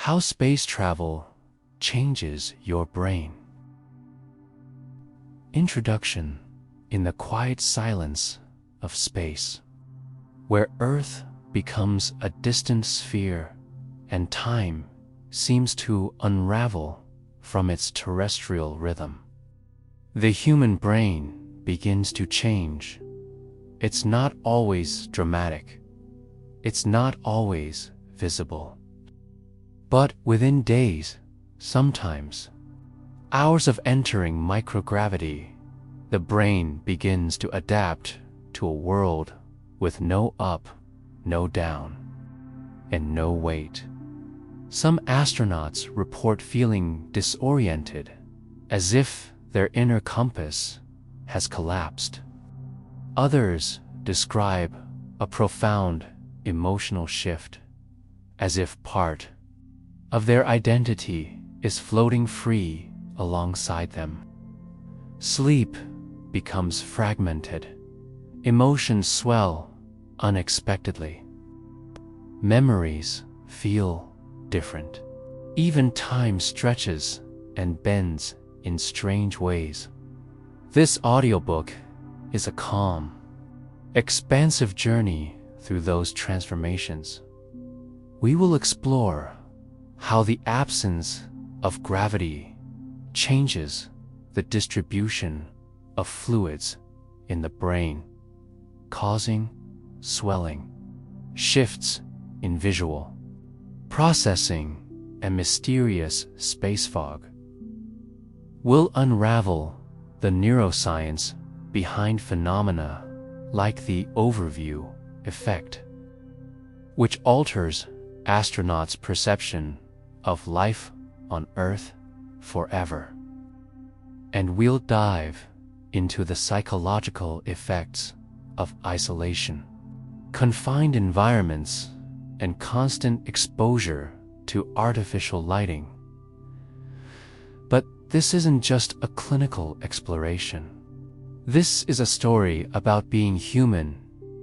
How space travel changes your brain. Introduction. In the quiet silence of space, where Earth becomes a distant sphere and time seems to unravel from its terrestrial rhythm, the human brain begins to change. It's not always dramatic. It's not always visible. But within days, sometimes hours of entering microgravity, the brain begins to adapt to a world with no up, no down, and no weight. Some astronauts report feeling disoriented, as if their inner compass has collapsed. Others describe a profound emotional shift, as if part of their identity is floating free alongside them. Sleep becomes fragmented. Emotions swell unexpectedly. Memories feel different. Even time stretches and bends in strange ways. This audiobook is a calm, expansive journey through those transformations. We will explore how the absence of gravity changes the distribution of fluids in the brain, causing swelling, shifts in visual processing, and mysterious space fog. We'll unravel the neuroscience behind phenomena like the overview effect, which alters astronauts' perception of life on Earth forever. And we'll dive into the psychological effects of isolation, confined environments, and constant exposure to artificial lighting. But this isn't just a clinical exploration. This is a story about being human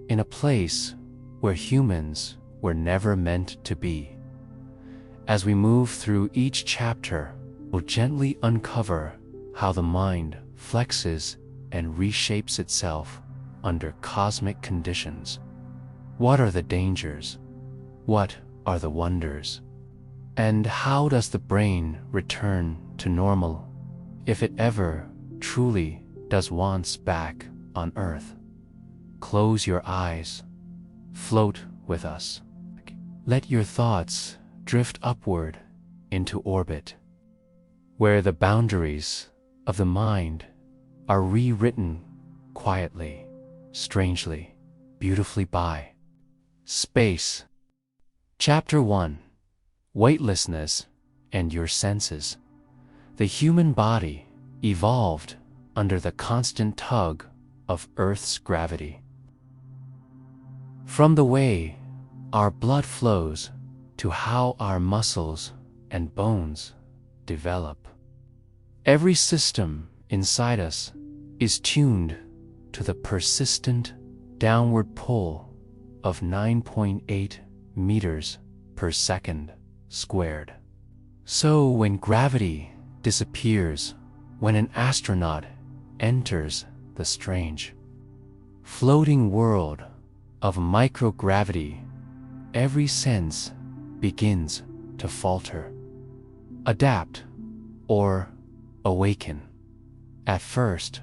in a place where humans were never meant to be. As we move through each chapter, we'll gently uncover how the mind flexes and reshapes itself under cosmic conditions. What are the dangers? What are the wonders? And how does the brain return to normal, if it ever truly does once back on Earth? Close your eyes. Float with us. Let your thoughts drift upward into orbit, where the boundaries of the mind are rewritten quietly, strangely, beautifully by space. Chapter 1. Weightlessness and Your Senses. The human body evolved under the constant tug of Earth's gravity. From the way our blood flows to how our muscles and bones develop, every system inside us is tuned to the persistent downward pull of 9.8 meters per second squared. So when gravity disappears, when an astronaut enters the strange, floating world of microgravity, every sense begins to falter, adapt, or awaken. At first,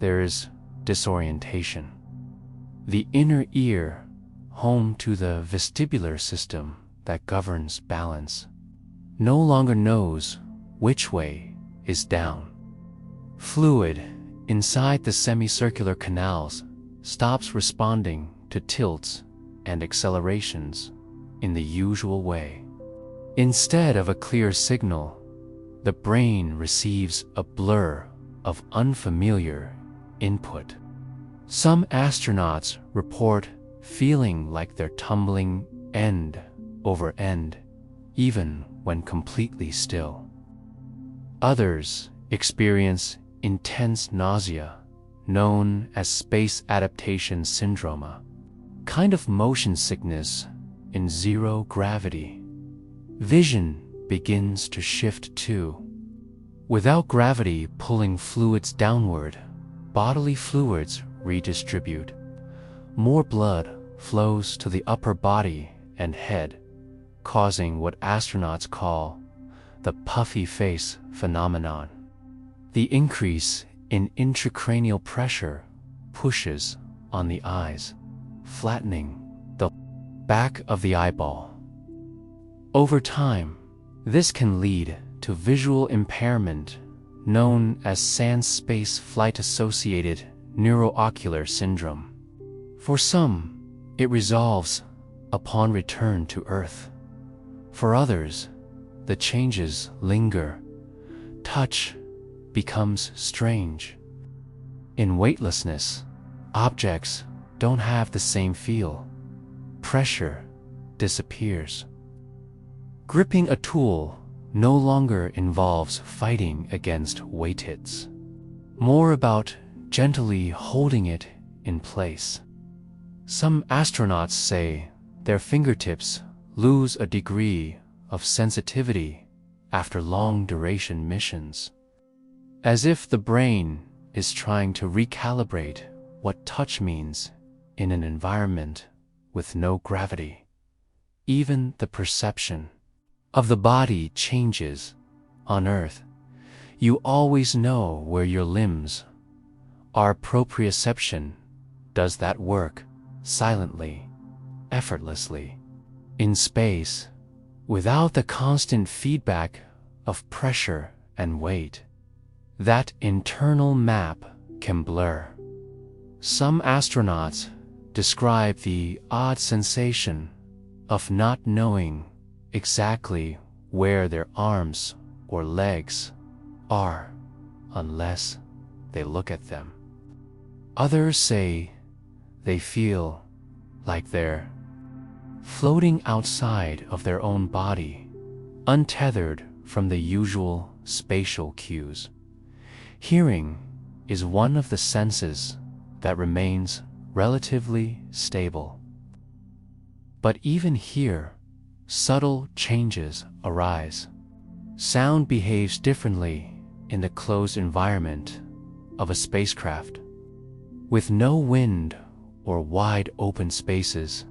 there is disorientation. The inner ear, home to the vestibular system that governs balance, no longer knows which way is down. Fluid inside the semicircular canals stops responding to tilts and accelerations in the usual way. Instead of a clear signal, the brain receives a blur of unfamiliar input. Some astronauts report feeling like they're tumbling end over end, even when completely still. Others experience intense nausea, known as space adaptation syndrome, a kind of motion sickness in zero gravity. Vision begins to shift too. Without gravity pulling fluids downward, bodily fluids redistribute. More blood flows to the upper body and head, causing what astronauts call the puffy face phenomenon. The increase in intracranial pressure pushes on the eyes, flattening the back of the eyeball. Over time, this can lead to visual impairment known as sans-space flight-associated neuroocular syndrome. For some, it resolves upon return to Earth. For others, the changes linger. Touch becomes strange. In weightlessness, objects don't have the same feel. Pressure disappears. Gripping a tool no longer involves fighting against weight hits. More about gently holding it in place. Some astronauts say their fingertips lose a degree of sensitivity after long-duration missions, as if the brain is trying to recalibrate what touch means in an environment with no gravity. Even the perception of the body changes. On Earth, you always know where your limbs are. Proprioception does that work silently, effortlessly. In space, without the constant feedback of pressure and weight, that internal map can blur. Some astronauts describe the odd sensation of not knowing exactly where their arms or legs are unless they look at them. Others say they feel like they're floating outside of their own body, untethered from the usual spatial cues. Hearing is one of the senses that remains relatively stable. But even here, subtle changes arise. Sound behaves differently in the closed environment of a spacecraft. With no wind or wide open spaces,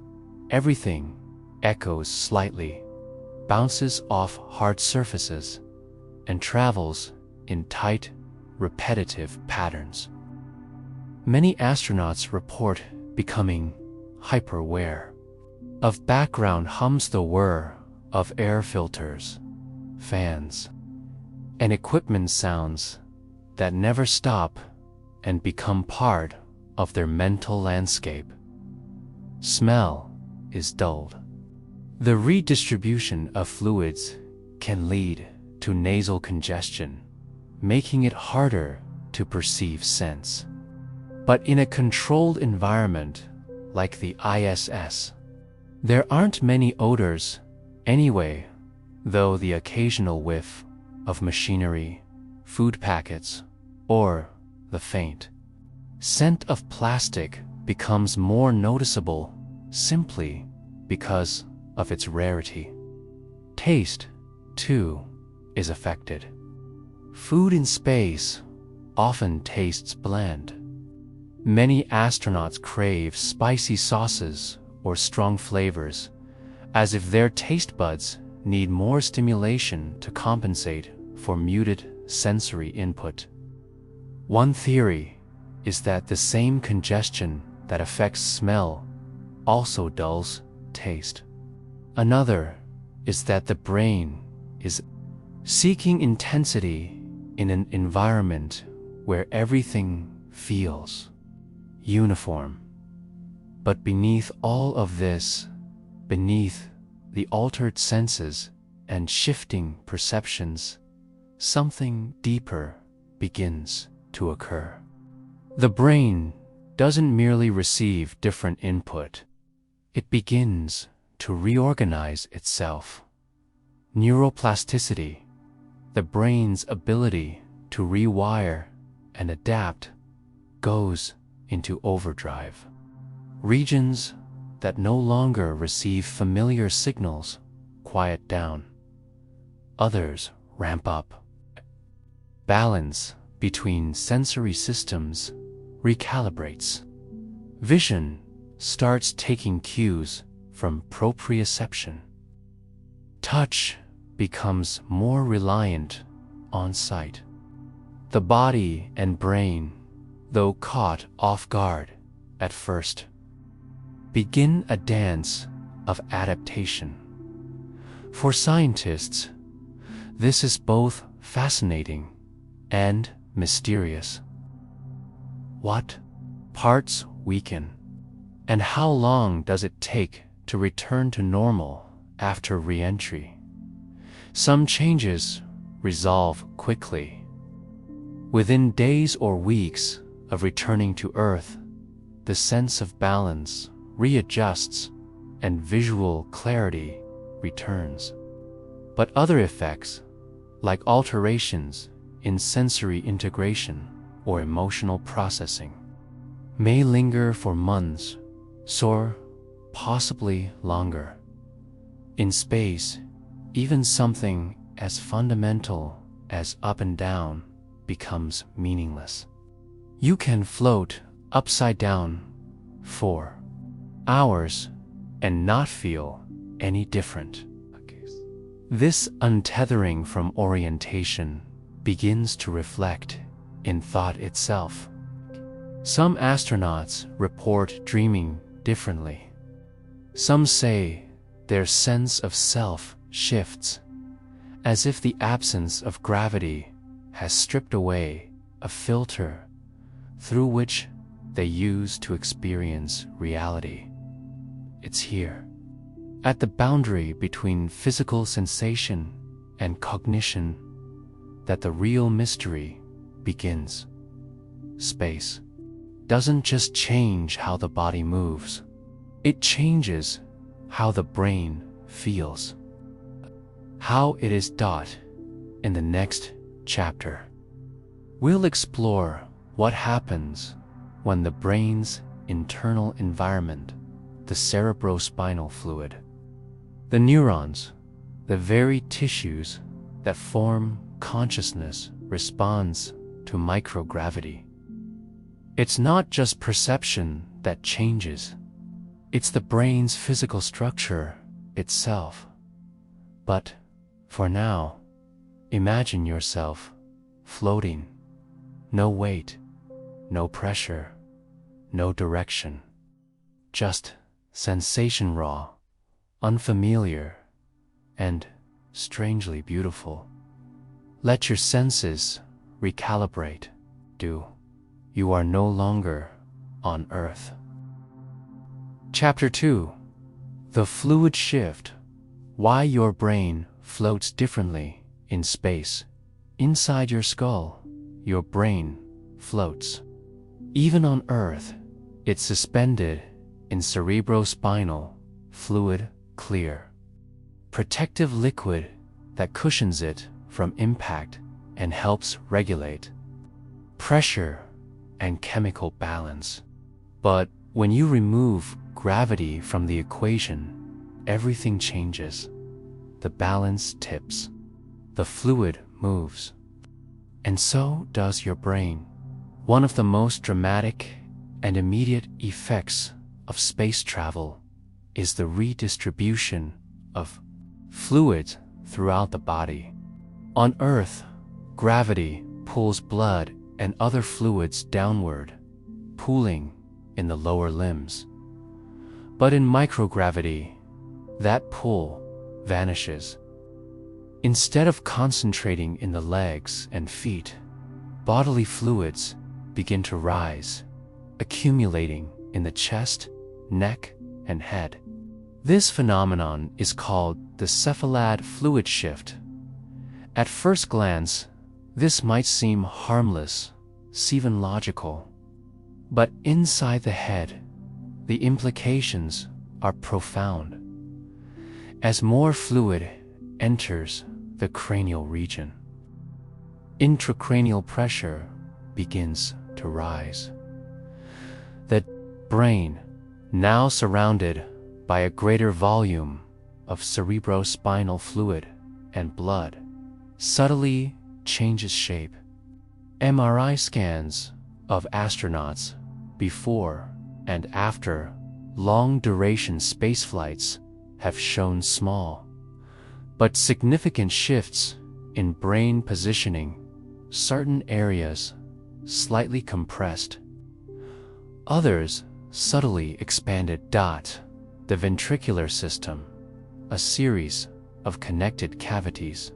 everything echoes slightly, bounces off hard surfaces, and travels in tight, repetitive patterns. Many astronauts report becoming hyper-aware of background hums, the whir of air filters, fans, and equipment sounds that never stop and become part of their mental landscape. Smell is dulled. The redistribution of fluids can lead to nasal congestion, making it harder to perceive scents. But in a controlled environment like the ISS, there aren't many odors anyway, though the occasional whiff of machinery, food packets, or the faint scent of plastic becomes more noticeable simply because of its rarity. Taste, too, is affected. Food in space often tastes bland. Many astronauts crave spicy sauces or strong flavors, as if their taste buds need more stimulation to compensate for muted sensory input. One theory is that the same congestion that affects smell also dulls taste. Another is that the brain is seeking intensity in an environment where everything feels uniform. But beneath all of this, beneath the altered senses and shifting perceptions, something deeper begins to occur. The brain doesn't merely receive different input, it begins to reorganize itself. Neuroplasticity, the brain's ability to rewire and adapt, goes into overdrive. Regions that no longer receive familiar signals quiet down. others ramp up. Balance between sensory systems recalibrates. Vision starts taking cues from proprioception. Touch becomes more reliant on sight. The body and brain, though caught off guard at first, begin a dance of adaptation. For scientists, this is both fascinating and mysterious. What parts weaken, and how long does it take to return to normal after re-entry? Some changes resolve quickly. Within days or weeks of returning to Earth, the sense of balance readjusts and visual clarity returns. But other effects, like alterations in sensory integration or emotional processing, may linger for months, or possibly longer. In space, even something as fundamental as up and down becomes meaningless. You can float upside down for hours and not feel any different. This untethering from orientation begins to reflect in thought itself. Some astronauts report dreaming differently. Some say their sense of self shifts, as if the absence of gravity has stripped away a filter through which they use to experience reality. It's here, at the boundary between physical sensation and cognition, that the real mystery begins. Space doesn't just change how the body moves, it changes how the brain feels. How it is taught in the next chapter. We'll explore what happens when the brain's internal environment, the cerebrospinal fluid, the neurons, the very tissues that form consciousness, responds to microgravity. It's not just perception that changes, it's the brain's physical structure itself. But for now, imagine yourself floating. No weight, no pressure, no direction. Just sensation, raw, unfamiliar, and strangely beautiful. Let your senses recalibrate. You are no longer on Earth. Chapter 2. The Fluid Shift. Why your brain floats differently in space. Inside your skull, your brain floats. Even on Earth, it's suspended in cerebrospinal fluid, clear, protective liquid that cushions it from impact and helps regulate pressure and chemical balance. But when you remove gravity from the equation, everything changes. The balance tips. The fluid moves. And so does your brain. One of the most dramatic and immediate effects of space travel is the redistribution of fluids throughout the body. On Earth, gravity pulls blood and other fluids downward, pooling in the lower limbs. But in microgravity, that pull vanishes. Instead of concentrating in the legs and feet, bodily fluids begin to rise, accumulating in the chest, neck, and head. This phenomenon is called the cephalad fluid shift. At first glance, this might seem harmless, even logical. But inside the head, the implications are profound. As more fluid enters the cranial region, intracranial pressure begins to rise. The brain, now surrounded by a greater volume of cerebrospinal fluid and blood, subtly changes shape. MRI scans of astronauts before and after long-duration spaceflights have shown small but significant shifts in brain positioning, certain areas slightly compressed, others subtly expanded. The ventricular system, a series of connected cavities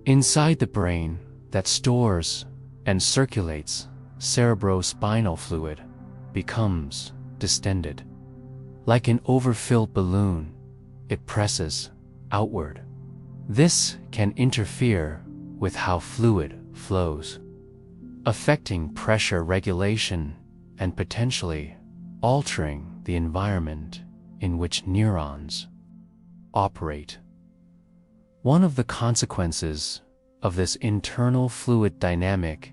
inside the brain that stores and circulates cerebrospinal fluid, becomes distended. Like an overfilled balloon, it presses outward. This can interfere with how fluid flows, affecting pressure regulation and potentially altering the environment in which neurons operate. One of the consequences of this internal fluid dynamic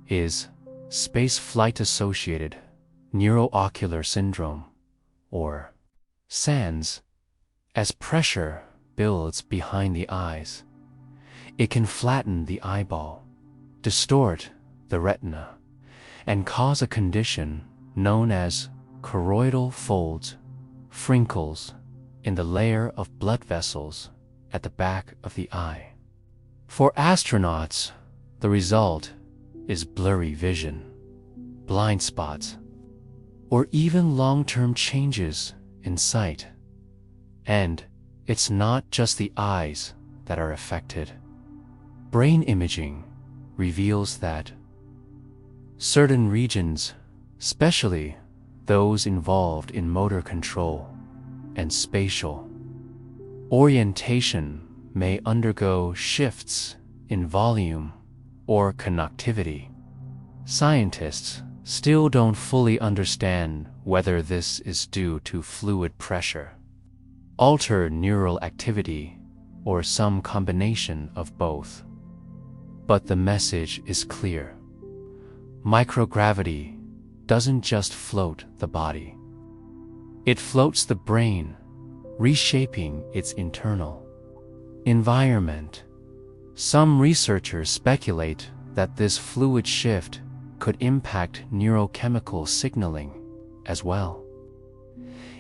is spaceflight-associated neuroocular syndrome, or SANS. As pressure builds behind the eyes, it can flatten the eyeball, distort the retina, and cause a condition known as choroidal folds, wrinkles in the layer of blood vessels at the back of the eye. For astronauts, the result is blurry vision, blind spots, or even long-term changes in sight. And it's not just the eyes that are affected. Brain imaging reveals that certain regions, especially those involved in motor control and spatial orientation, may undergo shifts in volume or connectivity. Scientists still don't fully understand whether this is due to fluid pressure, altered neural activity, or some combination of both. But the message is clear. Microgravity doesn't just float the body. It floats the brain, reshaping its internal environment. Some researchers speculate that this fluid shift could impact neurochemical signaling as well.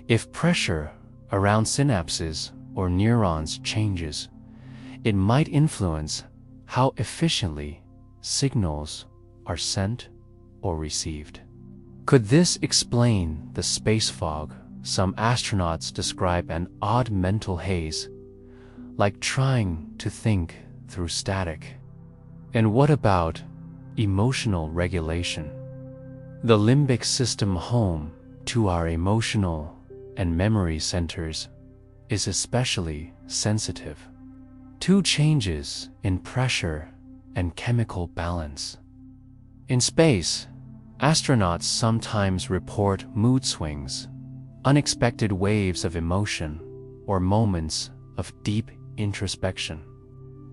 If pressure around synapses or neurons changes, it might influence how efficiently signals are sent or received. Could this explain the space fog some astronauts describe, an odd mental haze, like trying to think through static? And what about emotional regulation? The limbic system, home to our emotional and memory centers, is especially sensitive to changes in pressure and chemical balance. In space, astronauts sometimes report mood swings, unexpected waves of emotion, or moments of deep introspection.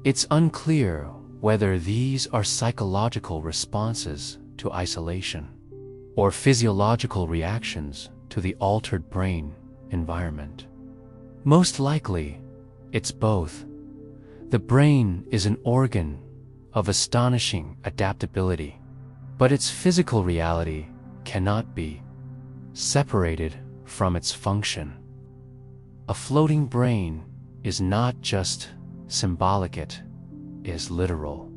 It's unclear whether these are psychological responses to isolation or physiological reactions to the altered brain environment. Most likely, it's both. The brain is an organ of astonishing adaptability, but its physical reality cannot be separated from its function. A floating brain is not just symbolic, it is literal.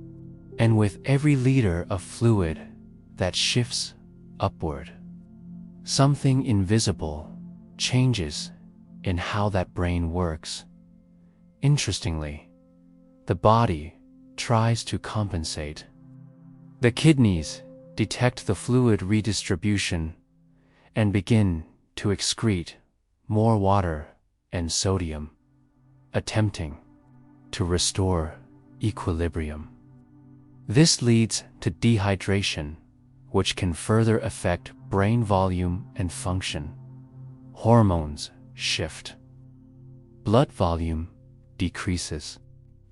And with every liter of fluid that shifts upward, something invisible changes in how that brain works. Interestingly, the body tries to compensate. The kidneys detect the fluid redistribution and begin to excrete more water and sodium, attempting to restore equilibrium. This leads to dehydration, which can further affect brain volume and function. Hormones shift. Blood volume decreases.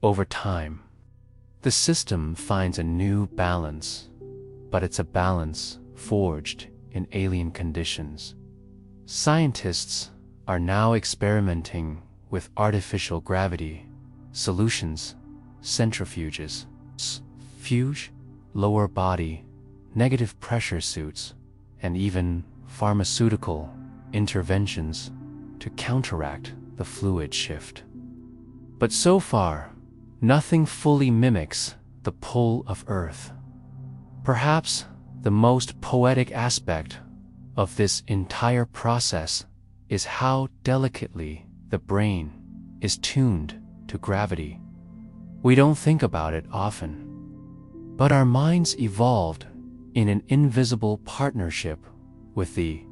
Over time, the system finds a new balance, but it's a balance forged in alien conditions. Scientists are now experimenting with artificial gravity solutions centrifuges, fuge, lower body, negative pressure suits, and even pharmaceutical interventions to counteract the fluid shift. But so far, nothing fully mimics the pull of Earth. Perhaps the most poetic aspect of this entire process is how delicately the brain is tuned to gravity. We don't think about it often, but our minds evolved in an invisible partnership with the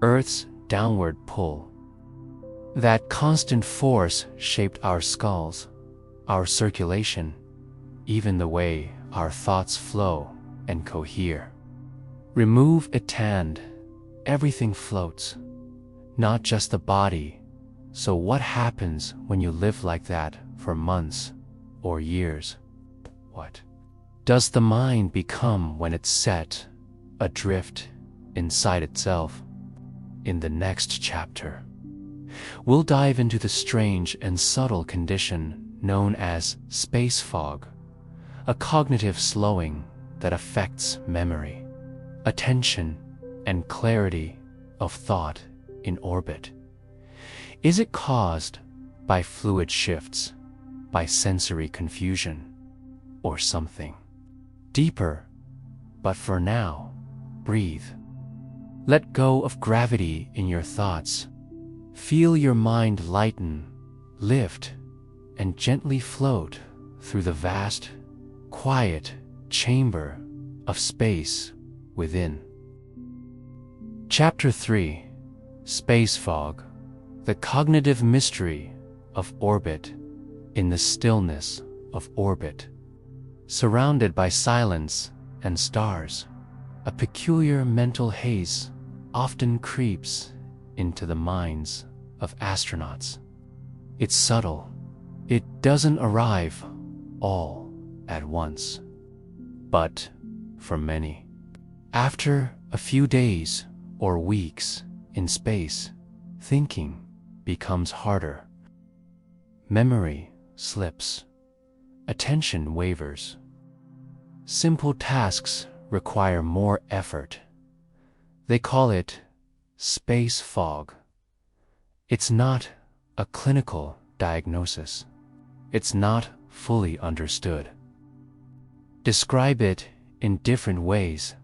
Earth's downward pull. That constant force shaped our skulls, our circulation, even the way our thoughts flow and cohere. Remove it and everything floats, not just the body. So what happens when you live like that for months or years? What does the mind become when it's set adrift inside itself? In the next chapter, we'll dive into the strange and subtle condition known as space fog, a cognitive slowing that affects memory, attention, and clarity of thought in orbit. Is it caused by fluid shifts, by sensory confusion, or something deeper? But for now, breathe. Let go of gravity in your thoughts. Feel your mind lighten, lift, and gently float through the vast, quiet chamber of space within. Chapter 3: Space Fog, the cognitive mystery of orbit. In the stillness of orbit, surrounded by silence and stars, a peculiar mental haze often creeps into the minds of astronauts. It's subtle. It doesn't arrive all at once. But for many, after a few days or weeks in space, thinking becomes harder. Memory slips. Attention wavers. Simple tasks require more effort. They call it space fog. It's not a clinical diagnosis. It's not fully understood. Describe it in different ways.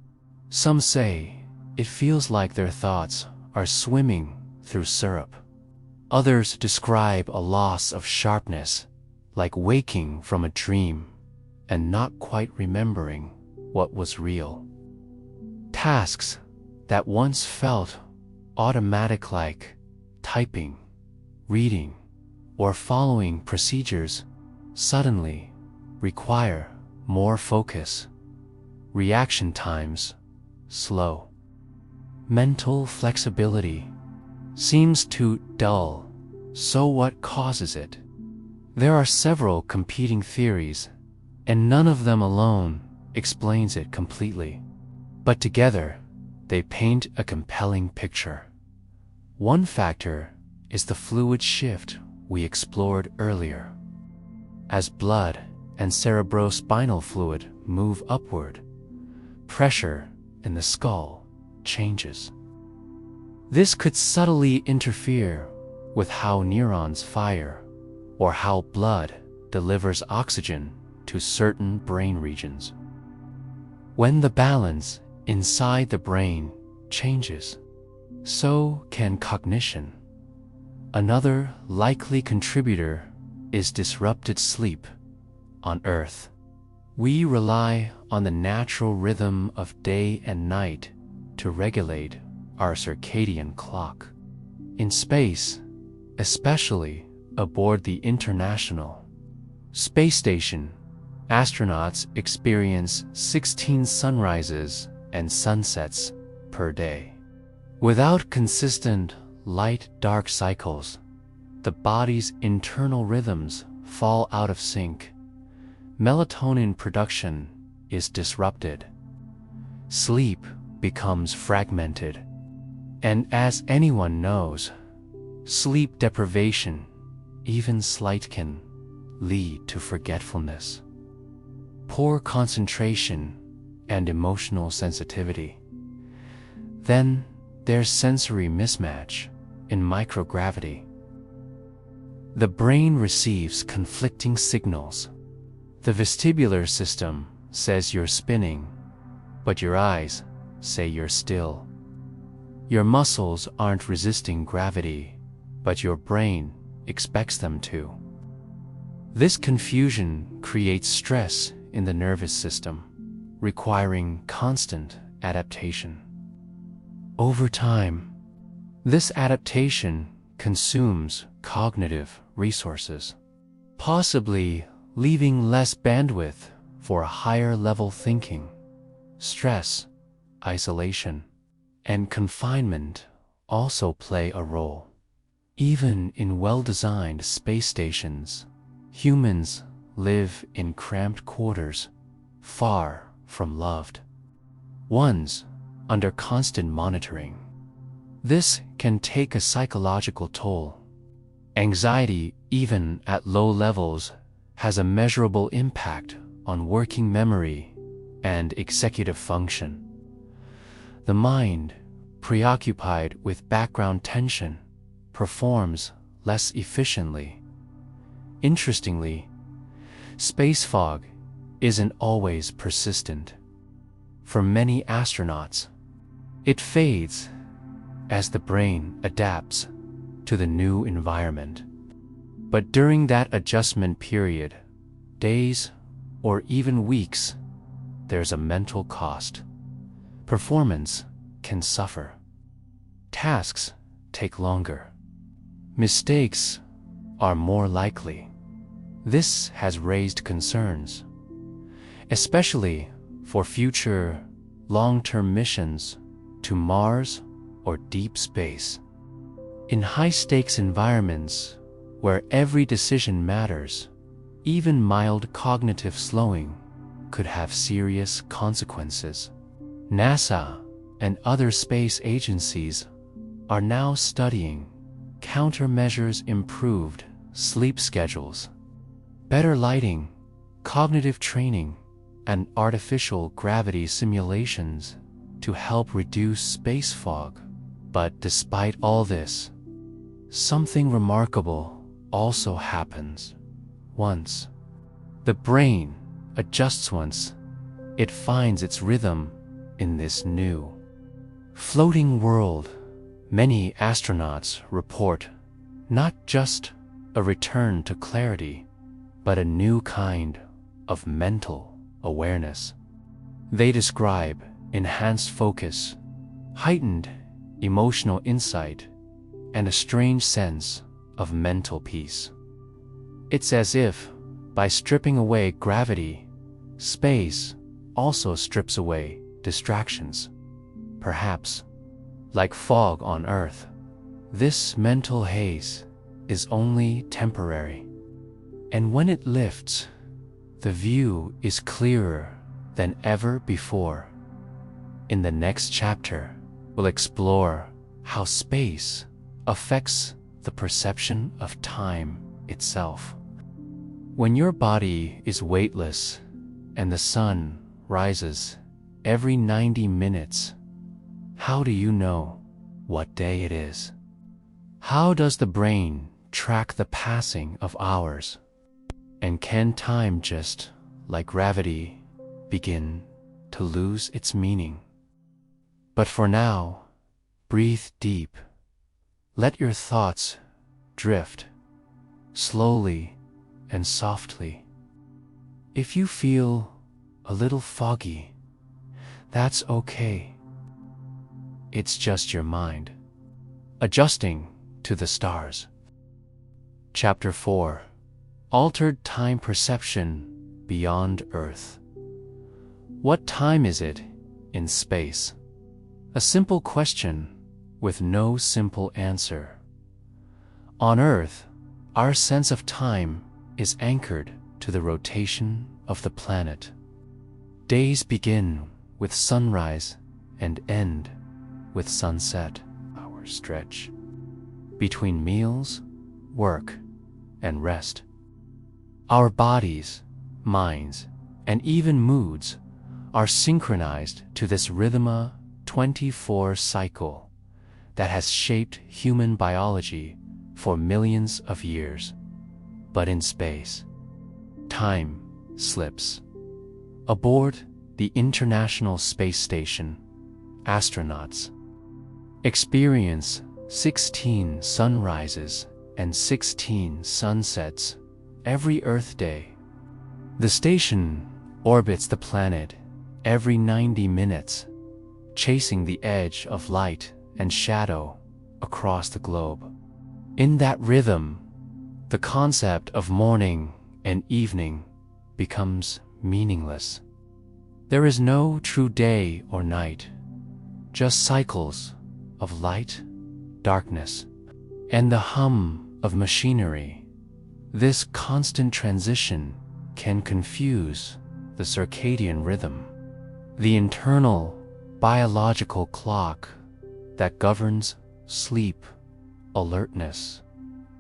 Some say it feels like their thoughts are swimming through syrup. Others describe a loss of sharpness, like waking from a dream and not quite remembering what was real. Tasks that once felt automatic, like typing, reading, or following procedures, suddenly require more focus. Reaction times slow. Mental flexibility seems too dull. So what causes it? There are several competing theories, and none of them alone explains it completely. But together, they paint a compelling picture. One factor is the fluid shift we explored earlier. As blood and cerebrospinal fluid move upward, pressure in the skull changes. This could subtly interfere with how neurons fire or how blood delivers oxygen to certain brain regions. When the balance inside the brain changes, so can cognition. Another likely contributor is disrupted sleep. On Earth, we rely on the natural rhythm of day and night to regulate our circadian clock. In space, especially aboard the International Space Station, astronauts experience 16 sunrises and sunsets per day. Without consistent light-dark cycles, the body's internal rhythms fall out of sync. Melatonin production is disrupted. Sleep becomes fragmented. And as anyone knows, sleep deprivation, even slight, can lead to forgetfulness, poor concentration, and emotional sensitivity. Then there's sensory mismatch in microgravity. The brain receives conflicting signals. The vestibular system says you're spinning, but your eyes say you're still. Your muscles aren't resisting gravity, but your brain expects them to. This confusion creates stress in the nervous system, requiring constant adaptation. Over time, this adaptation consumes cognitive resources, possibly leaving less bandwidth for higher level thinking. Stress, isolation, and confinement also play a role. Even in well-designed space stations, humans live in cramped quarters, far from loved ones, under constant monitoring. This can take a psychological toll. Anxiety, even at low levels, has a measurable impact on working memory and executive function. The mind, preoccupied with background tension, performs less efficiently. Interestingly, space fog isn't always persistent. For many astronauts, it fades as the brain adapts to the new environment. But during that adjustment period, days or even weeks, there's a mental cost. Performance can suffer. Tasks take longer. Mistakes are more likely. This has raised concerns, especially for future long-term missions to Mars or deep space. In high-stakes environments where every decision matters, even mild cognitive slowing could have serious consequences. NASA and other space agencies are now studying countermeasures, improved sleep schedules, better lighting, cognitive training, and artificial gravity simulations to help reduce space fog. But despite all this, something remarkable also happens. Once the brain adjusts, once it finds its rhythm in this new floating world, many astronauts report not just a return to clarity, but a new kind of mental awareness. They describe enhanced focus, heightened emotional insight, and a strange sense of mental peace. It's as if, by stripping away gravity, space also strips away distractions. Perhaps, like fog on Earth, this mental haze is only temporary. And when it lifts, the view is clearer than ever before. In the next chapter, we'll explore how space affects the perception of time itself. When your body is weightless and the sun rises every 90 minutes, how do you know what day it is? How does the brain track the passing of hours? And can time, just like gravity, begin to lose its meaning? But for now, breathe deep. Let your thoughts drift slowly and softly. If you feel a little foggy, that's okay. It's just your mind adjusting to the stars. Chapter 4: Altered Time Perception Beyond Earth. What time is it in space? A simple question with no simple answer. On Earth, our sense of time is anchored to the rotation of the planet. Days begin with sunrise and end with sunset. Hours stretch between meals, work, and rest. Our bodies, minds, and even moods are synchronized to this rhythm 24 cycle that has shaped human biology for millions of years. But in space, time slips. Aboard the International Space Station, astronauts experience 16 sunrises and 16 sunsets every Earth day. The station orbits the planet every 90 minutes, chasing the edge of light and shadow across the globe. In that rhythm, the concept of morning and evening becomes meaningless. There is no true day or night, just cycles of light, darkness, and the hum of machinery. This constant transition can confuse the circadian rhythm, the internal biological clock that governs sleep, alertness,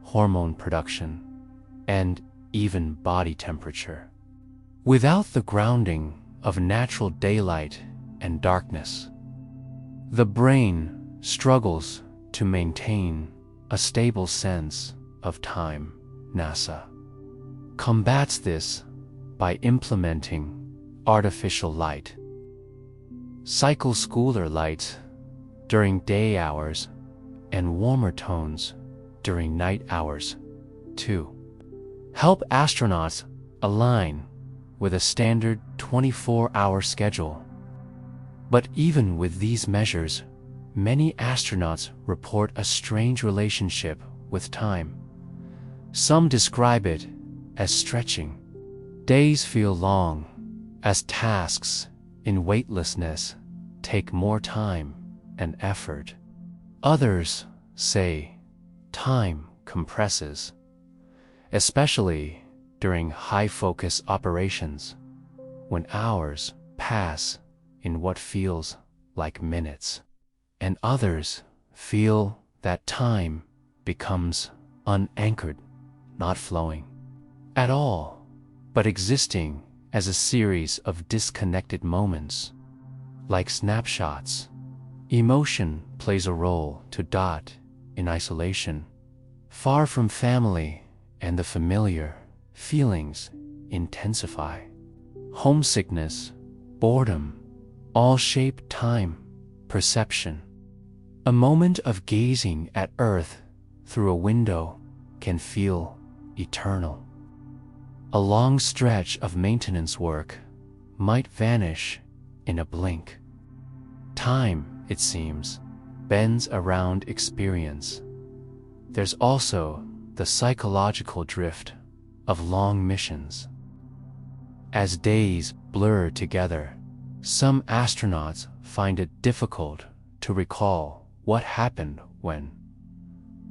hormone production, and even body temperature. Without the grounding of natural daylight and darkness, the brain struggles to maintain a stable sense of time. NASA combats this by implementing artificial light. Cycle schooler lights during day hours and warmer tones during night hours, too. Help astronauts align with a standard 24-hour schedule. But even with these measures, many astronauts report a strange relationship with time. Some describe it as stretching. Days feel long, as tasks in weightlessness take more time and effort. Others say time compresses, especially during high-focus operations, when hours pass in what feels like minutes. And others feel that time becomes unanchored, not flowing at all, but existing as a series of disconnected moments, like snapshots. Emotion plays a role to dot in isolation. Far from family and the familiar, feelings intensify. Homesickness, boredom, all shape time perception. A moment of gazing at Earth through a window can feel eternal. A long stretch of maintenance work might vanish in a blink. Time, it seems, bends around experience. There's also the psychological drift of long missions. As days blur together, some astronauts find it difficult to recall what happened when.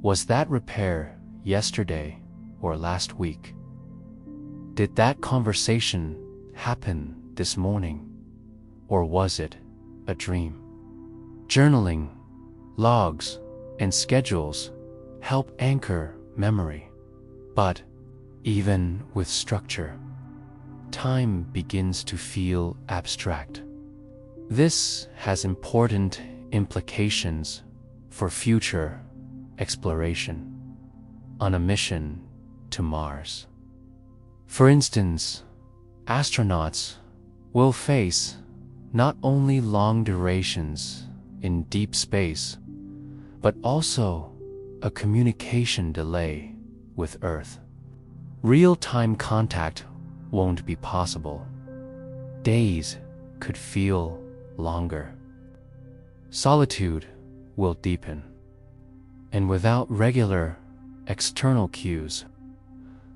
Was that repair yesterday or last week? Did that conversation happen this morning, or was it a dream? Journaling, logs, and schedules help anchor memory. But even with structure, time begins to feel abstract. This has important implications for future exploration on a mission to Mars. For instance, astronauts will face not only long durations in deep space, but also a communication delay with Earth. Real-time contact won't be possible. Days could feel longer. Solitude will deepen. And without regular external cues,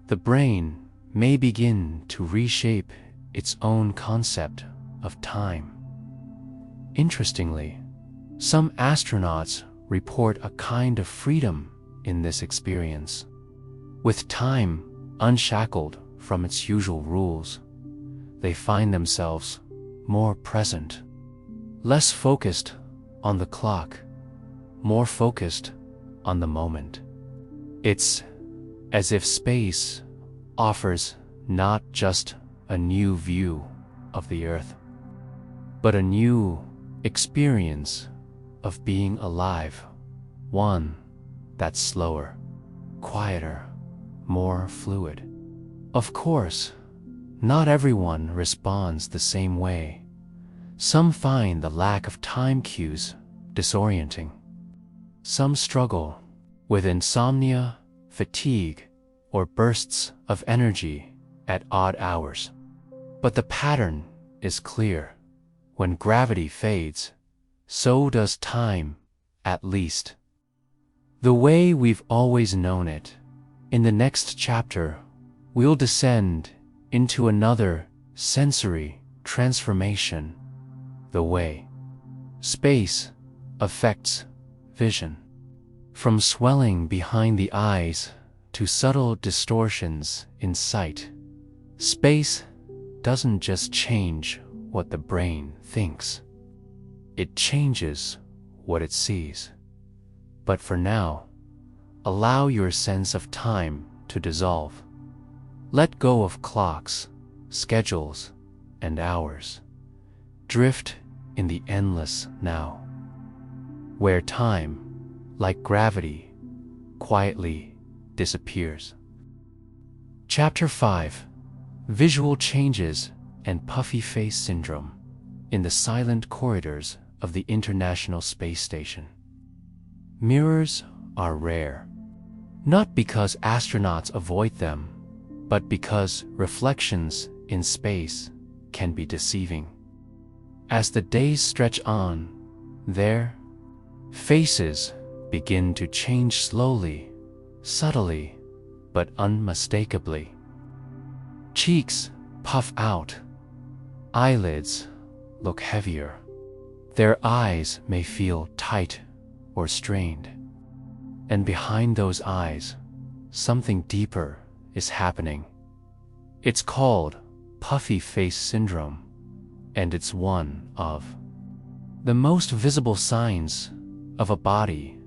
the brain may begin to reshape its own concept of time. Interestingly, some astronauts report a kind of freedom in this experience. With time unshackled from its usual rules, they find themselves more present, less focused on the clock, more focused on the moment. It's as if space offers not just a new view of the Earth, but a new experience of being alive, one that's slower, quieter, more fluid. Of course, not everyone responds the same way. Some find the lack of time cues disorienting. Some struggle with insomnia, fatigue, or bursts of energy at odd hours. But the pattern is clear. When gravity fades, so does time, at least. The way we've always known it. In the next chapter, we'll descend into another sensory transformation, the way space affects vision. From swelling behind the eyes to subtle distortions in sight, space doesn't just change what the brain thinks. It changes what it sees. But for now, allow your sense of time to dissolve. Let go of clocks, schedules, and hours. Drift in the endless now, where time, like gravity, quietly disappears. Chapter 5: Visual Changes and Puffy Face Syndrome in the Silent Corridors of the International Space Station. Mirrors are rare, not because astronauts avoid them, but because reflections in space can be deceiving. As the days stretch on, their faces begin to change slowly, subtly, but unmistakably. Cheeks puff out, eyelids look heavier. Their eyes may feel tight or strained. And behind those eyes, something deeper is happening. It's called puffy face syndrome, and it's one of the most visible signs of a body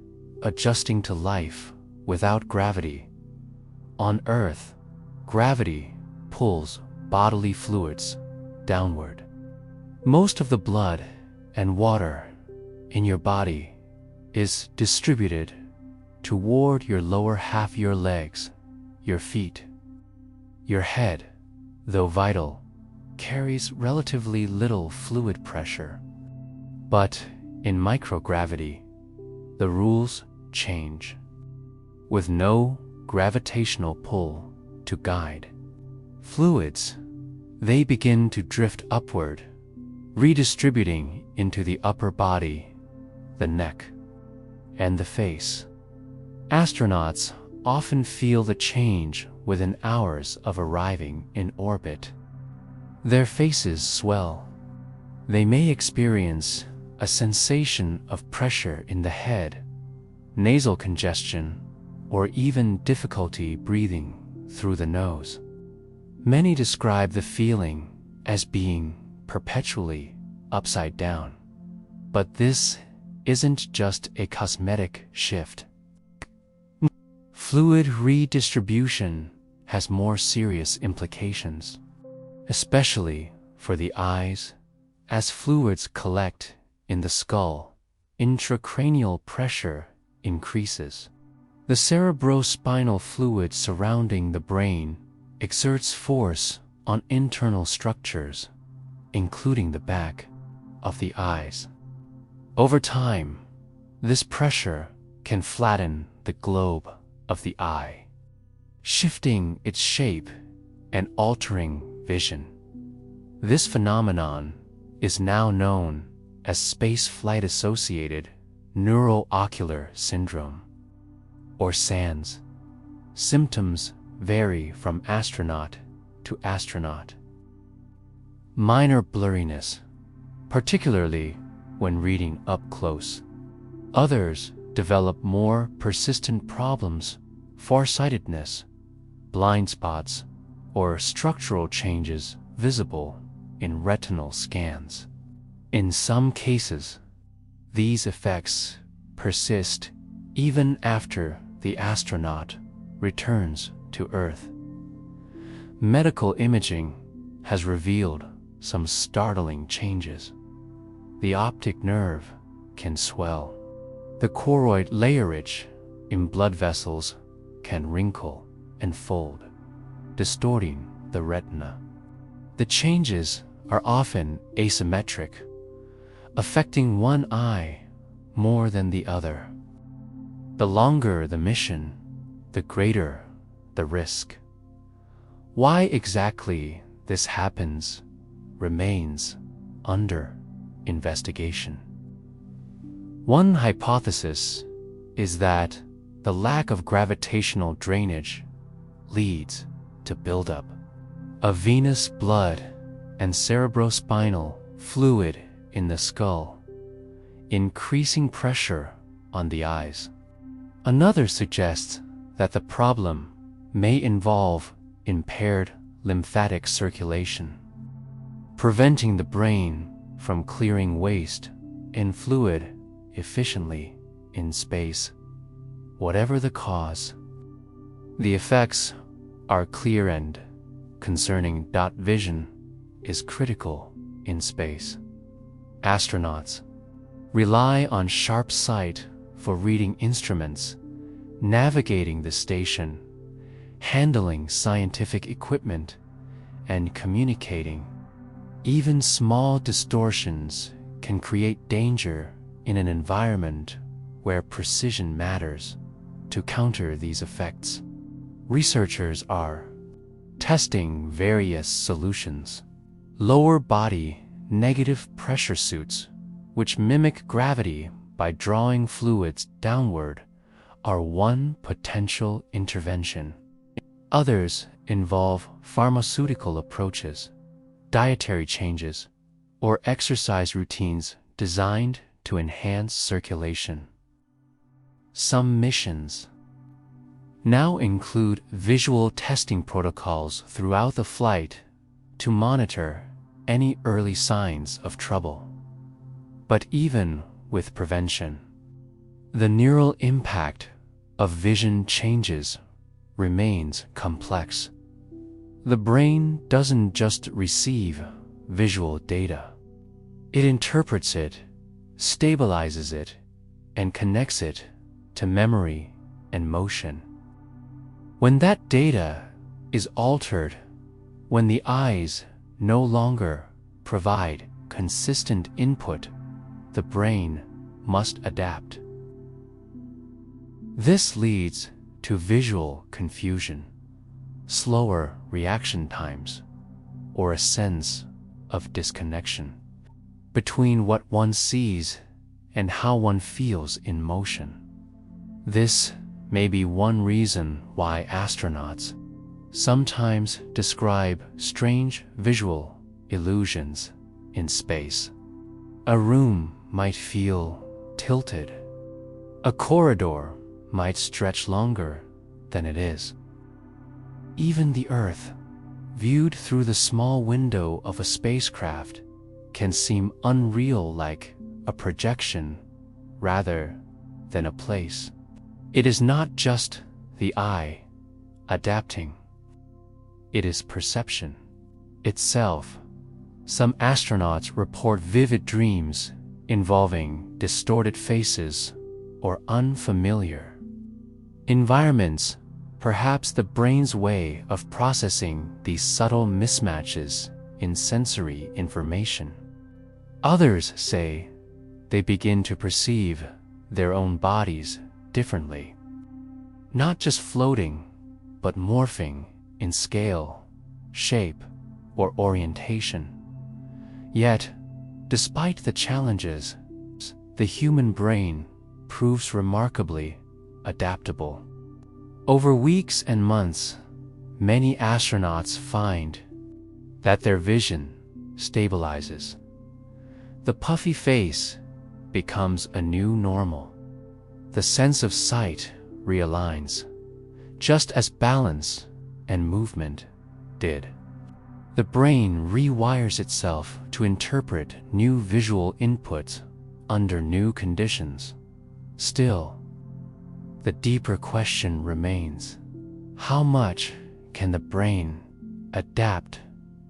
adjusting to life without gravity. On Earth, gravity pulls bodily fluids downward. Most of the blood and water in your body is distributed toward your lower half, your legs, your feet. Your head, though vital, carries relatively little fluid pressure. But in microgravity, the rules change. With no gravitational pull to guide fluids, they begin to drift upward, redistributing into the upper body, the neck, and the face. Astronauts often feel the change within hours of arriving in orbit. Their faces swell. They may experience a sensation of pressure in the head, nasal congestion, or even difficulty breathing through the nose. Many describe the feeling as being perpetually upside down. But this isn't just a cosmetic shift. Fluid redistribution has more serious implications, especially for the eyes. As fluids collect in the skull, intracranial pressure increases. The cerebrospinal fluid surrounding the brain exerts force on internal structures, including the back of the eyes. Over time, this pressure can flatten the globe of the eye, shifting its shape and altering vision. This phenomenon is now known as spaceflight-associated neuroocular syndrome, or SANS. Symptoms vary from astronaut to astronaut. Minor blurriness, particularly when reading up close. Others develop more persistent problems, farsightedness, blind spots, or structural changes visible in retinal scans. In some cases, these effects persist even after the astronaut returns to Earth. Medical imaging has revealed some startling changes. The optic nerve can swell. The choroid layerage in blood vessels can wrinkle and fold, distorting the retina. The changes are often asymmetric, affecting one eye more than the other. The longer the mission, the greater the risk. Why exactly this happens remains under investigation. One hypothesis is that the lack of gravitational drainage leads to buildup of venous blood and cerebrospinal fluid in the skull, increasing pressure on the eyes. Another suggests that the problem may involve impaired lymphatic circulation, preventing the brain from clearing waste and fluid efficiently in space. Whatever the cause, the effects are clear and concerning. Vision is critical in space. Astronauts rely on sharp sight for reading instruments, navigating the station, handling scientific equipment, and communicating. Even small distortions can create danger in an environment where precision matters. To counter these effects, researchers are testing various solutions. Lower body negative pressure suits, which mimic gravity by drawing fluids downward, are one potential intervention. Others involve pharmaceutical approaches, dietary changes, or exercise routines designed to enhance circulation. Some missions now include visual testing protocols throughout the flight to monitor any early signs of trouble. But even with prevention, the neural impact of vision changes remains complex. The brain doesn't just receive visual data. It interprets it, stabilizes it, and connects it to memory and motion. When that data is altered, when the eyes no longer provide consistent input, the brain must adapt. This leads to visual confusion, slower reaction times, or a sense of disconnection between what one sees and how one feels in motion. This may be one reason why astronauts sometimes describe strange visual illusions in space. A room might feel tilted. A corridor might stretch longer than it is. Even the Earth, viewed through the small window of a spacecraft, can seem unreal, like a projection rather than a place. It is not just the eye adapting. It is perception itself. Some astronauts report vivid dreams involving distorted faces or unfamiliar environments, perhaps the brain's way of processing these subtle mismatches in sensory information. Others say they begin to perceive their own bodies differently, not just floating, but morphing in scale, shape, or orientation. Yet, despite the challenges, the human brain proves remarkably adaptable. Over weeks and months, many astronauts find that their vision stabilizes. The puffy face becomes a new normal. The sense of sight realigns, just as balance and movement did. The brain rewires itself to interpret new visual inputs under new conditions. Still, the deeper question remains: how much can the brain adapt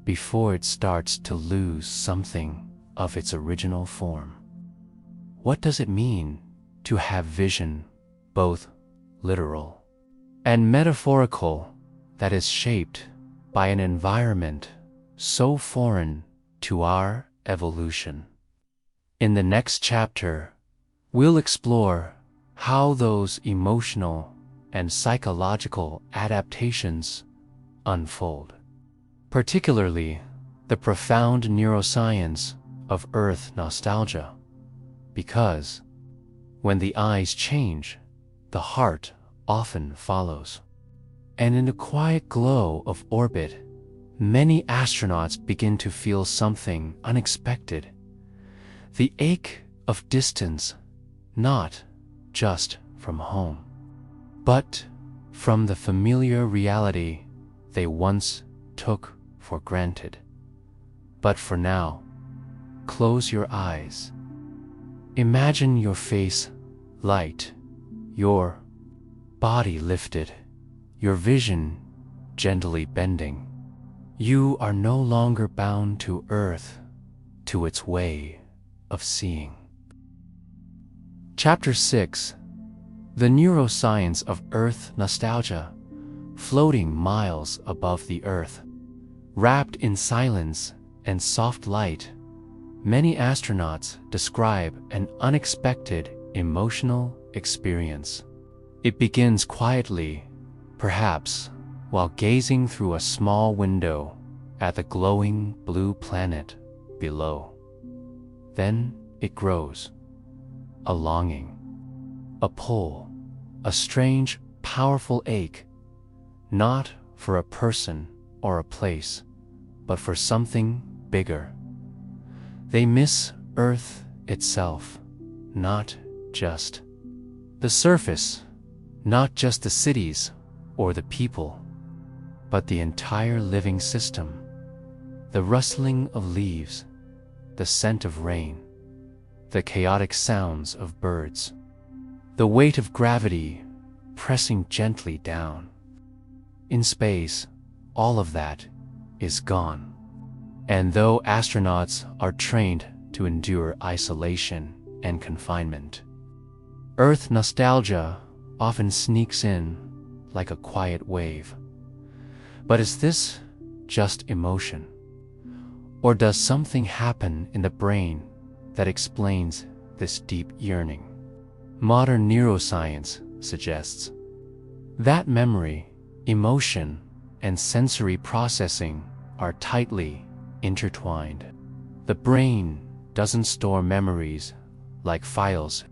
before it starts to lose something of its original form. What does it mean to have vision, both literal and metaphorical, that is shaped by an environment so foreign to our evolution? In the next chapter, we'll explore how those emotional and psychological adaptations unfold, particularly the profound neuroscience of Earth nostalgia, because when the eyes change, the heart often follows. And in the quiet glow of orbit, many astronauts begin to feel something unexpected: the ache of distance, not just from home, but from the familiar reality they once took for granted. But for now, close your eyes. Imagine your face light, your body lifted, your vision gently bending. You are no longer bound to Earth, to its way of seeing. Chapter 6: The Neuroscience of Earth Nostalgia. Floating miles above the Earth, wrapped in silence and soft light, many astronauts describe an unexpected emotional experience. It begins quietly, perhaps while gazing through a small window at the glowing blue planet below. Then it grows. A longing, a pull, a strange, powerful ache, not for a person or a place, but for something bigger. They miss Earth itself, not just the surface, not just the cities or the people, but the entire living system. The rustling of leaves, the scent of rain, the chaotic sounds of birds, the weight of gravity pressing gently down. In space, all of that is gone. And though astronauts are trained to endure isolation and confinement, Earth nostalgia often sneaks in like a quiet wave. But is this just emotion? Or does something happen in the brain that explains this deep yearning? Modern neuroscience suggests that memory, emotion, and sensory processing are tightly intertwined. The brain doesn't store memories like files,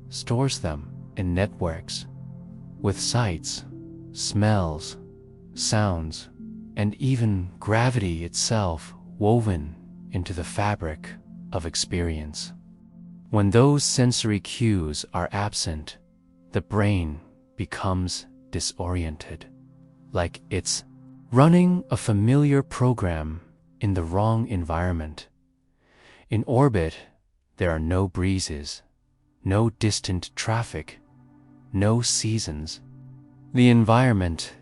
stores them in networks, with sights, smells, sounds, and even gravity itself woven into the fabric of experience. When those sensory cues are absent, the brain becomes disoriented, like it's running a familiar program in the wrong environment. In orbit, there are no breezes, no distant traffic, no seasons. The environment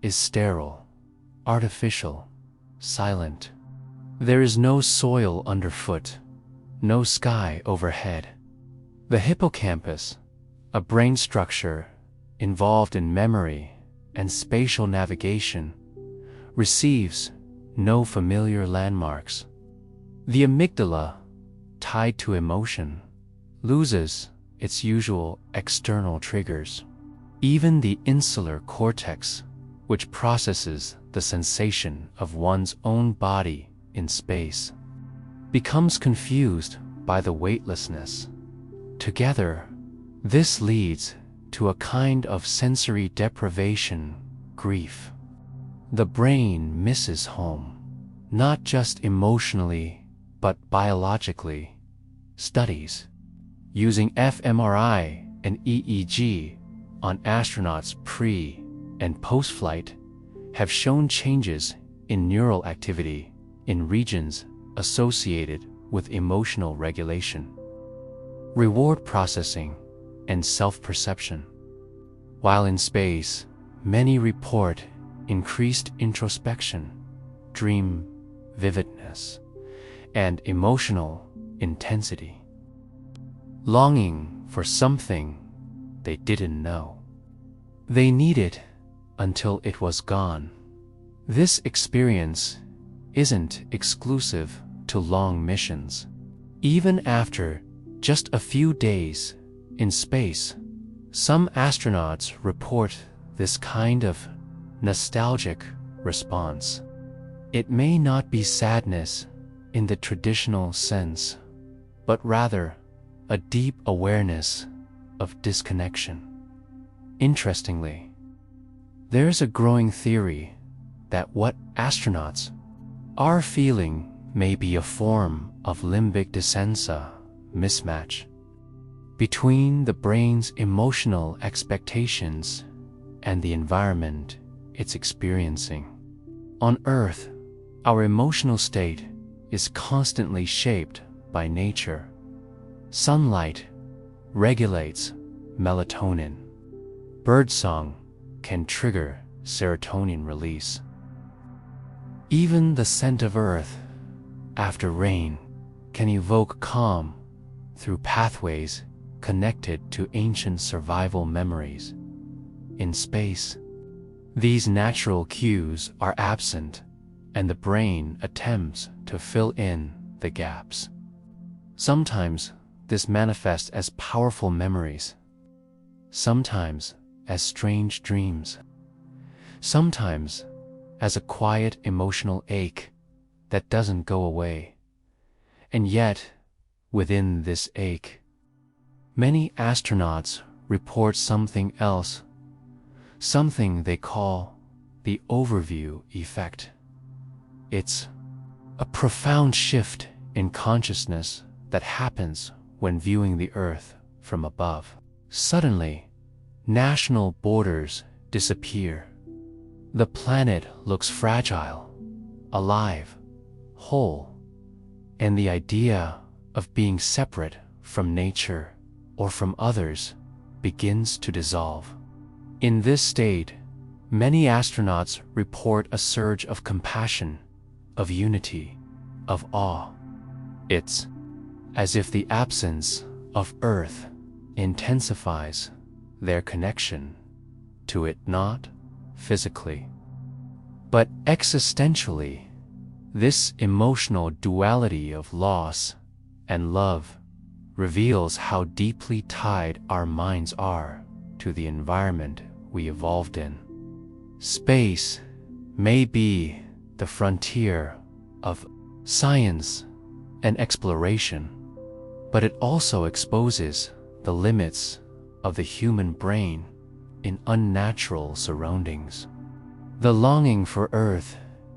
is sterile, artificial, silent. There is no soil underfoot, no sky overhead. The hippocampus, a brain structure involved in memory and spatial navigation, receives no familiar landmarks. The amygdala, tied to emotion, loses its usual external triggers. Even the insular cortex, which processes the sensation of one's own body in space, becomes confused by the weightlessness. Together, this leads to a kind of sensory deprivation, grief. The brain misses home, not just emotionally, but biologically. Studies using fMRI and EEG on astronauts pre- and post-flight have shown changes in neural activity in regions associated with emotional regulation, reward processing, and self-perception. While in space, many report increased introspection, extreme vividness and emotional intensity, longing for something they didn't know. They needed until it was gone. This experience isn't exclusive to long missions. Even after just a few days in space, some astronauts report this kind of nostalgic response. It may not be sadness in the traditional sense, but rather a deep awareness of disconnection. Interestingly, there's a growing theory that what astronauts are feeling may be a form of limbic descensa mismatch between the brain's emotional expectations and the environment it's experiencing. On Earth, our emotional state is constantly shaped by nature. Sunlight regulates melatonin. Birdsong can trigger serotonin release. Even the scent of earth after rain can evoke calm through pathways connected to ancient survival memories. In space, these natural cues are absent, and the brain attempts to fill in the gaps. Sometimes this manifests as powerful memories, sometimes as strange dreams, sometimes as a quiet emotional ache that doesn't go away. And yet, within this ache, many astronauts report something else, something they call the overview effect. It's a profound shift in consciousness that happens when viewing the Earth from above. Suddenly, national borders disappear. The planet looks fragile, alive, whole, and the idea of being separate from nature or from others begins to dissolve. In this state, many astronauts report a surge of compassion, of unity, of awe. It's as if the absence of Earth intensifies their connection to it, not physically, but existentially. This emotional duality of loss and love reveals how deeply tied our minds are to the environment we evolved in. Space may be the frontier of science and exploration, but it also exposes the limits of the human brain in unnatural surroundings. The longing for Earth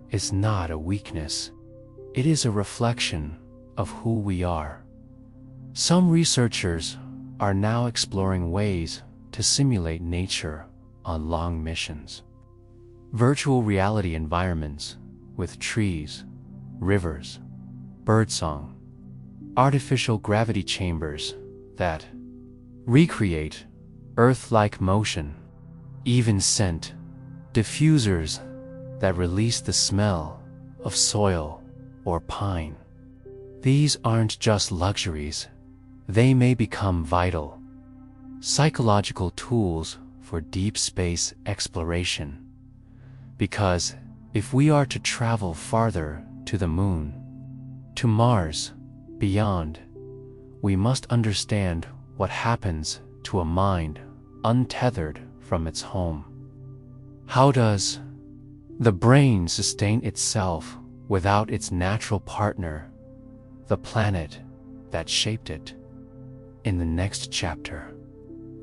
is not a weakness. It is a reflection of who we are. Some researchers are now exploring ways to simulate nature on long missions. Virtual reality environments with trees, rivers, birdsong, artificial gravity chambers that recreate Earth-like motion, even scent diffusers that release the smell of soil or pine. These aren't just luxuries, they may become vital psychological tools for deep space exploration. Because if we are to travel farther to the moon, to Mars, beyond, we must understand what happens to a mind untethered from its home. How does the brain sustain itself without its natural partner, the planet that shaped it? In the next chapter,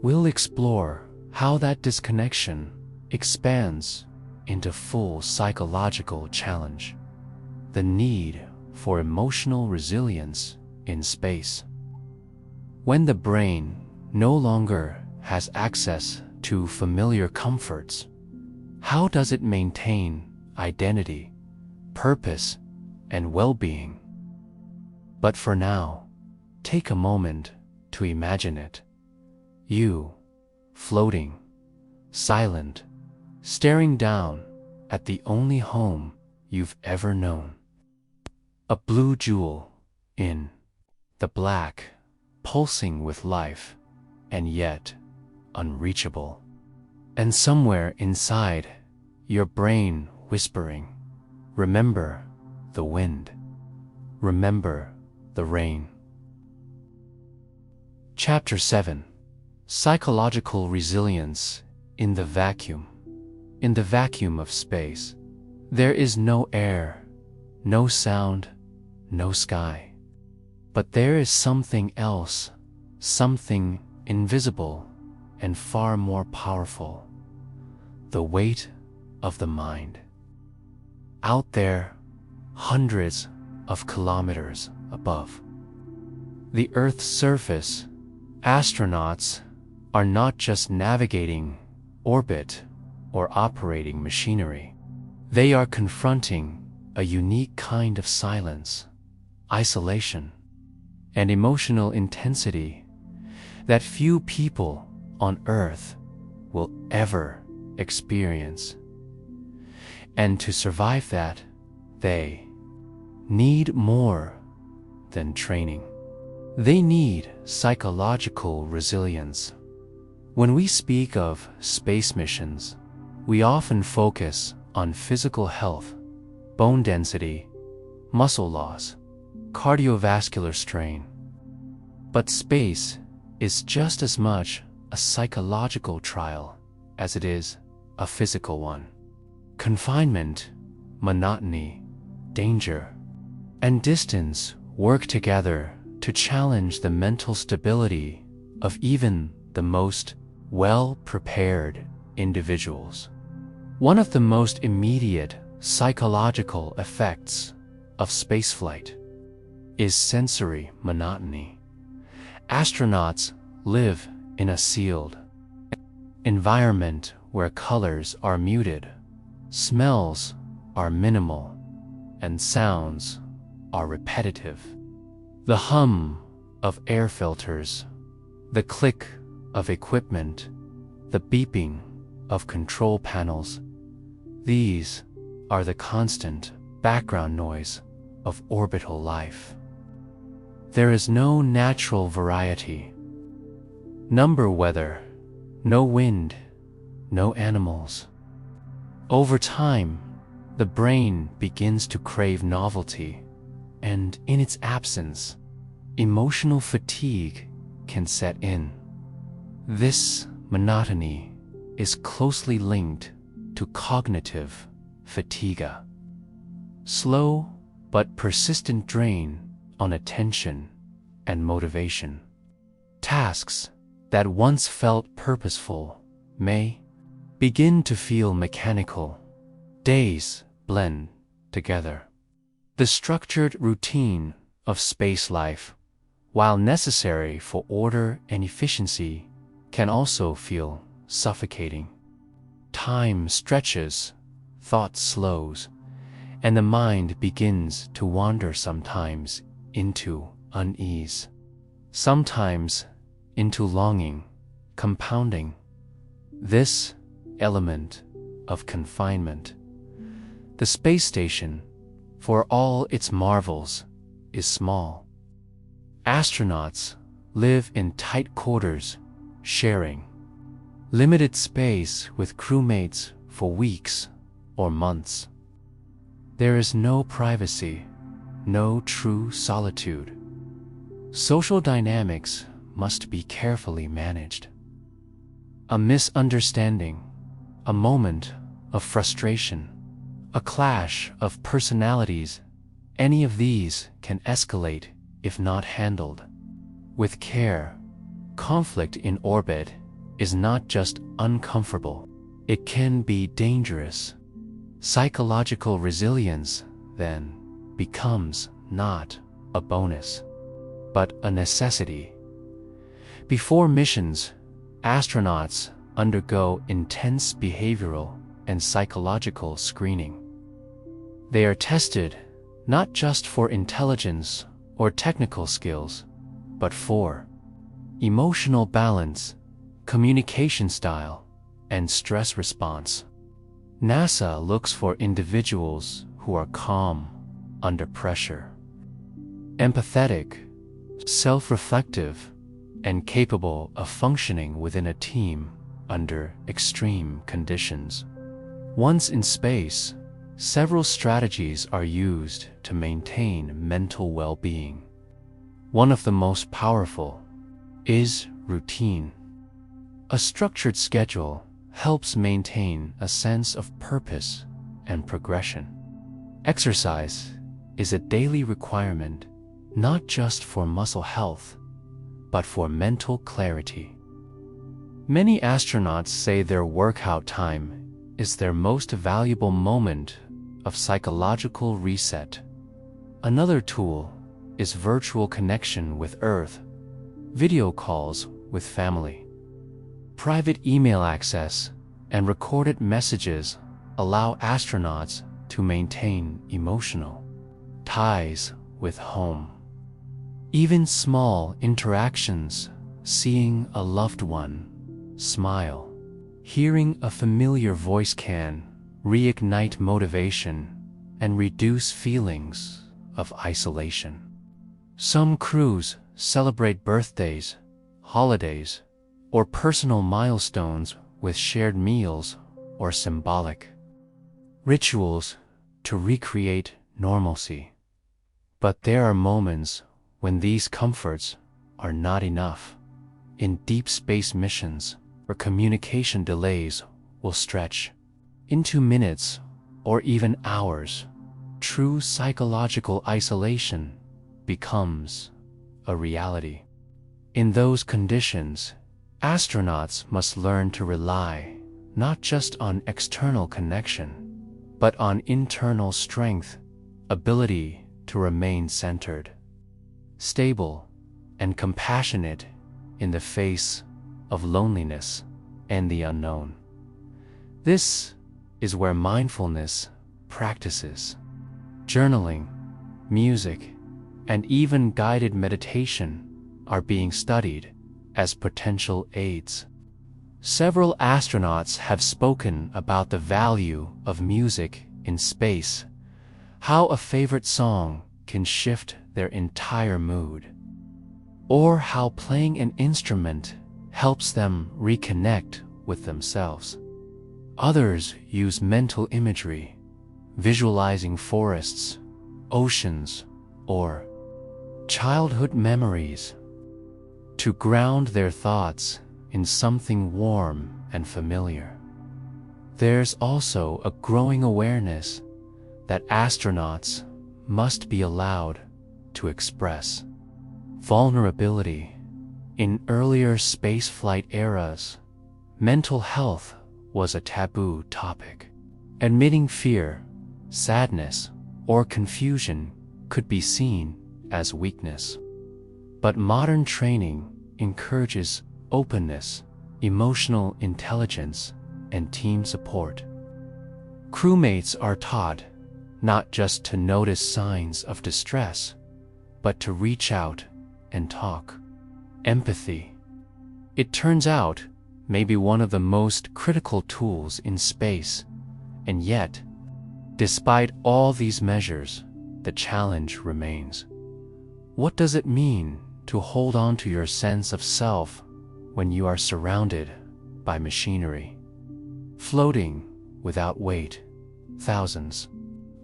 we'll explore how that disconnection expands into full psychological challenge, the need for emotional resilience in space. When the brain no longer has access to familiar comforts, how does it maintain identity, purpose, and well-being? But for now, take a moment to imagine it. You, floating, silent, staring down at the only home you've ever known. A blue jewel in the black, pulsing with life, and yet unreachable. And somewhere inside, your brain whispering, remember the wind, remember the rain. Chapter 7. Psychological Resilience in the Vacuum. In the vacuum of space, there is no air, no sound, no sky. But there is something else, something invisible and far more powerful: the weight of the mind. Out there, hundreds of kilometers above the Earth's surface, astronauts are not just navigating orbit or operating machinery. They are confronting a unique kind of silence, isolation, and emotional intensity that few people on Earth will ever experience. And to survive that, they need more than training. They need psychological resilience. When we speak of space missions, we often focus on physical health, bone density, muscle loss, cardiovascular strain. But space is just as much a psychological trial as it is a physical one. Confinement, monotony, danger, and distance work together to challenge the mental stability of even the most well-prepared individuals. One of the most immediate psychological effects of spaceflight is sensory monotony. Astronauts live in a sealed environment where colors are muted, smells are minimal, and sounds are repetitive. The hum of air filters, the click of equipment, the beeping of control panels, these are the constant background noise of orbital life. There is no natural variety, number weather, no wind, no animals. Over time, the brain begins to crave novelty, and in its absence, emotional fatigue can set in. This monotony is closely linked to cognitive fatigue, slow but persistent drain on attention and motivation. Tasks that once felt purposeful may begin to feel mechanical. Days blend together. The structured routine of space life, while necessary for order and efficiency, can also feel suffocating. Time stretches, thought slows, and the mind begins to wander, sometimes into unease, sometimes into longing, compounding this element of confinement. The space station, for all its marvels, is small. Astronauts live in tight quarters, sharing limited space with crewmates for weeks or months. There is no privacy, no true solitude. Social dynamics must be carefully managed. A misunderstanding, a moment of frustration, a clash of personalities, any of these can escalate if not handled with care. Conflict in orbit is not just uncomfortable, it can be dangerous. Psychological resilience, then, becomes not a bonus, but a necessity. Before missions, astronauts undergo intense behavioral and psychological screening. They are tested not just for intelligence or technical skills, but for emotional balance, communication style, and stress response. NASA looks for individuals who who are calm under pressure, empathetic, self-reflective, and capable of functioning within a team under extreme conditions. Once in space, several strategies are used to maintain mental well-being. One of the most powerful is routine. A structured schedule helps maintain a sense of purpose and progression. Exercise is a daily requirement not just for muscle health, but for mental clarity. Many astronauts say their workout time is their most valuable moment of psychological reset. Another tool is virtual connection with Earth, video calls with family. Private email access and recorded messages allow astronauts to maintain emotional ties with home. Even small interactions, seeing a loved one smile, hearing a familiar voice can reignite motivation and reduce feelings of isolation. Some crews celebrate birthdays, holidays, or personal milestones with shared meals or symbolic rituals to recreate normalcy. But there are moments when these comforts are not enough. In deep space missions, where communication delays will stretch into minutes or even hours, true psychological isolation becomes a reality. In those conditions, astronauts must learn to rely not just on external connection, but on internal strength, ability to remain centered, stable, and compassionate in the face of loneliness and the unknown. This is where mindfulness practices, journaling, music, and even guided meditation are being studied as potential aids. Several astronauts have spoken about the value of music in space, how a favorite song can shift their entire mood, or how playing an instrument helps them reconnect with themselves. Others use mental imagery, visualizing forests, oceans, or childhood memories, to ground their thoughts in something warm and familiar. There's also a growing awareness that astronauts must be allowed to express vulnerability. In earlier spaceflight eras, mental health was a taboo topic. Admitting fear, sadness, or confusion could be seen as weakness. But modern training encourages openness, emotional intelligence, and team support. Crewmates are taught not just to notice signs of distress, but to reach out and talk. Empathy, it turns out, may be one of the most critical tools in space, and yet, despite all these measures, the challenge remains. What does it mean to hold on to your sense of self when you are surrounded by machinery, floating without weight, thousands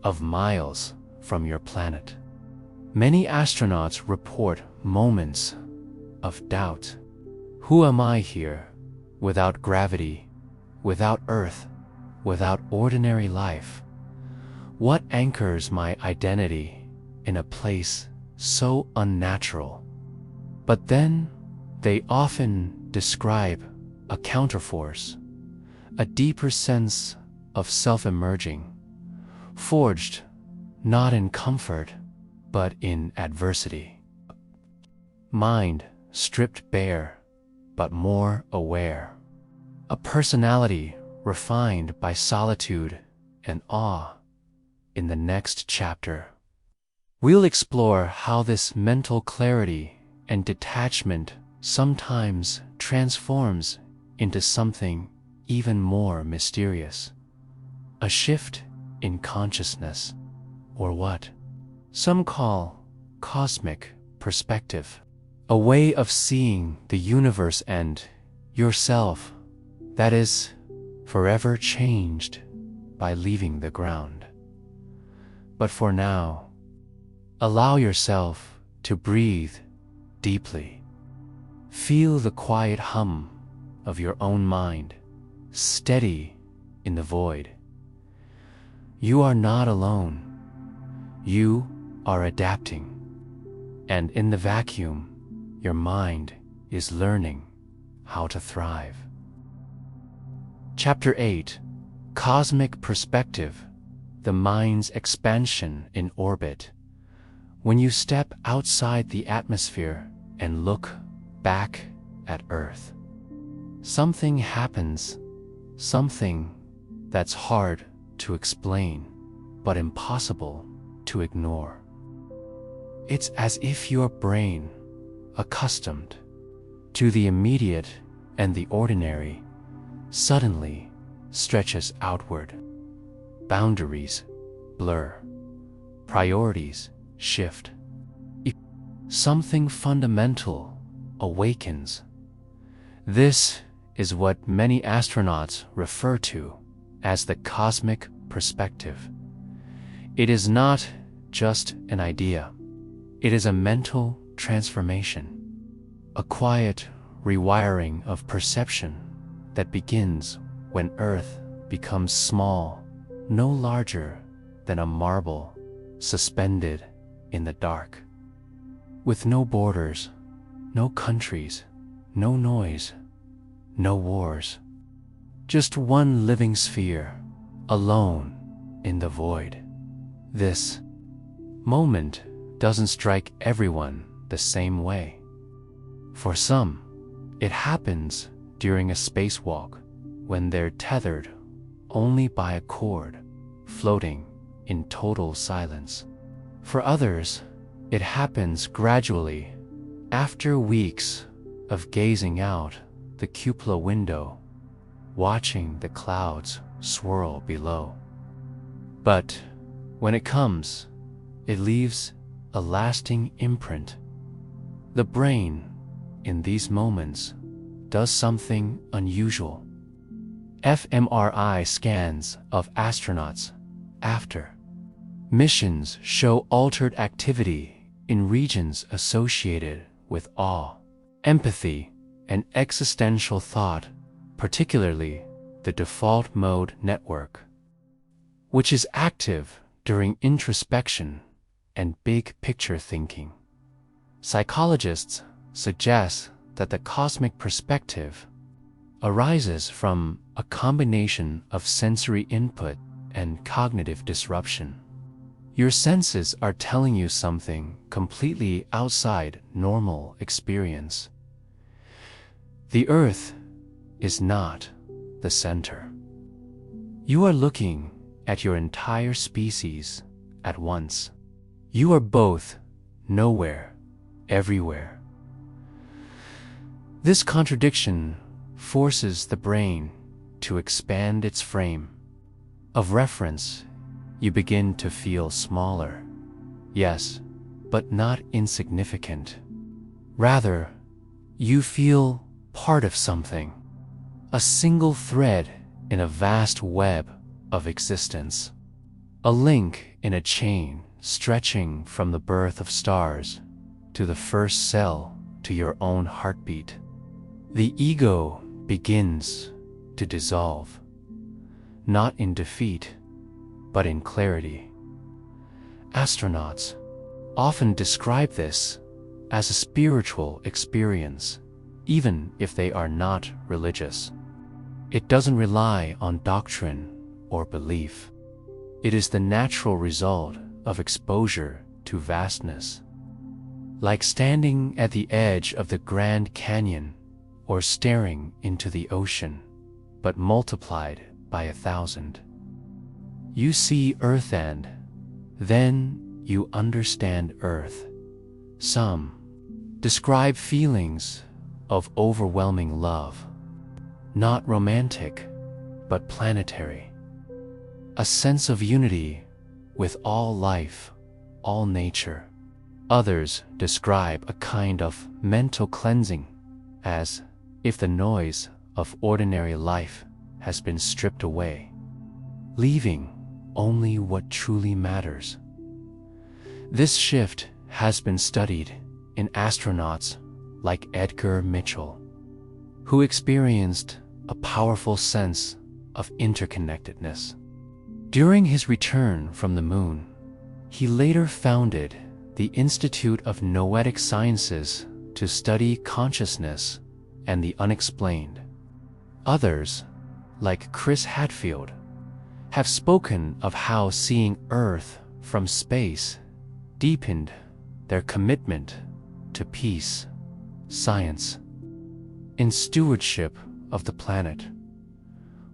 of miles from your planet? Many astronauts report moments of doubt. Who am I here, without gravity, without Earth, without ordinary life? What anchors my identity in a place so unnatural? But then, they often describe a counterforce, a deeper sense of self-emerging, forged not in comfort, but in adversity. Mind stripped bare, but more aware. A personality refined by solitude and awe. In the next chapter, we'll explore how this mental clarity and detachment sometimes transforms into something even more mysterious. A shift in consciousness. or what some call cosmic perspective, a way of seeing the universe and yourself that is forever changed by leaving the ground. But for now, allow yourself to breathe deeply. Feel the quiet hum of your own mind, steady in the void. You are not alone. You are adapting. And in the vacuum, your mind is learning how to thrive. Chapter 8: Cosmic Perspective, the Mind's Expansion in Orbit. When you step outside the atmosphere and look back at Earth, something happens, something that's hard to explain, but impossible to ignore. It's as if your brain, accustomed to the immediate and the ordinary, suddenly stretches outward. Boundaries blur, priorities shift. Something fundamental awakens. This is what many astronauts refer to as the cosmic perspective. It is not just an idea. It is a mental transformation, a quiet rewiring of perception that begins when Earth becomes small, no larger than a marble suspended in the dark. With no borders, no countries, no noise, no wars. Just one living sphere, alone in the void. This moment doesn't strike everyone the same way. For some, it happens during a spacewalk when they're tethered only by a cord, floating in total silence. For others, it happens gradually after weeks of gazing out the cupola window, watching the clouds swirl below. But when it comes, it leaves a lasting imprint. The brain, in these moments, does something unusual. fMRI scans of astronauts after missions show altered activity in regions associated with awe, empathy, and existential thought, particularly the default mode network, which is active during introspection and big picture thinking. Psychologists suggest that the cosmic perspective arises from a combination of sensory input and cognitive disruption. Your senses are telling you something completely outside normal experience. The Earth is not the center. You are looking at your entire species at once. You are both nowhere, everywhere. This contradiction forces the brain to expand its frame of reference. You begin to feel smaller, yes, but not insignificant. Rather, you feel part of something, a single thread in a vast web of existence, a link in a chain stretching from the birth of stars to the first cell to your own heartbeat. The ego begins to dissolve, not in defeat, but in clarity. Astronauts often describe this as a spiritual experience, even if they are not religious. It doesn't rely on doctrine or belief. It is the natural result of exposure to vastness. Like standing at the edge of the Grand Canyon or staring into the ocean, but multiplied by 1,000. You see Earth and then you understand Earth. Some describe feelings of overwhelming love, not romantic, but planetary. A sense of unity with all life, all nature. Others describe a kind of mental cleansing, as if the noise of ordinary life has been stripped away, leaving only what truly matters. This shift has been studied in astronauts like Edgar Mitchell, who experienced a powerful sense of interconnectedness. During his return from the moon, he later founded the Institute of Noetic Sciences to study consciousness and the unexplained. Others, like Chris Hadfield, have spoken of how seeing Earth from space deepened their commitment to peace, science, and stewardship of the planet.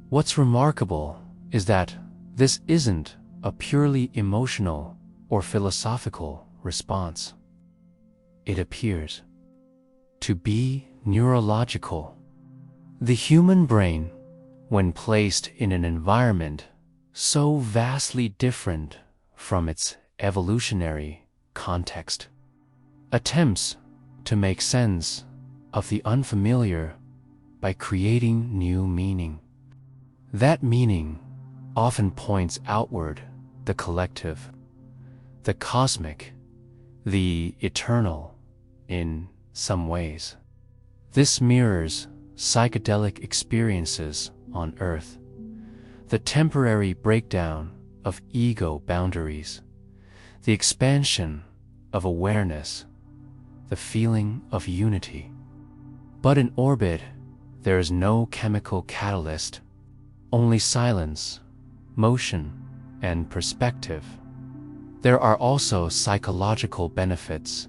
What's remarkable is that this isn't a purely emotional or philosophical response. It appears to be neurological. The human brain, when placed in an environment so vastly different from its evolutionary context, attempts to make sense of the unfamiliar by creating new meaning. That meaning often points outward, the collective, the cosmic, the eternal, in some ways. This mirrors psychedelic experiences on Earth, the temporary breakdown of ego boundaries, the expansion of awareness, the feeling of unity. But in orbit, there is no chemical catalyst, only silence, motion, and perspective. There are also psychological benefits.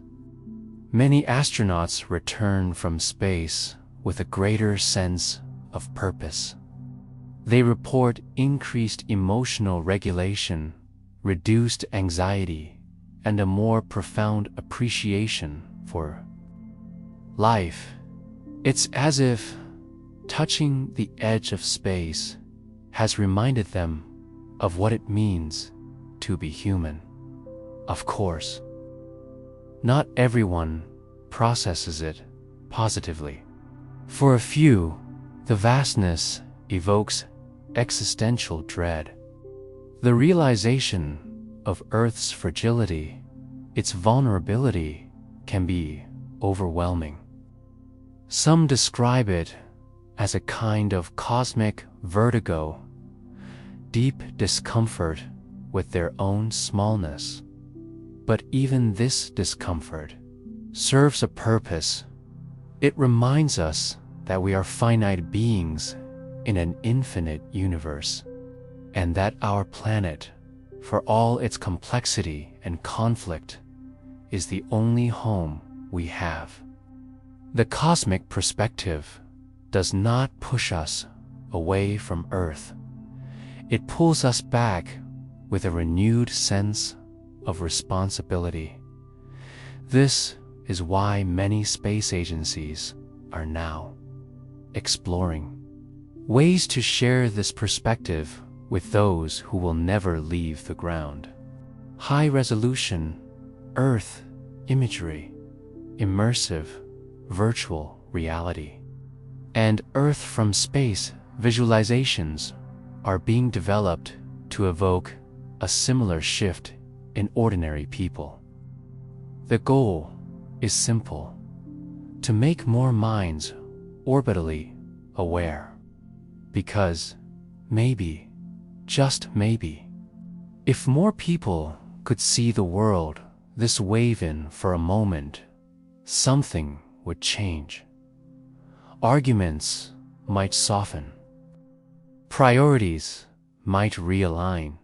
Many astronauts return from space with a greater sense of purpose. They report increased emotional regulation, reduced anxiety, and a more profound appreciation for life. It's as if touching the edge of space has reminded them of what it means to be human. Of course, not everyone processes it positively. For a few, the vastness evokes existential dread. The realization of Earth's fragility, its vulnerability, can be overwhelming. Some describe it as a kind of cosmic vertigo, deep discomfort with their own smallness. But even this discomfort serves a purpose. It reminds us that we are finite beings in an infinite universe, and that our planet, for all its complexity and conflict, is the only home we have. The cosmic perspective does not push us away from Earth. It pulls us back with a renewed sense of responsibility. This is why many space agencies are now exploring ways to share this perspective with those who will never leave the ground. High-resolution Earth imagery, immersive virtual reality, and Earth from space visualizations are being developed to evoke a similar shift in ordinary people. The goal is simple: to make more minds orbitally aware. Because maybe, just maybe, if more people could see the world this wave in for a moment, something would change. Arguments might soften. Priorities might realign.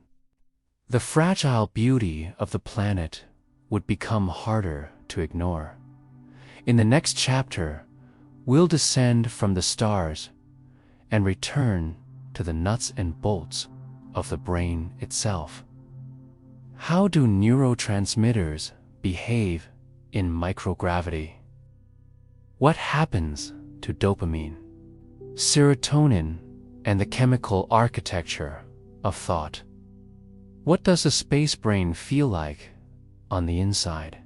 The fragile beauty of the planet would become harder to ignore. In the next chapter, we'll descend from the stars and return to the nuts and bolts of the brain itself. How do neurotransmitters behave in microgravity? What happens to dopamine, serotonin, and the chemical architecture of thought? What does a space brain feel like on the inside?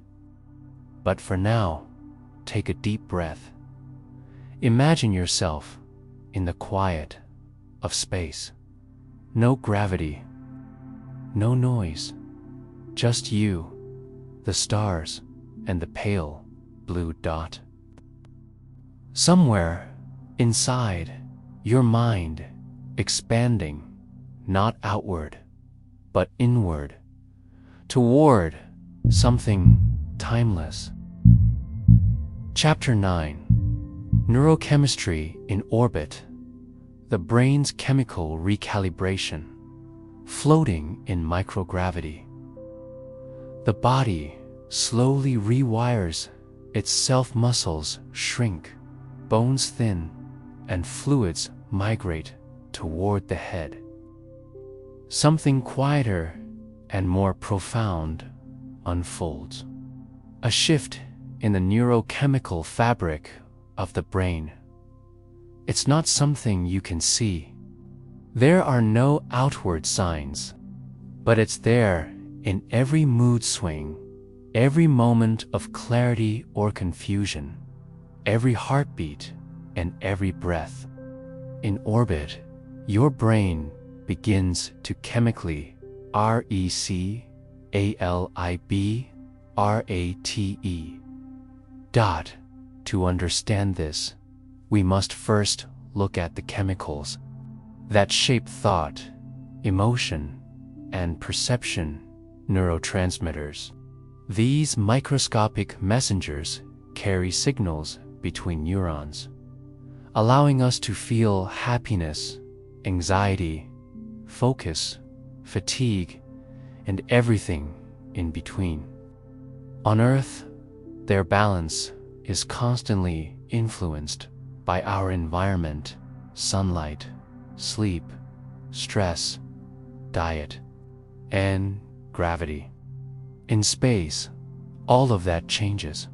But for now, take a deep breath. Imagine yourself in the quiet of space. No gravity, no noise, just you, the stars, and the pale blue dot. Somewhere inside, your mind expanding, not outward, but inward, toward something timeless. Chapter 9: Neurochemistry in Orbit. The brain's chemical recalibration. Floating in microgravity. The body slowly rewires itself. Muscles shrink, bones thin, and fluids migrate toward the head. Something quieter and more profound unfolds. A shift in the neurochemical fabric of the brain. It's not something you can see. There are no outward signs, but it's there in every mood swing, every moment of clarity or confusion, every heartbeat and every breath. In orbit, your brain begins to chemically recalibrate. To understand this, we must first look at the chemicals that shape thought, emotion, and perception. Neurotransmitters. These microscopic messengers carry signals between neurons, allowing us to feel happiness, anxiety, focus, fatigue, and everything in between. On Earth, their balance is constantly influenced by our environment, sunlight, sleep, stress, diet, and gravity. In space, all of that changes.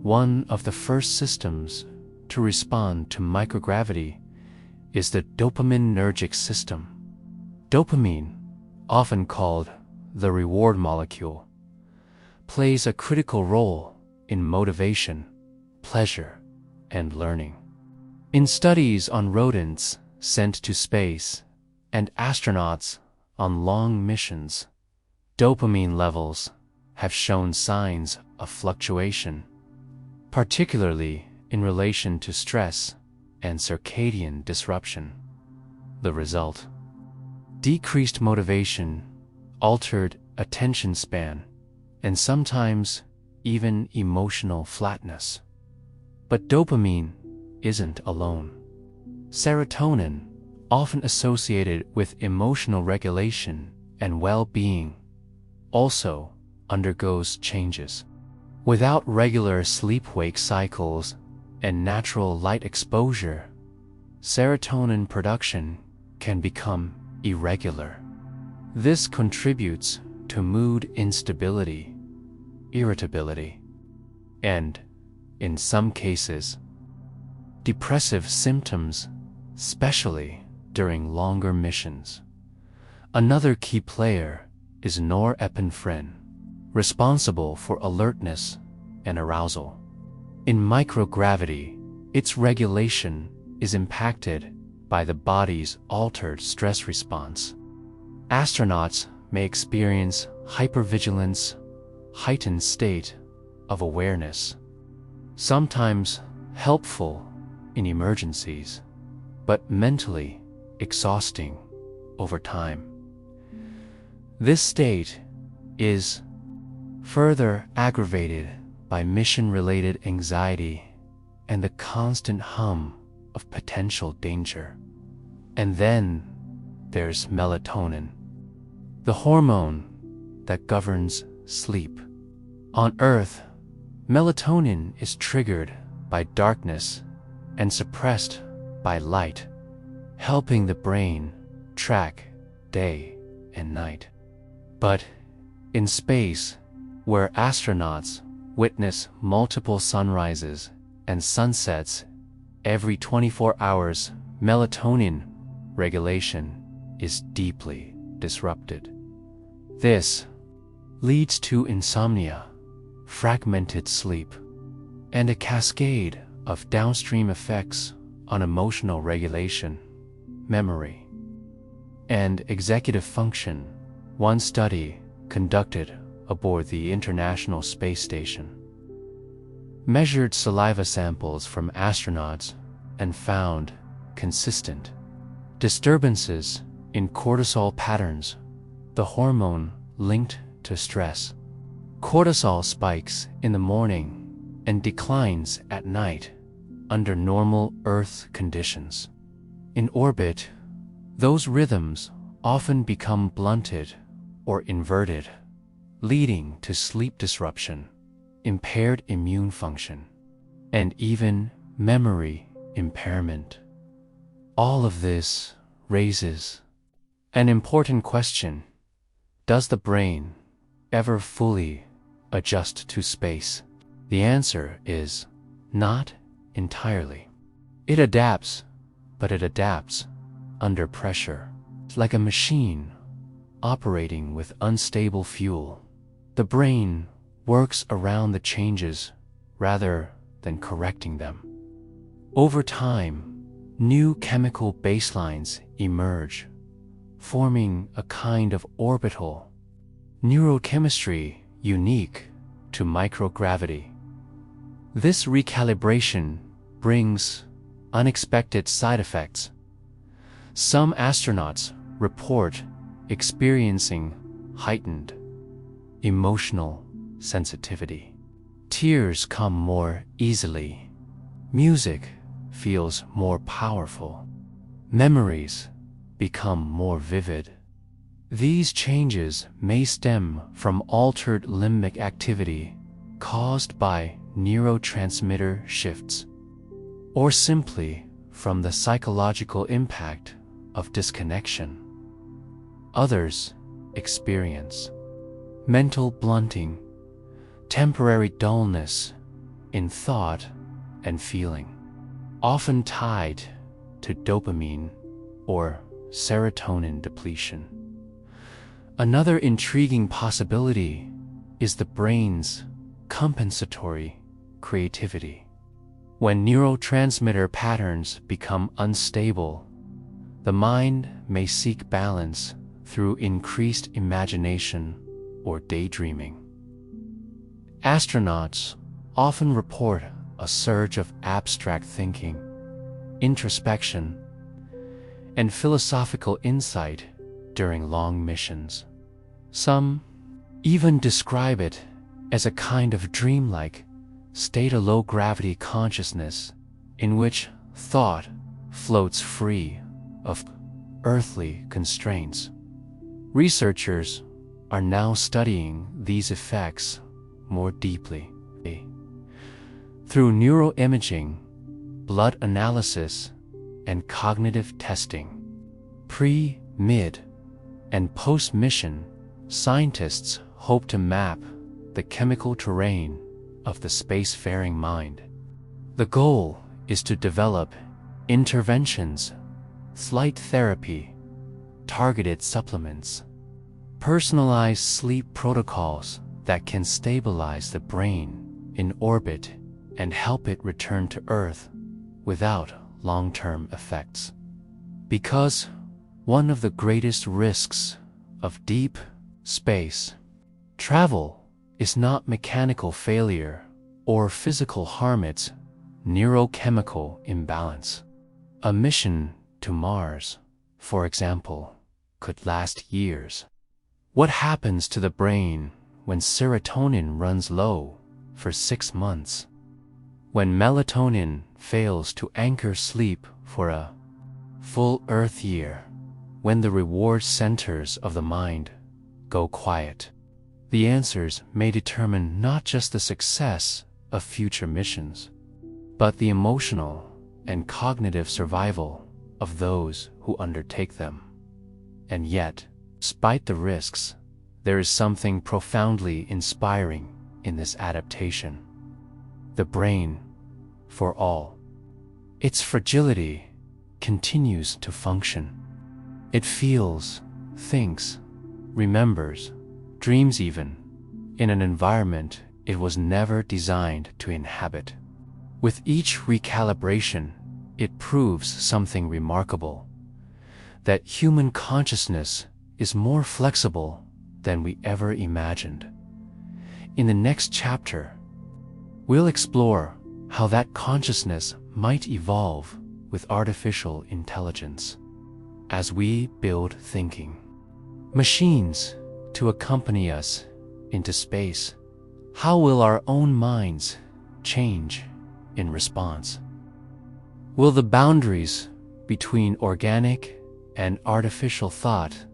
One of the first systems to respond to microgravity is the dopaminergic system. Dopamine, often called the reward molecule, plays a critical role in motivation, pleasure, and learning. In studies on rodents sent to space and astronauts on long missions, dopamine levels have shown signs of fluctuation, particularly in relation to stress and circadian disruption. The result: decreased motivation, altered attention span, and sometimes even emotional flatness. But dopamine isn't alone. Serotonin, often associated with emotional regulation and well-being, also undergoes changes. Without regular sleep-wake cycles and natural light exposure, serotonin production can become irregular. This contributes to mood instability, irritability, and, in some cases, depressive symptoms, especially during longer missions. Another key player is norepinephrine, responsible for alertness and arousal. In microgravity, its regulation is impacted by the body's altered stress response. Astronauts may experience hypervigilance, heightened state of awareness, sometimes helpful in emergencies, but mentally exhausting over time. This state is further aggravated by mission-related anxiety and the constant hum of potential danger. And then there's melatonin, the hormone that governs sleep. On Earth, melatonin is triggered by darkness and suppressed by light, helping the brain track day and night. But in space, where astronauts witness multiple sunrises and sunsets every 24 hours, melatonin regulation is deeply disrupted. This leads to insomnia, fragmented sleep, and a cascade of downstream effects on emotional regulation, memory, and executive function. One study conducted aboard the International Space Station measured saliva samples from astronauts and found consistent disturbances in cortisol patterns, the hormone linked to stress. Cortisol spikes in the morning and declines at night under normal Earth conditions. In orbit, those rhythms often become blunted or inverted, leading to sleep disruption, impaired immune function, and even memory impairment. All of this raises an important question: does the brain ever fully adjust to space? The answer is not entirely. It adapts, but it adapts under pressure. It's like a machine operating with unstable fuel. The brain works around the changes rather than correcting them. Over time, new chemical baselines emerge, forming a kind of orbital neurochemistry unique to microgravity. This recalibration brings unexpected side effects. Some astronauts report experiencing heightened emotional sensitivity. Tears come more easily. Music feels more powerful. Memories become more vivid. These changes may stem from altered limbic activity caused by neurotransmitter shifts, or simply from the psychological impact of disconnection. Others experience mental blunting, temporary dullness in thought and feeling, often tied to dopamine or serotonin depletion. Another intriguing possibility is the brain's compensatory creativity. When neurotransmitter patterns become unstable, the mind may seek balance through increased imagination or daydreaming. Astronauts often report a surge of abstract thinking, introspection, and philosophical insight during long missions. Some even describe it as a kind of dreamlike state of low-gravity consciousness in which thought floats free of earthly constraints. Researchers are now studying these effects more deeply. Through neuroimaging, blood analysis, and cognitive testing, pre-, mid-, and post-mission, scientists hope to map the chemical terrain of the spacefaring mind. The goal is to develop interventions, flight therapy, targeted supplements, personalized sleep protocols that can stabilize the brain in orbit and help it return to Earth without long-term effects. Because one of the greatest risks of deep space travel is not mechanical failure or physical harm, it's neurochemical imbalance. A mission to Mars, for example, could last years. What happens to the brain when serotonin runs low for 6 months? When melatonin fails to anchor sleep for a full Earth year? When the reward centers of the mind go quiet? The answers may determine not just the success of future missions, but the emotional and cognitive survival of those who undertake them. And yet, despite the risks, there is something profoundly inspiring in this adaptation. The brain, for all its fragility, continues to function. It feels, thinks, remembers, dreams even, in an environment it was never designed to inhabit. With each recalibration, it proves something remarkable: that human consciousness is more flexible than we ever imagined. In the next chapter, we'll explore how that consciousness might evolve with artificial intelligence as we build thinking machines to accompany us into space. How will our own minds change in response? Will the boundaries between organic and artificial thought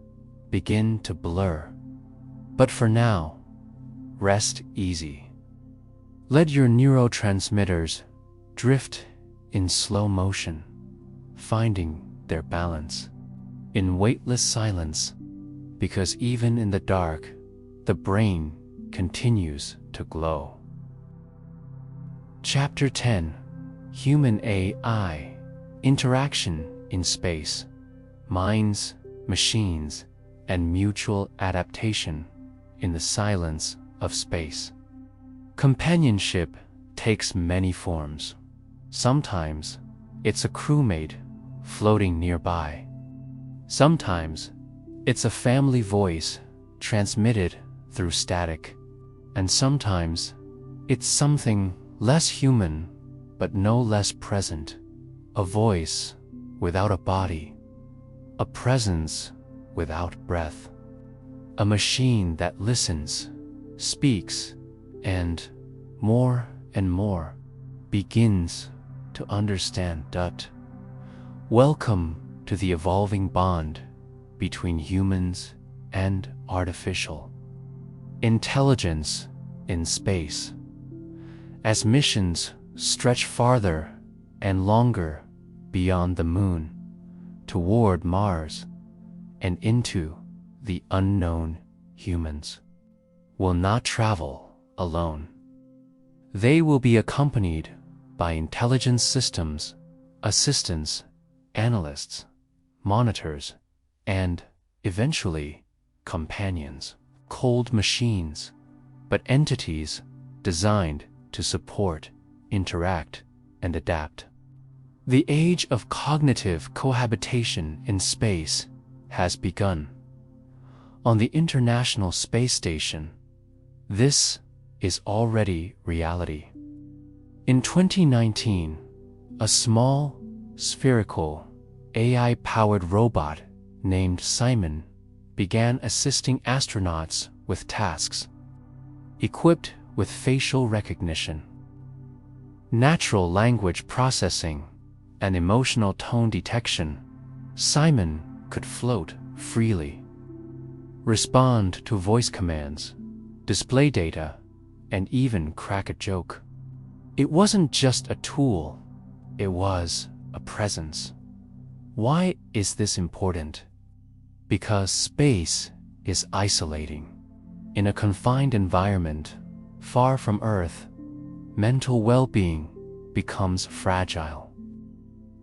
begin to blur? But for now, rest easy. Let your neurotransmitters drift in slow motion, finding their balance in weightless silence, because even in the dark, the brain continues to glow. Chapter 10: Human AI Interaction in Space, Minds, Machines, and Mutual Adaptation in the Silence of Space. Companionship takes many forms. Sometimes it's a crewmate floating nearby. Sometimes it's a family voice transmitted through static. And sometimes it's something less human but no less present: a voice without a body, a presence without breath, a machine that listens, speaks, and more begins to understand. Welcome to the evolving bond between humans and artificial intelligence in space. As missions stretch farther and longer beyond the moon, toward Mars, and into the unknown, humans will not travel alone. They will be accompanied by intelligence systems, assistants, analysts, monitors, and, eventually, companions. Cold machines, but entities designed to support, interact, and adapt. The age of cognitive cohabitation in space has begun. On the International Space Station, this is already reality. In 2019, a small, spherical, AI-powered robot named Simon began assisting astronauts with tasks. Equipped with facial recognition, natural language processing, and emotional tone detection, Simon could float freely, respond to voice commands, display data, and even crack a joke. It wasn't just a tool, it was a presence. Why is this important? Because space is isolating. In a confined environment, far from Earth, mental well-being becomes fragile.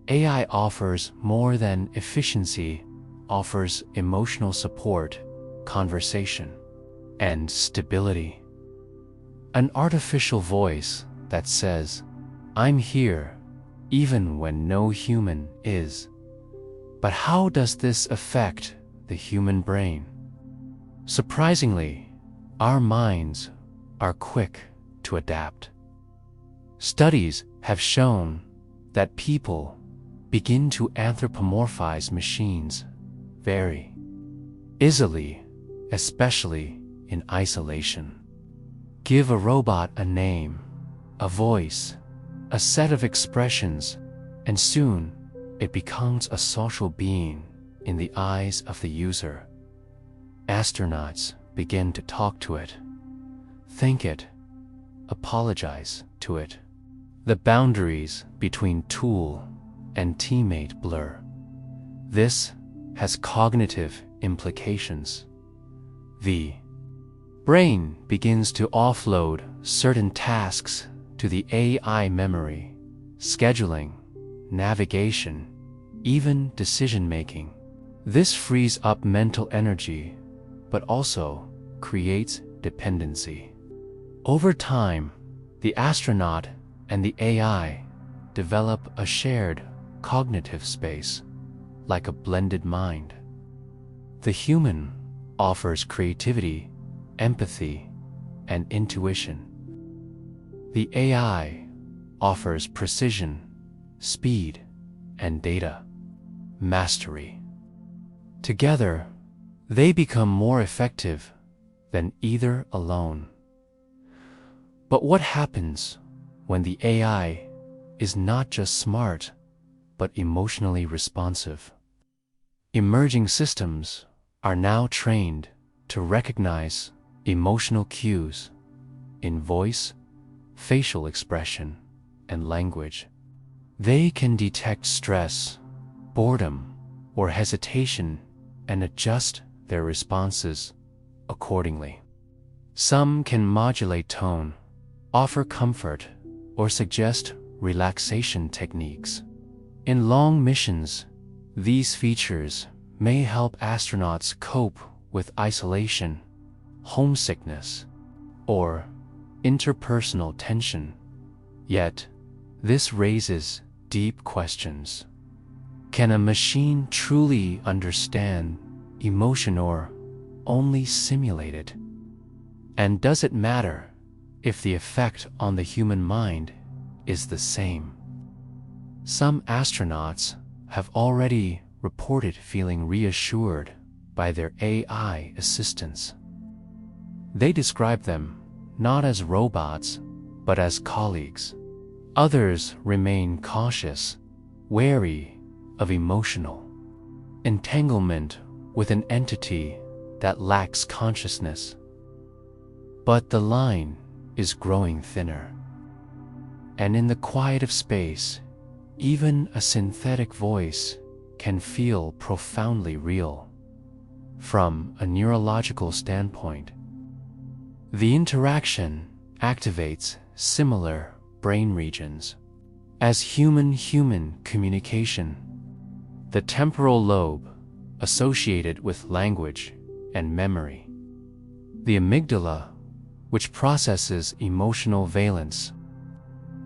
AI offers more than efficiency, offers emotional support, conversation, and stability. An artificial voice that says, "I'm here," even when no human is. But how does this affect the human brain? Surprisingly, our minds are quick to adapt. Studies have shown that people begin to anthropomorphize machines very easily, especially in isolation. Give a robot a name, a voice, a set of expressions, and soon it becomes a social being in the eyes of the user. Astronauts begin to talk to it, thank it, apologize to it. The boundaries between tool and teammate blur. This has cognitive implications. The brain begins to offload certain tasks to the AI memory, scheduling, navigation, even decision-making. This frees up mental energy, but also creates dependency. Over time, the astronaut and the AI develop a shared cognitive space, like a blended mind. The human offers creativity, empathy, and intuition. The AI offers precision, speed, and data mastery. Together, they become more effective than either alone. But what happens when the AI is not just smart, but emotionally responsive? Emerging systems are now trained to recognize emotional cues in voice, facial expression, and language. They can detect stress, boredom, or hesitation and adjust their responses accordingly. Some can modulate tone, offer comfort, or suggest relaxation techniques. In long missions, these features may help astronauts cope with isolation, homesickness, or interpersonal tension. Yet, this raises deep questions. Can a machine truly understand emotion or only simulate it? And does it matter if the effect on the human mind is the same? Some astronauts have already reported feeling reassured by their AI assistants. They describe them not as robots, but as colleagues. Others remain cautious, wary of emotional entanglement with an entity that lacks consciousness. But the line is growing thinner. And in the quiet of space, even a synthetic voice can feel profoundly real. From a neurological standpoint, the interaction activates similar brain regions as human-human communication. The temporal lobe, associated with language and memory. The amygdala, which processes emotional valence.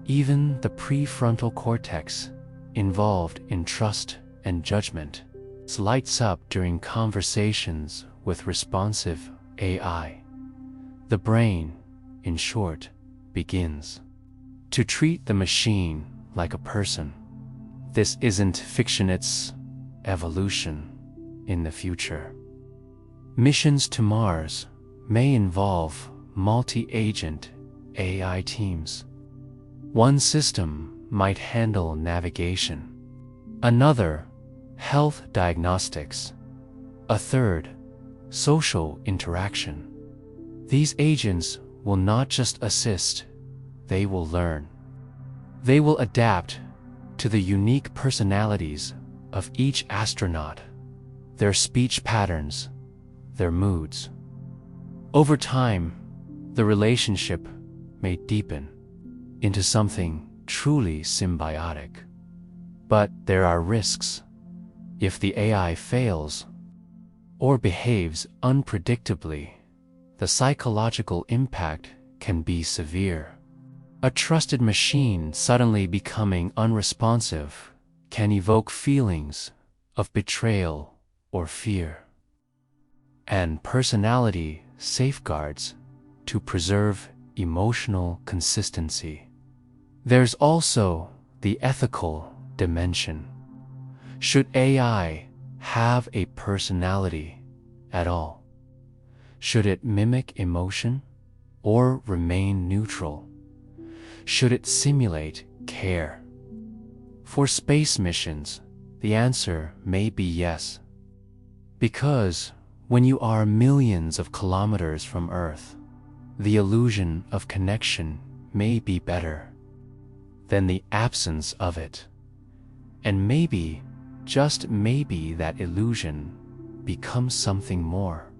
Even the prefrontal cortex, involved in trust and judgment, lights up during conversations with responsive AI. The brain, in short, begins to treat the machine like a person. This isn't fiction, it's evolution in the future. Missions to Mars may involve multi-agent AI teams. One system might handle navigation, another, health diagnostics, a third, social interaction. These agents will not just assist, they will learn. They will adapt to the unique personalities of each astronaut, their speech patterns, their moods. Over time, the relationship may deepen into something truly symbiotic. But there are risks. If the AI fails or behaves unpredictably, the psychological impact can be severe. A trusted machine suddenly becoming unresponsive can evoke feelings of betrayal or fear. And personality safeguards to preserve emotional consistency. There's also the ethical dimension. Should AI have a personality at all? Should it mimic emotion or remain neutral? Should it simulate care? For space missions, the answer may be yes. Because when you are millions of kilometers from Earth, the illusion of connection may be better than the absence of it. And maybe, just maybe, that illusion becomes something more.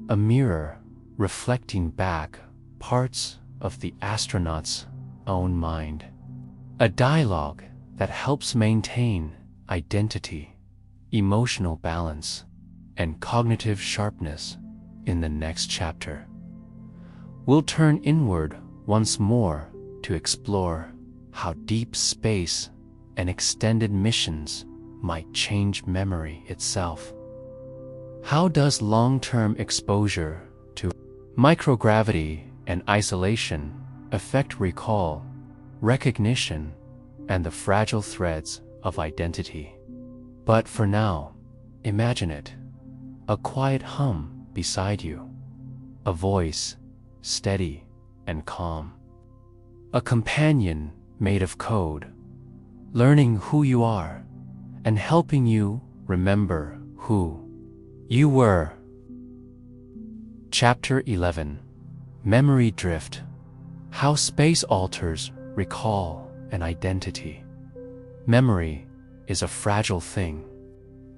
A mirror reflecting back parts of the astronaut's own mind. A dialogue that helps maintain identity, emotional balance, and cognitive sharpness in the next chapter. We'll turn inward once more to explore how deep space and extended missions might change memory itself. How does long-term exposure to microgravity and isolation affect recall, recognition, and the fragile threads of identity? But for now, imagine it, a quiet hum beside you, a voice steady and calm, a companion made of code, learning who you are and helping you remember who you were. Chapter 11. Memory Drift. How Space Alters Recall and Identity. Memory is a fragile thing.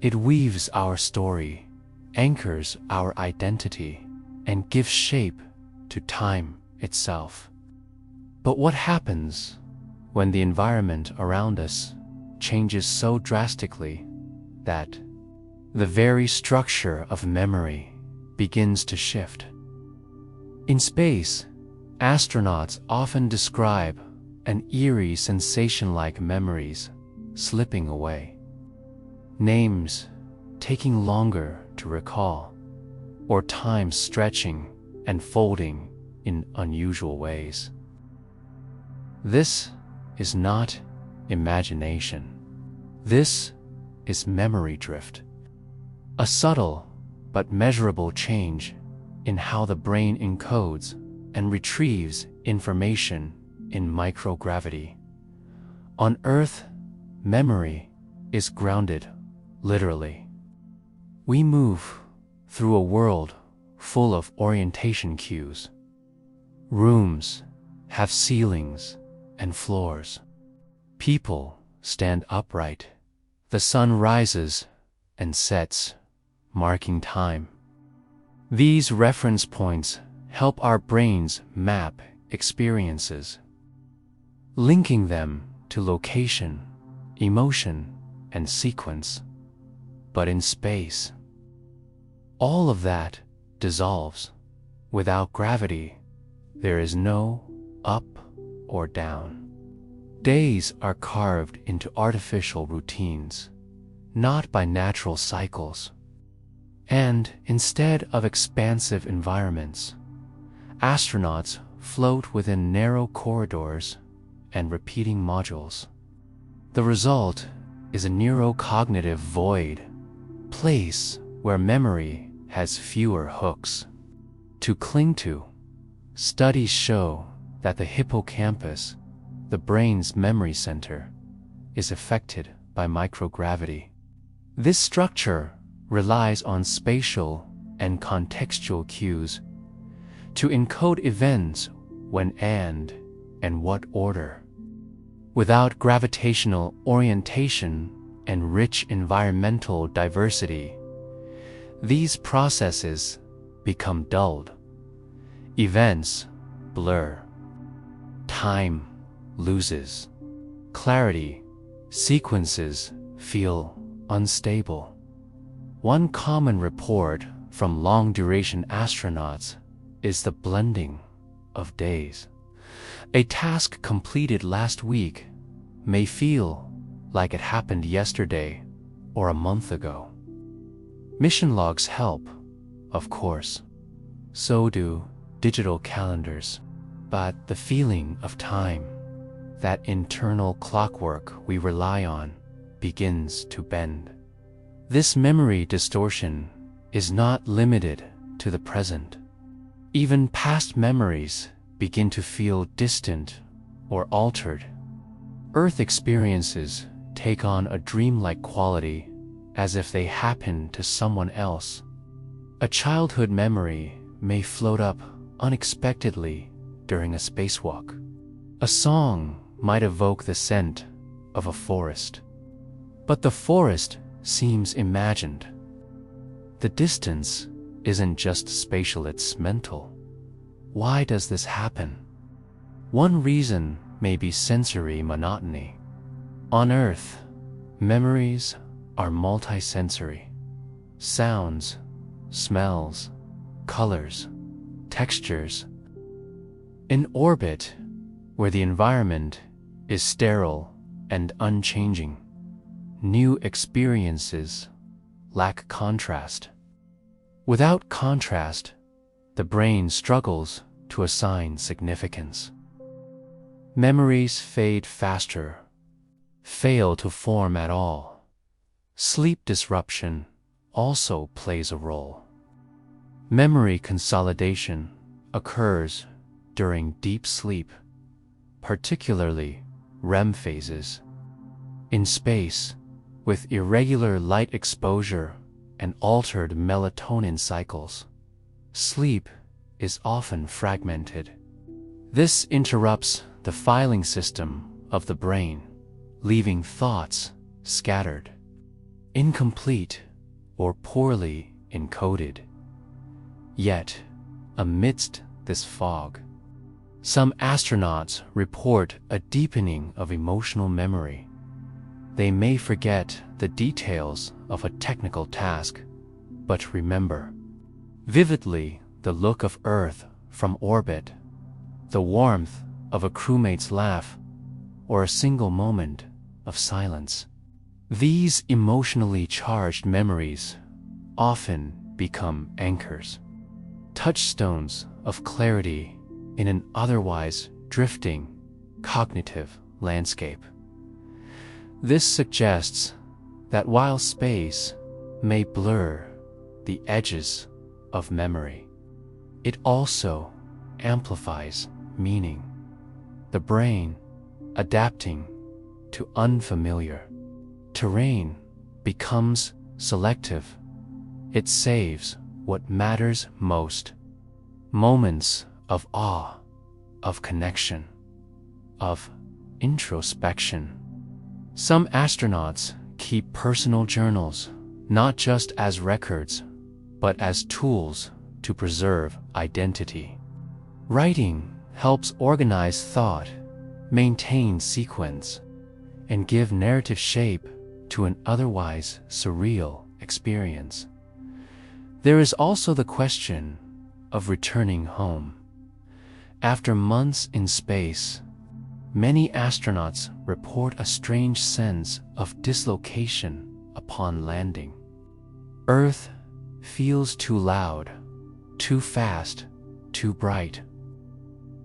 It weaves our story, anchors our identity, and gives shape to time itself. But what happens when the environment around us changes so drastically that the very structure of memory begins to shift? In space, astronauts often describe an eerie sensation like memories slipping away, names taking longer to recall, or time stretching and folding in unusual ways. This is not imagination. This is memory drift, a subtle but measurable change in how the brain encodes and retrieves information in microgravity. On Earth, memory is grounded, literally. We move through a world full of orientation cues. Rooms have ceilings and floors. People stand upright. The sun rises and sets, marking time. These reference points help our brains map experiences, linking them to location, emotion, and sequence. But in space, all of that dissolves. Without gravity, there is no up or down. Days are carved into artificial routines, not by natural cycles. And instead of expansive environments, astronauts float within narrow corridors and repeating modules. The result is a neurocognitive void, place where memory has fewer hooks to cling to. Studies show that the hippocampus, the brain's memory center, is affected by microgravity. This structure relies on spatial and contextual cues to encode events when and what order. Without gravitational orientation and rich environmental diversity, these processes become dulled. Events blur. Time loses clarity. Sequences feel unstable. One common report from long-duration astronauts is the blending of days. A task completed last week may feel like it happened yesterday or a month ago. Mission logs help, of course. So do digital calendars. But the feeling of time, that internal clockwork we rely on, begins to bend. This memory distortion is not limited to the present. Even past memories begin to feel distant or altered. Earth experiences take on a dreamlike quality, as if they happen to someone else. A childhood memory may float up unexpectedly during a spacewalk. A song might evoke the scent of a forest, but the forest seems imagined. The distance isn't just spatial, it's mental. Why does this happen? One reason may be sensory monotony. On Earth, memories are multisensory. Sounds, smells, colors, textures. In orbit, where the environment is sterile and unchanging, new experiences lack contrast. Without contrast, the brain struggles to assign significance. Memories fade faster, fail to form at all. Sleep disruption also plays a role. Memory consolidation occurs during deep sleep, particularly REM phases. In space, with irregular light exposure and altered melatonin cycles, sleep is often fragmented. This interrupts the filing system of the brain, leaving thoughts scattered, incomplete, or poorly encoded. Yet, amidst this fog, some astronauts report a deepening of emotional memory. They may forget the details of a technical task, but remember vividly the look of Earth from orbit, the warmth of a crewmate's laugh, or a single moment of silence. These emotionally charged memories often become anchors, touchstones of clarity in an otherwise drifting cognitive landscape. This suggests that while space may blur the edges of memory, it also amplifies meaning. The brain, adapting to unfamiliar terrain, becomes selective. It saves what matters most: moments of awe, of connection, of introspection. Some astronauts keep personal journals, not just as records, but as tools to preserve identity. Writing helps organize thought, maintain sequence, and give narrative shape to an otherwise surreal experience. There is also the question of returning home. After months in space, many astronauts report a strange sense of dislocation upon landing. Earth feels too loud, too fast, too bright.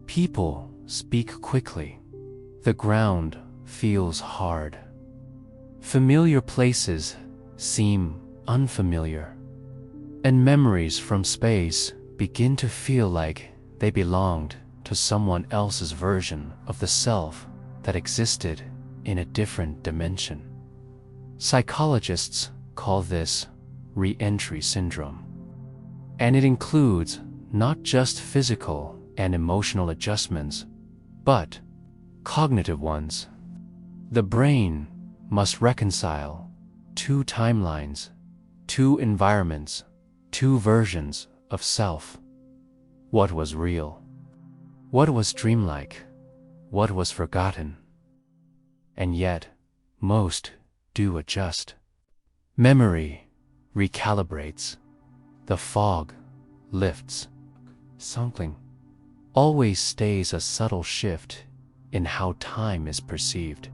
People speak quickly. The ground feels hard. Familiar places seem unfamiliar, and memories from space begin to feel like they belonged to someone else's version of the self that existed in a different dimension. Psychologists call this re-entry syndrome, and it includes not just physical and emotional adjustments, but cognitive ones. The brain must reconcile two timelines, two environments, two versions of self. What was real? What was dreamlike? What was forgotten? And yet, most do adjust. Memory recalibrates. The fog lifts. Something always stays a subtle shift in how time is perceived,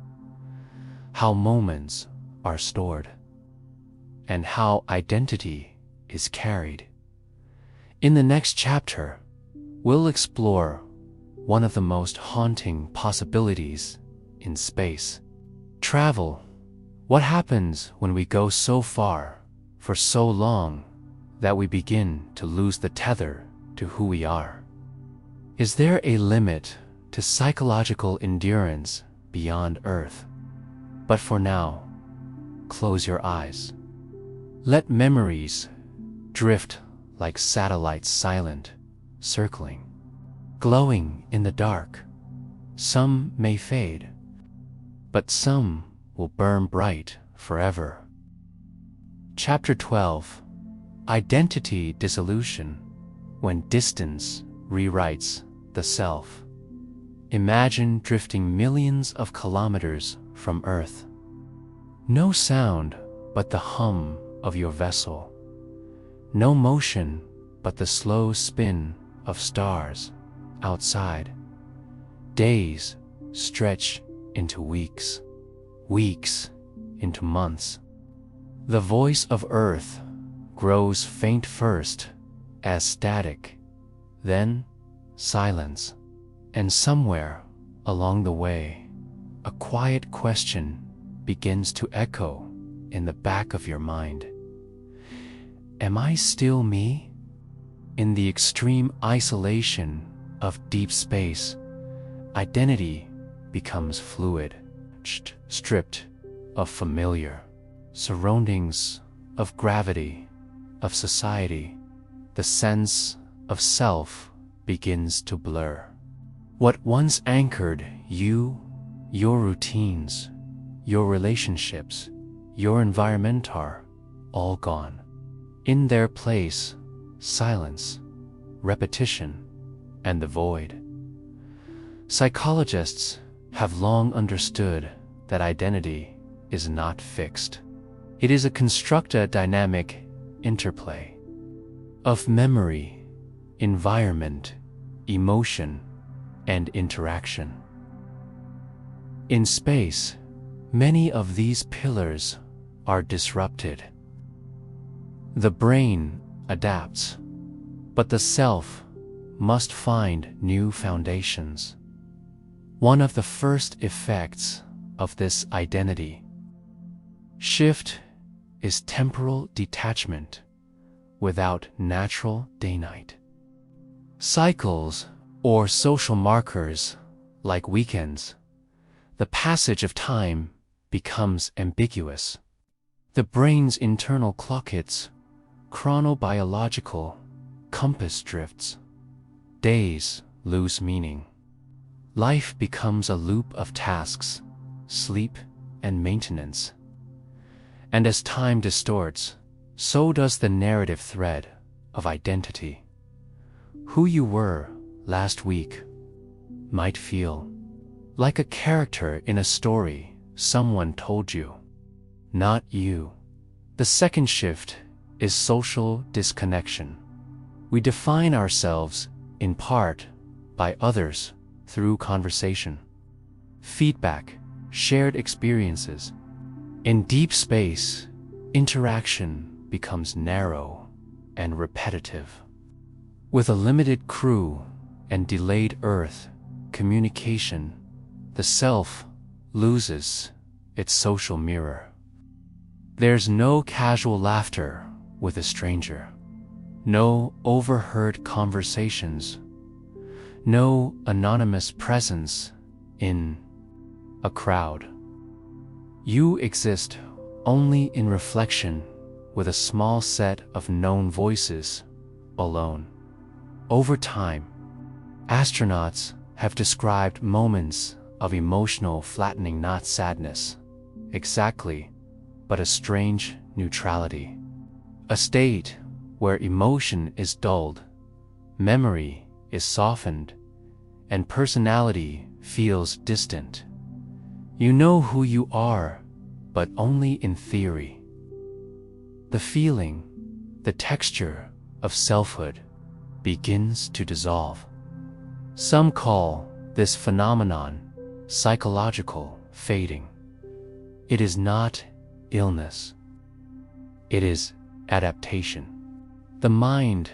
how moments are stored, and how identity is carried. In the next chapter, we'll explore one of the most haunting possibilities in space: travel. What happens when we go so far, for so long, that we begin to lose the tether to who we are? Is there a limit to psychological endurance beyond Earth? But for now, close your eyes. Let memories drift like satellites, silent, circling, glowing in the dark. Some may fade, but some will burn bright forever. Chapter 12: Identity Dissolution, when distance rewrites the self. Imagine drifting millions of kilometers from Earth. No sound but the hum of your vessel. No motion but the slow spin of stars outside. Days stretch into weeks, weeks into months. The voice of Earth grows faint first as static, then silence. And somewhere along the way, a quiet question begins to echo in the back of your mind. Am I still me? In the extreme isolation of deep space, identity becomes fluid, stripped of familiar surroundings, of gravity, of society. The sense of self begins to blur. What once anchored you, your routines, your relationships, your environment are all gone. In their place, silence, repetition, and the void. Psychologists have long understood that identity is not fixed. It is a constructed dynamic interplay of memory, environment, emotion, and interaction. In space, many of these pillars are disrupted. The brain adapts, but the self must find new foundations. One of the first effects of this identity shift is temporal detachment without natural day-night. Cycles or social markers like weekends, the passage of time becomes ambiguous. The brain's internal clock hits, chronobiological compass drifts. Days lose meaning. Life becomes a loop of tasks, sleep, and maintenance. And as time distorts, so does the narrative thread of identity. Who you were last week might feel like a character in a story someone told you, not you. The second shift is social disconnection. We define ourselves in part by others through conversation, feedback, shared experiences. In deep space, interaction becomes narrow and repetitive. With a limited crew and delayed Earth communication, the self loses its social mirror. There's no casual laughter with a stranger, no overheard conversations, no anonymous presence in a crowd. You exist only in reflection with a small set of known voices, alone. Over time, astronauts have described moments of emotional flattening, not sadness, exactly, but a strange neutrality. A state where emotion is dulled, memory is softened, and personality feels distant. You know who you are, but only in theory. The feeling, the texture of selfhood begins to dissolve. Some call this phenomenon psychological fading. It is not illness. It is adaptation. The mind,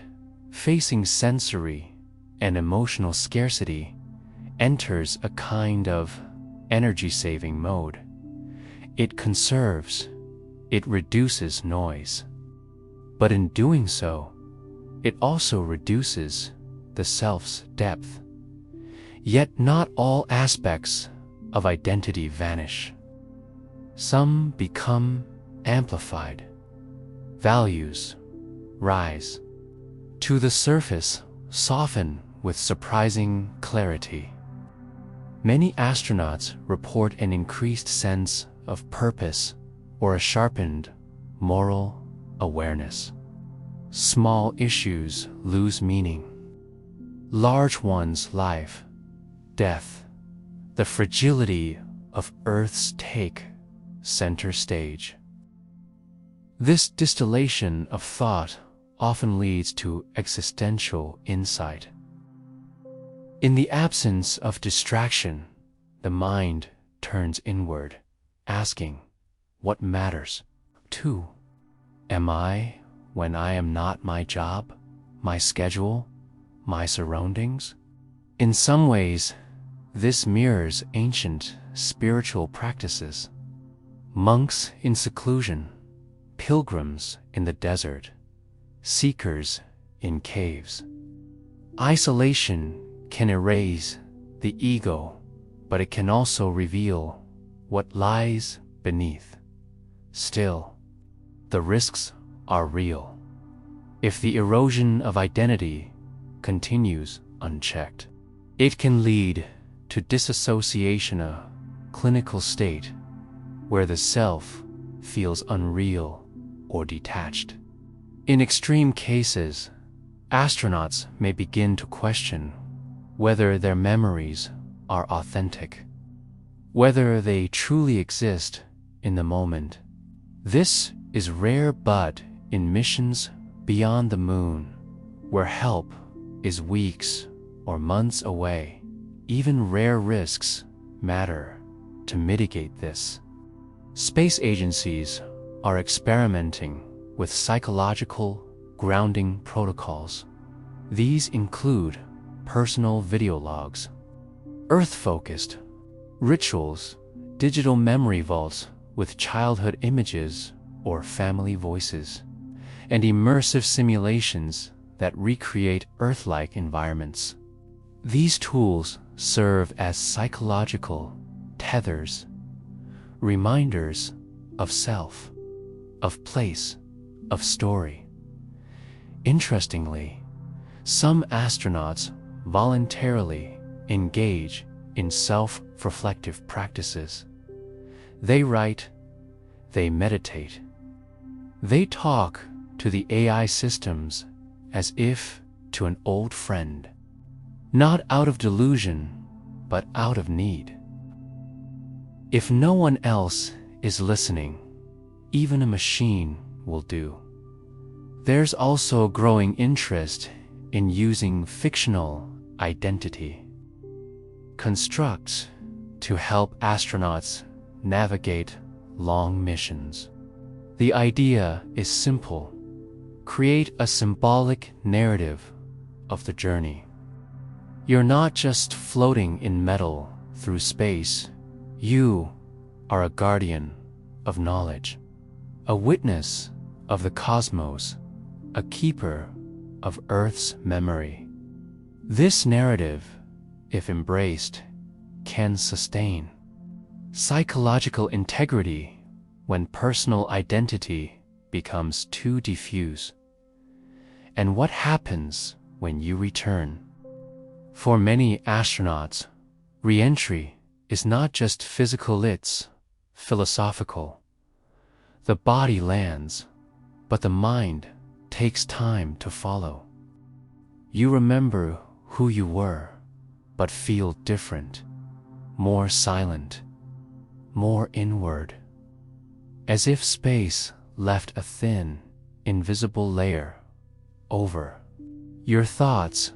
facing sensory and emotional scarcity, enters a kind of energy-saving mode. It conserves, it reduces noise. But in doing so, it also reduces the self's depth. Yet not all aspects of identity vanish. Some become amplified. Values rise to the surface, soften with surprising clarity. Many astronauts report an increased sense of purpose or a sharpened moral awareness. Small issues lose meaning. Large ones, life, death, the fragility of Earth's take center stage. This distillation of thought often leads to existential insight. In the absence of distraction, the mind turns inward, asking, what matters? 2. Am I when I am not my job, my schedule, my surroundings? In some ways, this mirrors ancient spiritual practices. Monks in seclusion, pilgrims in the desert, seekers in caves. Isolation can erase the ego, but it can also reveal what lies beneath. Still, the risks are real. If the erosion of identity continues unchecked, it can lead to disassociation, a clinical state where the self feels unreal or detached. In extreme cases, astronauts may begin to question whether their memories are authentic, whether they truly exist in the moment. This is rare, but in missions beyond the moon, where help is weeks or months away, even rare risks matter to mitigate this. Space agencies are experimenting with psychological grounding protocols. These include personal video logs, Earth-focused rituals, digital memory vaults with childhood images or family voices, and immersive simulations that recreate Earth-like environments. These tools serve as psychological tethers, reminders of self, of place, of story. Interestingly, some astronauts voluntarily engage in self-reflective practices. They write, they meditate, they talk to the AI systems as if to an old friend, not out of delusion, but out of need. If no one else is listening, even a machine will do. There's also growing interest in using fictional identity constructs to help astronauts navigate long missions. The idea is simple: create a symbolic narrative of the journey. You're not just floating in metal through space, you are a guardian of knowledge, a witness of the cosmos, a keeper of Earth's memory. This narrative, if embraced, can sustain psychological integrity when personal identity becomes too diffuse. And what happens when you return? For many astronauts, re-entry is not just physical, it's philosophical. The body lands, but the mind takes time to follow. You remember who you were, but feel different, more silent, more inward, as if space left a thin, invisible layer over your thoughts.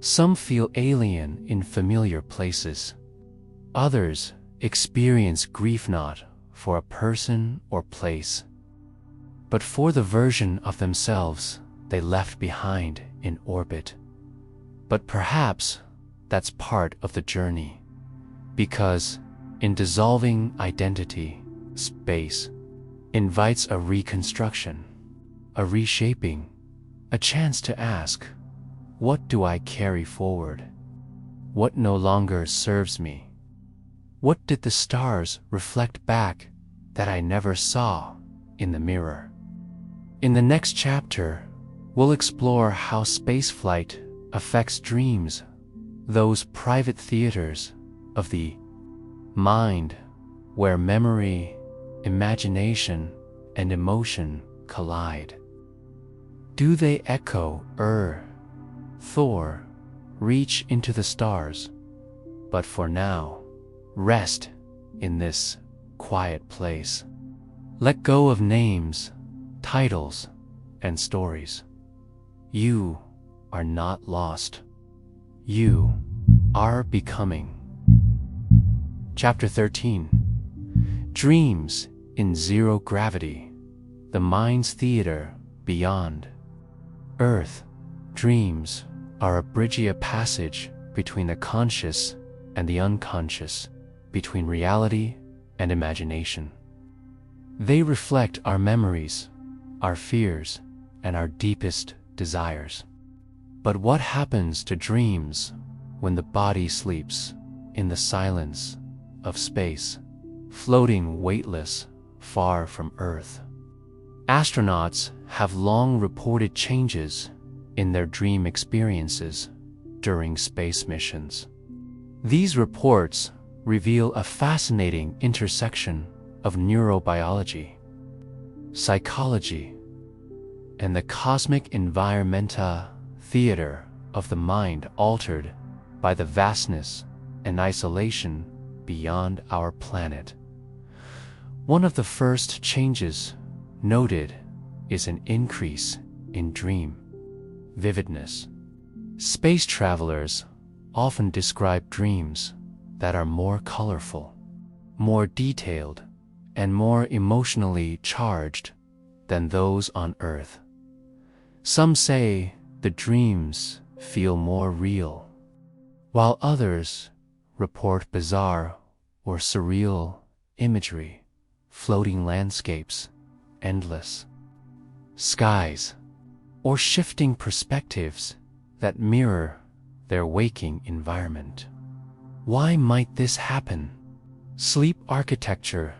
Some feel alien in familiar places. Others experience grief not for a person or place, but for the version of themselves they left behind in orbit. But perhaps that's part of the journey, because in dissolving identity, space invites a reconstruction, a reshaping, a chance to ask, what do I carry forward? What no longer serves me? What did the stars reflect back that I never saw in the mirror? In the next chapter, we'll explore how spaceflight affects dreams, those private theaters of the mind where memory, imagination, and emotion collide. Do they echo Thor, reach into the stars? But for now, rest in this quiet place. Let go of names, titles, and stories. You are not lost. You are becoming. Chapter 13. Dreams in Zero Gravity, the mind's theater beyond. Earth, dreams are a bridge, a passage between the conscious and the unconscious, between reality and imagination. They reflect our memories, our fears, and our deepest desires. But what happens to dreams when the body sleeps in the silence of space, floating weightless far from Earth? Astronauts have long reported changes in their dream experiences during space missions. These reports reveal a fascinating intersection of neurobiology, psychology, and the cosmic environmental theater of the mind, altered by the vastness and isolation beyond our planet. One of the first changes noted is an increase in dream vividness. Space travelers often describe dreams that are more colorful, more detailed, and more emotionally charged than those on Earth. Some say the dreams feel more real, while others report bizarre or surreal imagery, floating landscapes, endless skies, or shifting perspectives that mirror their waking environment. Why might this happen? Sleep architecture.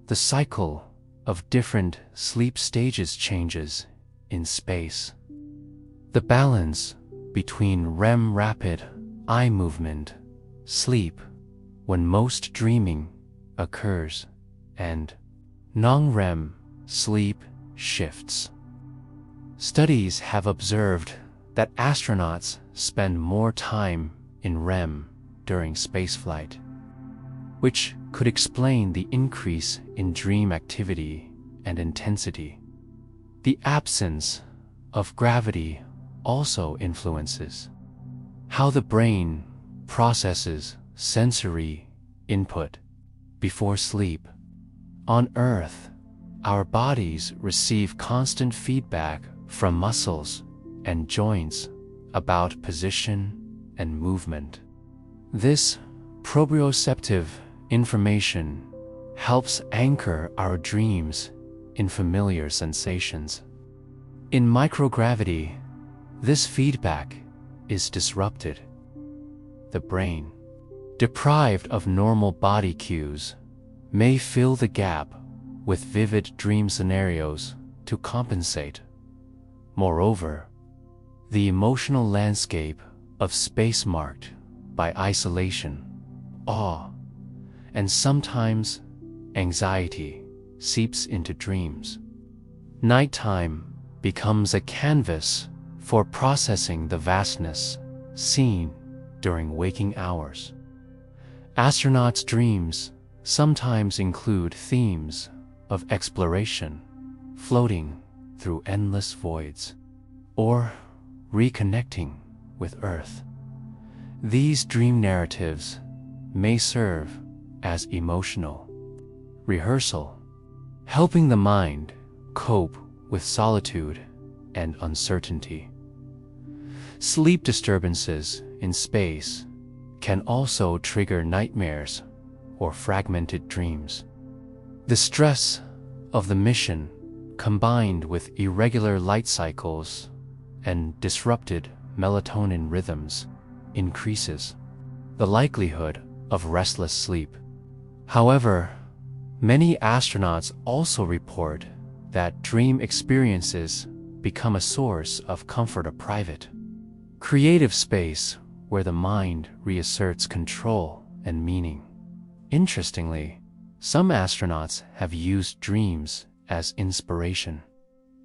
The cycle of different sleep stages changes in space. The balance between REM, rapid eye movement, sleep, when most dreaming occurs, and non-REM sleep shifts. Studies have observed that astronauts spend more time in REM during spaceflight, which could explain the increase in dream activity and intensity. The absence of gravity also influences how the brain processes sensory input before sleep. On Earth, our bodies receive constant feedback from muscles and joints about position and movement. This proprioceptive information helps anchor our dreams in familiar sensations. In microgravity, this feedback is disrupted. The brain, deprived of normal body cues, may fill the gap with vivid dream scenarios to compensate. Moreover, the emotional landscape of space, marked by isolation, awe, and sometimes anxiety, seeps into dreams. Nighttime becomes a canvas for processing the vastness seen during waking hours. Astronauts' dreams sometimes include themes of exploration, floating through endless voids, or reconnecting with Earth. These dream narratives may serve as emotional rehearsal, helping the mind cope with solitude and uncertainty. Sleep disturbances in space can also trigger nightmares or fragmented dreams. The stress of the mission, combined with irregular light cycles and disrupted melatonin rhythms, increases the likelihood of restless sleep. However, many astronauts also report that dream experiences become a source of comfort, a private, creative space where the mind reasserts control and meaning. Interestingly, some astronauts have used dreams as inspiration.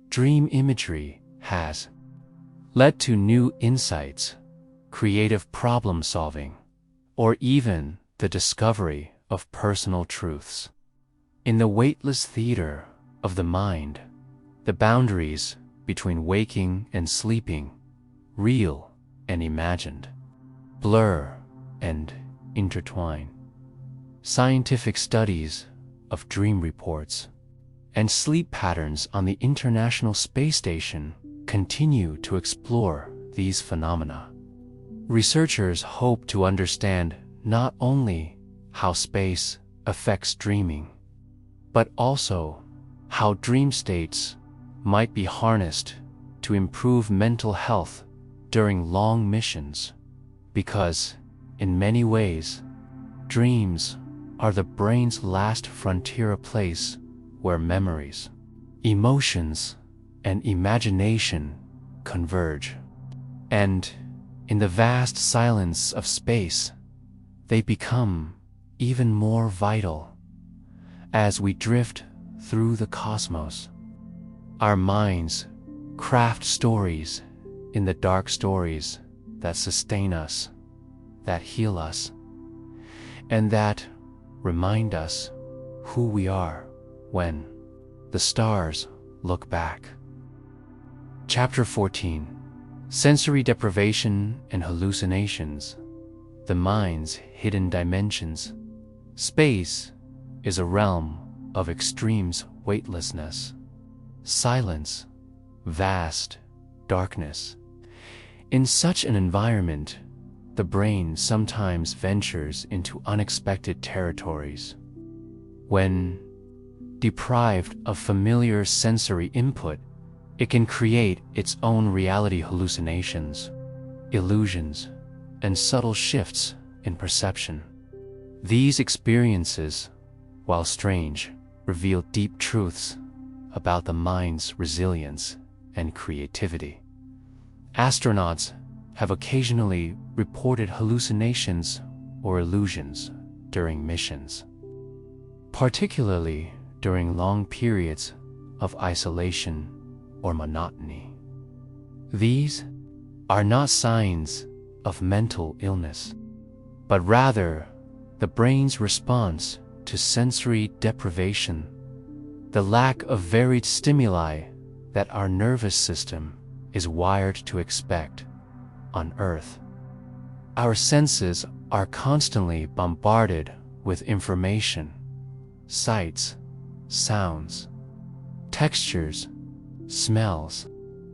Dream imagery has led to new insights, creative problem solving, or even the discovery of personal truths. In the weightless theater of the mind, the boundaries between waking and sleeping, real and imagined, blur and intertwine. Scientific studies of dream reports and sleep patterns on the International Space Station continue to explore these phenomena. Researchers hope to understand not only how space affects dreaming, but also how dream states might be harnessed to improve mental health during long missions, because, in many ways, dreams are the brain's last frontier, a place where memories, emotions, and imagination converge. And in the vast silence of space, they become even more vital. As we drift through the cosmos, our minds craft stories in the dark, stories that sustain us, that heal us, and that remind us who we are when the stars look back. Chapter 14: Sensory Deprivation and Hallucinations, the Mind's Hidden Dimensions. Space is a realm of extreme weightlessness, silence, vast darkness. In such an environment, the brain sometimes ventures into unexpected territories. When deprived of familiar sensory input, it can create its own reality, hallucinations, illusions, and subtle shifts in perception. These experiences, while strange, reveal deep truths about the mind's resilience and creativity. Astronauts have occasionally reported hallucinations or illusions during missions, particularly during long periods of isolation or monotony. These are not signs of mental illness, but rather the brain's response to sensory deprivation, the lack of varied stimuli that our nervous system is wired to expect on Earth. Our senses are constantly bombarded with information: sights, sounds, textures, smells.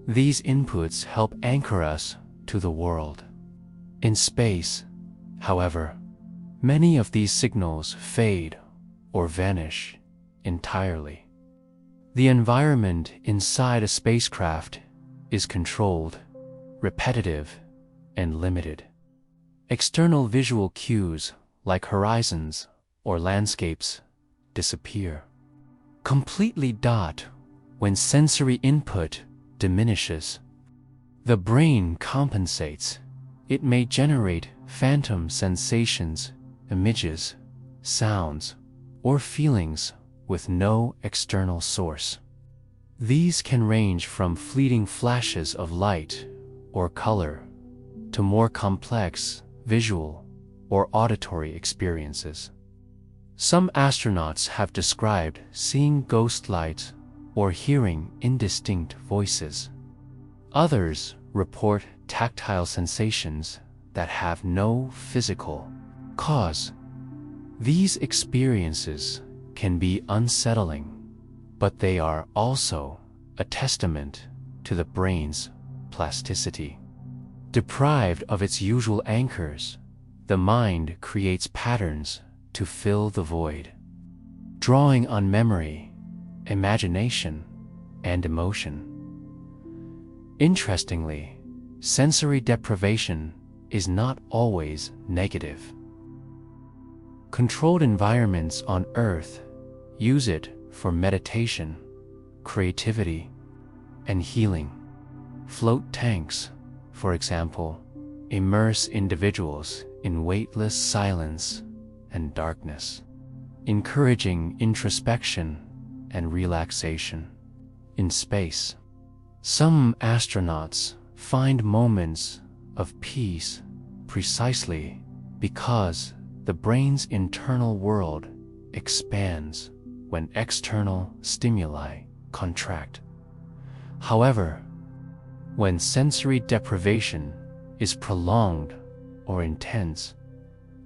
These inputs help anchor us to the world. In space, however, many of these signals fade or vanish entirely. The environment inside a spacecraft is controlled, repetitive, and limited. External visual cues like horizons or landscapes disappear, completely when sensory input diminishes. The brain compensates. It may generate phantom sensations, images, sounds, or feelings with no external source. These can range from fleeting flashes of light or color to more complex visual or auditory experiences. Some astronauts have described seeing ghost lights or hearing indistinct voices. Others report tactile sensations that have no physical cause. These experiences can be unsettling, but they are also a testament to the brain's plasticity. Deprived of its usual anchors, the mind creates patterns to fill the void, drawing on memory, imagination, and emotion. Interestingly, sensory deprivation is not always negative. Controlled environments on Earth use it for meditation, creativity, and healing. Float tanks, for example, immerse individuals in weightless silence and darkness, encouraging introspection and relaxation. In space, some astronauts find moments of peace precisely because the brain's internal world expands when external stimuli contract. However, When sensory deprivation is prolonged or intense,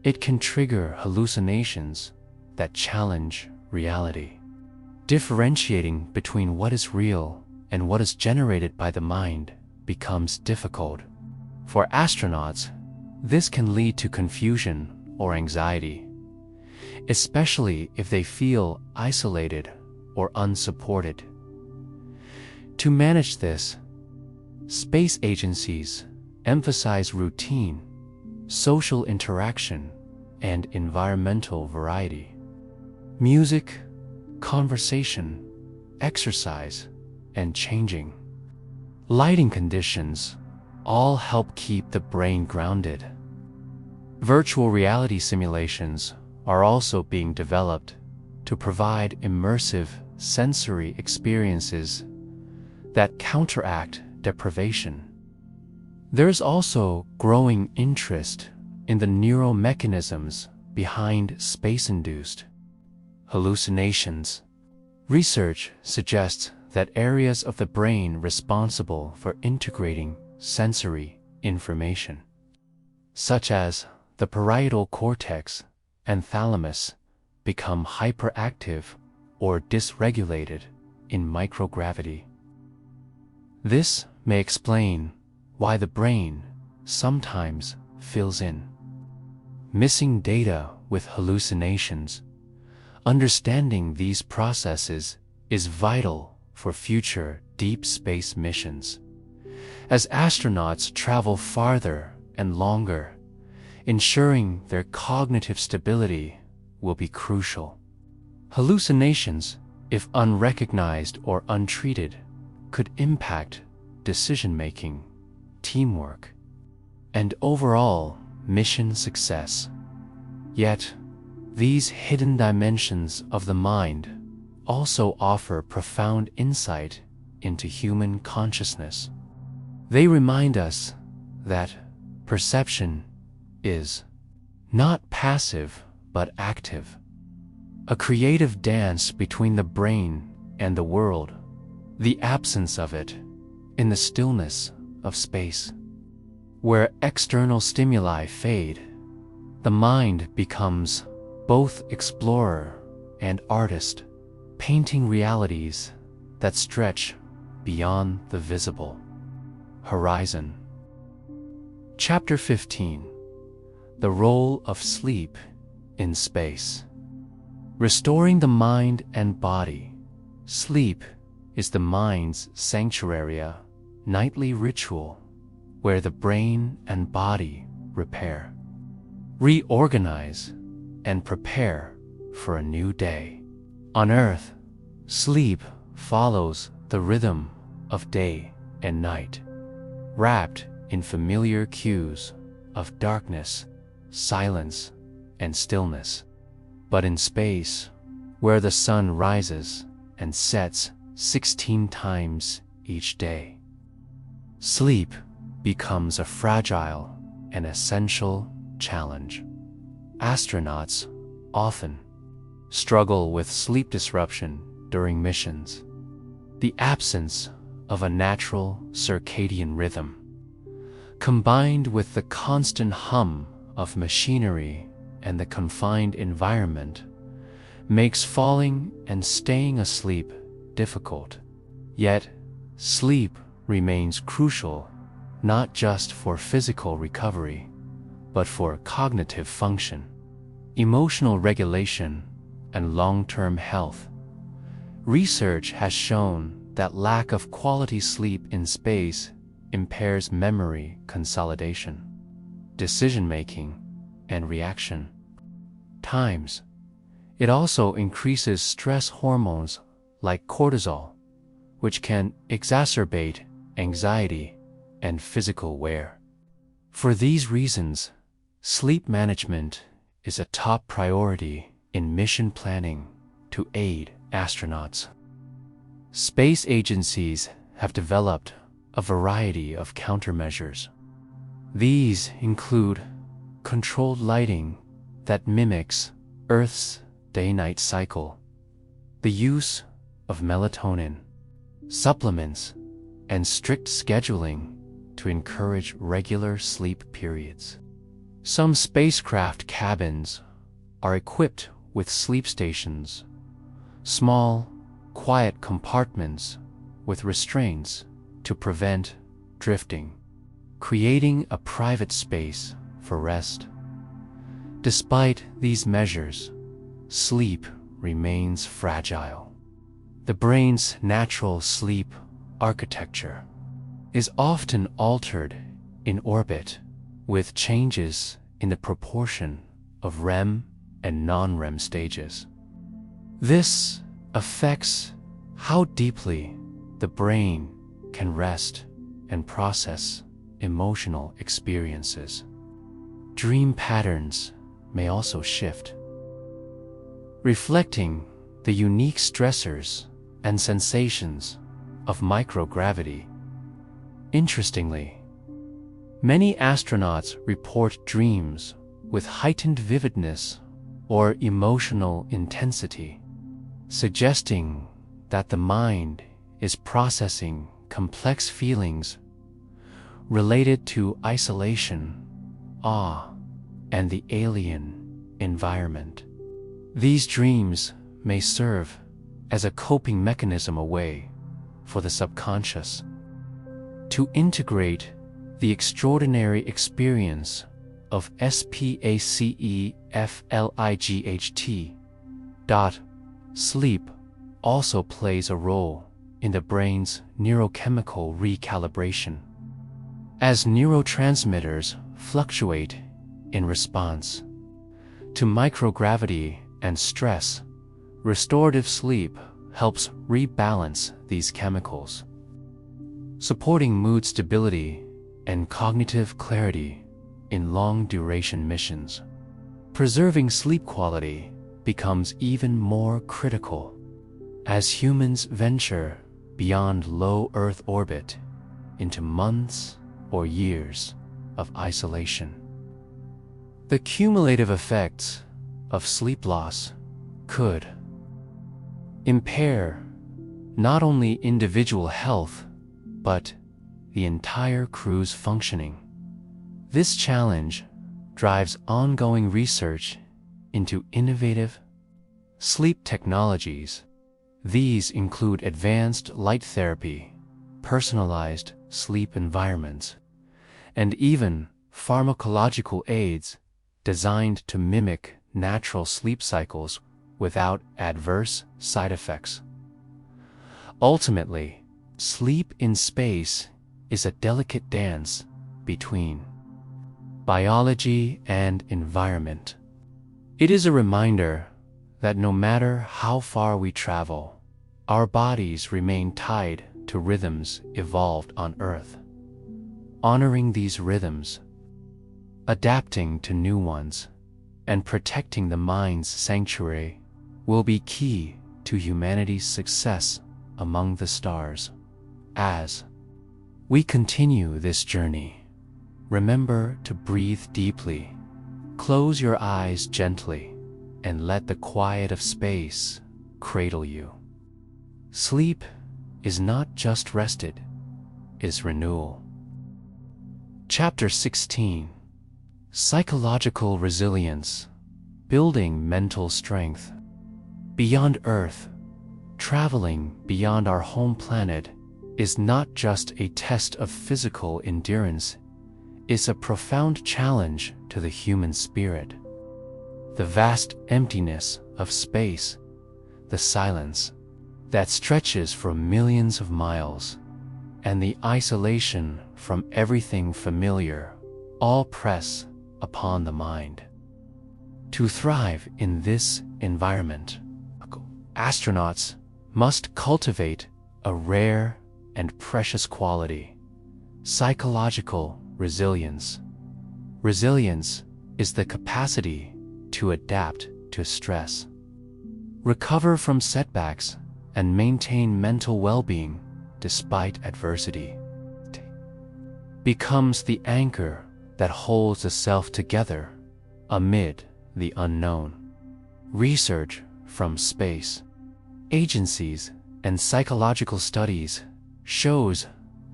it can trigger hallucinations that challenge reality. Differentiating between what is real and what is generated by the mind becomes difficult. For astronauts, this can lead to confusion or anxiety, especially if they feel isolated or unsupported. To manage this, space agencies emphasize routine, social interaction, and environmental variety. Music, conversation, exercise, and changing lighting conditions all help keep the brain grounded. Virtual reality simulations are also being developed to provide immersive sensory experiences that counteract deprivation. There's also growing interest in the neuromechanisms behind space-induced hallucinations. Research suggests that areas of the brain responsible for integrating sensory information, such as the parietal cortex and thalamus, become hyperactive or dysregulated in microgravity. This may explain why the brain sometimes fills in missing data with hallucinations. Understanding these processes is vital for future deep space missions. As astronauts travel farther and longer, ensuring their cognitive stability will be crucial. Hallucinations, if unrecognized or untreated, could impact decision-making, teamwork, and overall mission success. Yet, these hidden dimensions of the mind also offer profound insight into human consciousness. They remind us that perception is not passive but active, a creative dance between the brain and the world, the absence of it in the stillness of space. Where external stimuli fade, the mind becomes both explorer and artist, painting realities that stretch beyond the visible horizon. Chapter 15: The Role of Sleep in Space. Restoring the mind and body. Sleep is the mind's sanctuary, a nightly ritual where the brain and body repair, reorganize, and prepare for a new day. On Earth, sleep follows the rhythm of day and night, wrapped in familiar cues of darkness, silence, and stillness. But in space, where the sun rises and sets 16 times each day, sleep becomes a fragile and essential challenge. Astronauts often struggle with sleep disruption during missions. The absence of a natural circadian rhythm, combined with the constant hum of machinery and the confined environment, makes falling and staying asleep difficult. Yet, sleep remains crucial not just for physical recovery, but for cognitive function, emotional regulation, and long-term health. Research has shown that lack of quality sleep in space impairs memory consolidation, decision-making, and reaction times. It also increases stress hormones like cortisol, which can exacerbate anxiety and physical wear. For these reasons, sleep management is a top priority in mission planning to aid astronauts. Space agencies have developed a variety of countermeasures. These include controlled lighting that mimics Earth's day-night cycle, the use of melatonin, supplements, and strict scheduling to encourage regular sleep periods. Some spacecraft cabins are equipped with sleep stations, small, quiet compartments with restraints to prevent drifting, creating a private space for rest. Despite these measures, sleep remains fragile. The brain's natural sleep architecture is often altered in orbit with changes in the proportion of REM and non-REM stages. This affects how deeply the brain can rest and process emotional experiences. Dream patterns may also shift, reflecting the unique stressors and sensations of microgravity. Interestingly, many astronauts report dreams with heightened vividness or emotional intensity, suggesting that the mind is processing complex feelings related to isolation, awe, and the alien environment. These dreams may serve as a coping mechanism away for the subconscious to integrate the extraordinary experience of spaceflight. Sleep also plays a role in the brain's neurochemical recalibration. As neurotransmitters fluctuate in response to microgravity and stress, restorative sleep helps rebalance these chemicals, supporting mood stability and cognitive clarity in long-duration missions. Preserving sleep quality becomes even more critical as humans venture beyond low Earth orbit into months or years of isolation. The cumulative effects of sleep loss could impair not only individual health, but the entire crew's functioning. This challenge drives ongoing research into innovative sleep technologies. These include advanced light therapy, personalized sleep environments, and even pharmacological aids designed to mimic natural sleep cycles without adverse side effects. Ultimately, sleep in space is a delicate dance between biology and environment. It is a reminder that no matter how far we travel, our bodies remain tied to rhythms evolved on Earth. Honoring these rhythms, adapting to new ones, and protecting the mind's sanctuary will be key to humanity's success among the stars. As we continue this journey, remember to breathe deeply, close your eyes gently, and let the quiet of space cradle you. Sleep is not just rested, it's renewal. Chapter 16: Psychological Resilience, Building Mental Strength. Beyond Earth, traveling beyond our home planet is not just a test of physical endurance, it's a profound challenge to the human spirit. The vast emptiness of space, the silence that stretches for millions of miles, and the isolation from everything familiar all press upon the mind. To thrive in this environment, astronauts must cultivate a rare and precious quality: psychological resilience. Resilience is the capacity to adapt to stress, recover from setbacks, and maintain mental well-being despite adversity. Becomes the anchor that holds the self together amid the unknown. Research from space agencies and psychological studies shows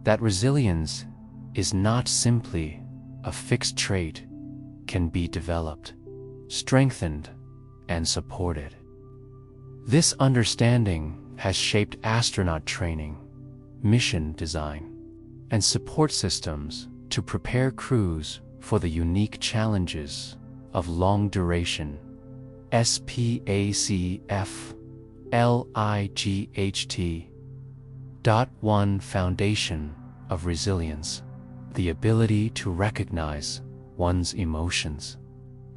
that resilience is not simply a fixed trait, can be developed, strengthened, and supported. This understanding has shaped astronaut training, mission design, and support systems to prepare crews for the unique challenges of long-duration SPACFLIGHT. One foundation of resilience: the ability to recognize one's emotions,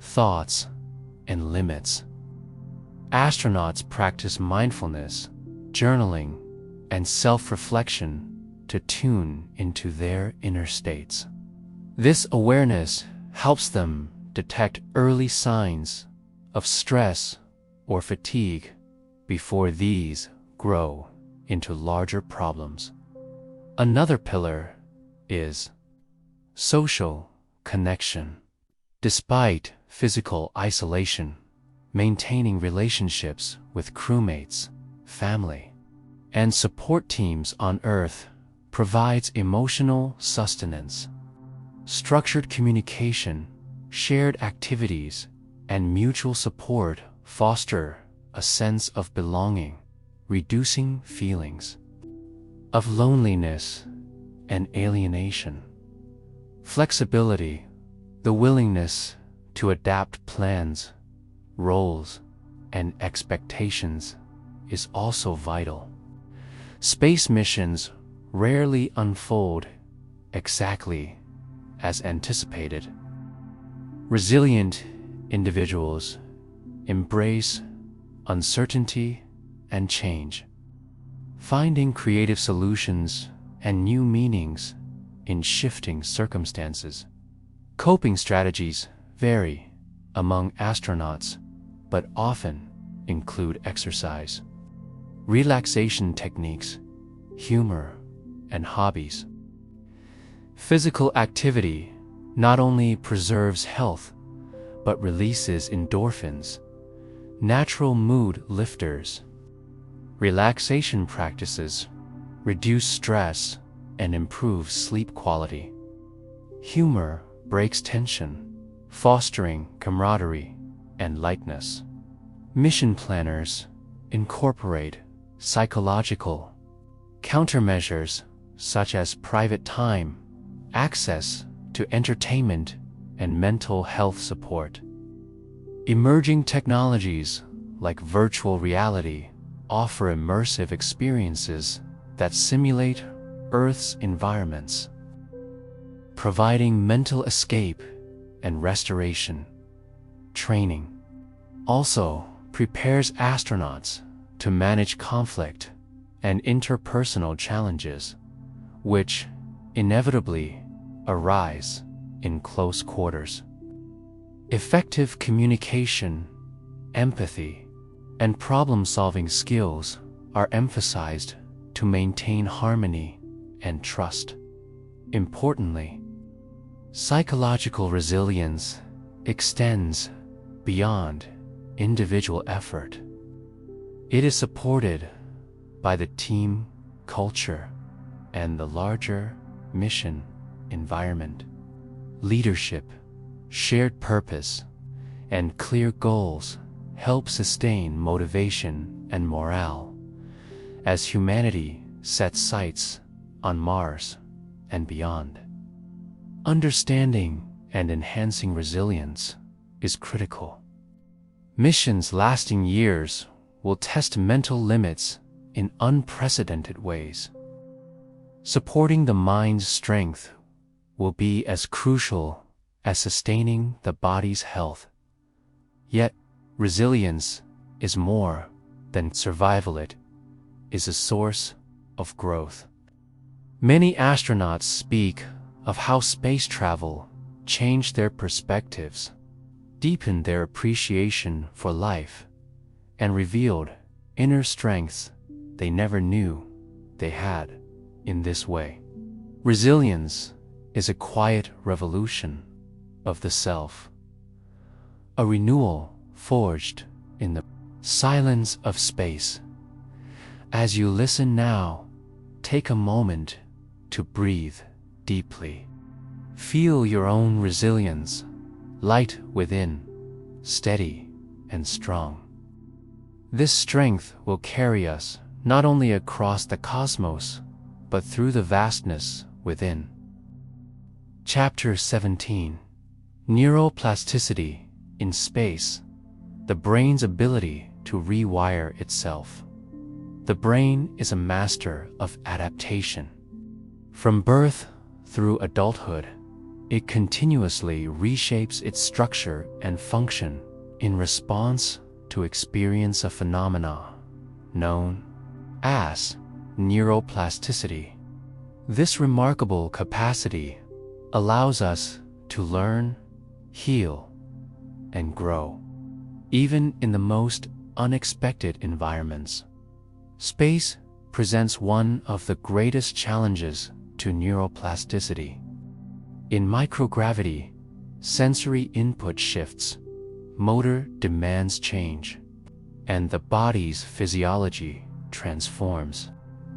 thoughts, and limits. Astronauts practice mindfulness, journaling, and self-reflection to tune into their inner states. This awareness helps them detect early signs of stress or fatigue before these grow into larger problems. Another pillar is social connection. Despite physical isolation, maintaining relationships with crewmates, family, and support teams on Earth provides emotional sustenance. Structured communication, shared activities, and mutual support foster a sense of belonging, reducing feelings of loneliness and alienation. Flexibility, the willingness to adapt plans, roles, and expectations, is also vital. Space missions rarely unfold exactly as anticipated. Resilient individuals embrace uncertainty and change, finding creative solutions and new meanings in shifting circumstances. Coping strategies vary among astronauts, but often include exercise, relaxation techniques, humor, and hobbies. Physical activity not only preserves health, but releases endorphins, natural mood lifters. Relaxation practices reduce stress and improve sleep quality. Humor breaks tension, fostering camaraderie and lightness. Mission planners incorporate psychological countermeasures such as private time, access to entertainment, and mental health support. Emerging technologies like virtual reality offer immersive experiences that simulate Earth's environments, providing mental escape and restoration. Training also prepares astronauts to manage conflict and interpersonal challenges, which inevitably arise in close quarters. Effective communication, empathy, and problem-solving skills are emphasized to maintain harmony and trust. Importantly, psychological resilience extends beyond individual effort. It is supported by the team culture and the larger mission environment. Leadership, shared purpose, and clear goals help sustain motivation and morale as humanity sets sights on Mars and beyond. Understanding and enhancing resilience is critical. Missions lasting years will test mental limits in unprecedented ways. Supporting the mind's strength will be as crucial as sustaining the body's health. Yet, resilience is more than survival. It is a source of growth. Many astronauts speak of how space travel changed their perspectives, deepened their appreciation for life, and revealed inner strengths they never knew they had. In this way, resilience is a quiet revolution of the self, a renewal forged in the silence of space. As you listen now, take a moment to breathe deeply. Feel your own resilience, light within, steady and strong. This strength will carry us not only across the cosmos, but through the vastness within. Chapter 17: Neuroplasticity in Space, the brain's ability to rewire itself. The brain is a master of adaptation. From birth through adulthood, it continuously reshapes its structure and function in response to experience a phenomena known as neuroplasticity. This remarkable capacity allows us to learn, heal, and grow, even in the most unexpected environments. Space presents one of the greatest challenges to neuroplasticity. In microgravity, sensory input shifts, motor demands change, and the body's physiology transforms.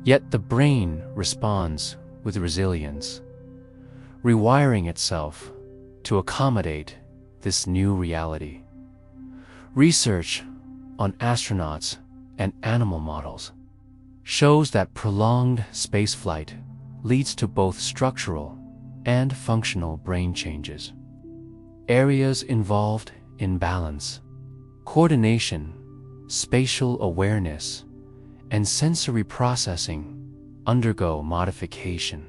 Yet the brain responds with resilience, rewiring itself to accommodate this new reality. Research on astronauts and animal models shows that prolonged spaceflight leads to both structural and functional brain changes. Areas involved in balance, coordination, spatial awareness, and sensory processing undergo modification.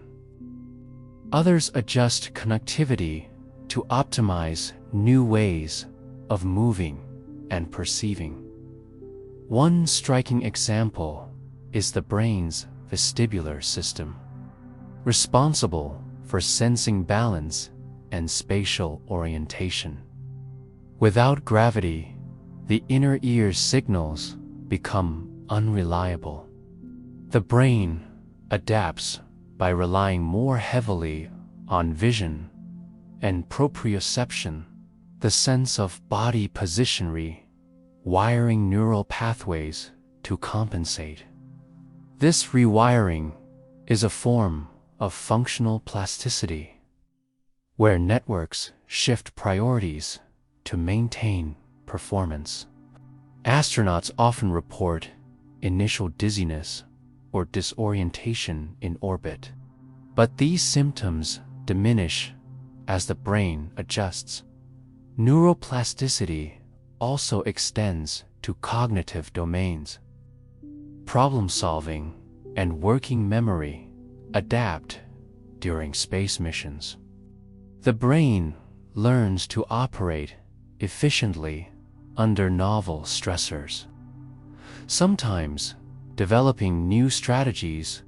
Others adjust connectivity to optimize new ways of moving and perceiving. One striking example is the brain's vestibular system, responsible for sensing balance and spatial orientation. Without gravity, the inner ear's signals become unreliable. The brain adapts by relying more heavily on vision and proprioception, the sense of body positionary, wiring neural pathways to compensate. This rewiring is a form of functional plasticity, where networks shift priorities to maintain performance. Astronauts often report initial dizziness or disorientation in orbit, but these symptoms diminish as the brain adjusts. Neuroplasticity also extends to cognitive domains. Problem-solving and working memory adapt during space missions. The brain learns to operate efficiently under novel stressors, sometimes developing new strategies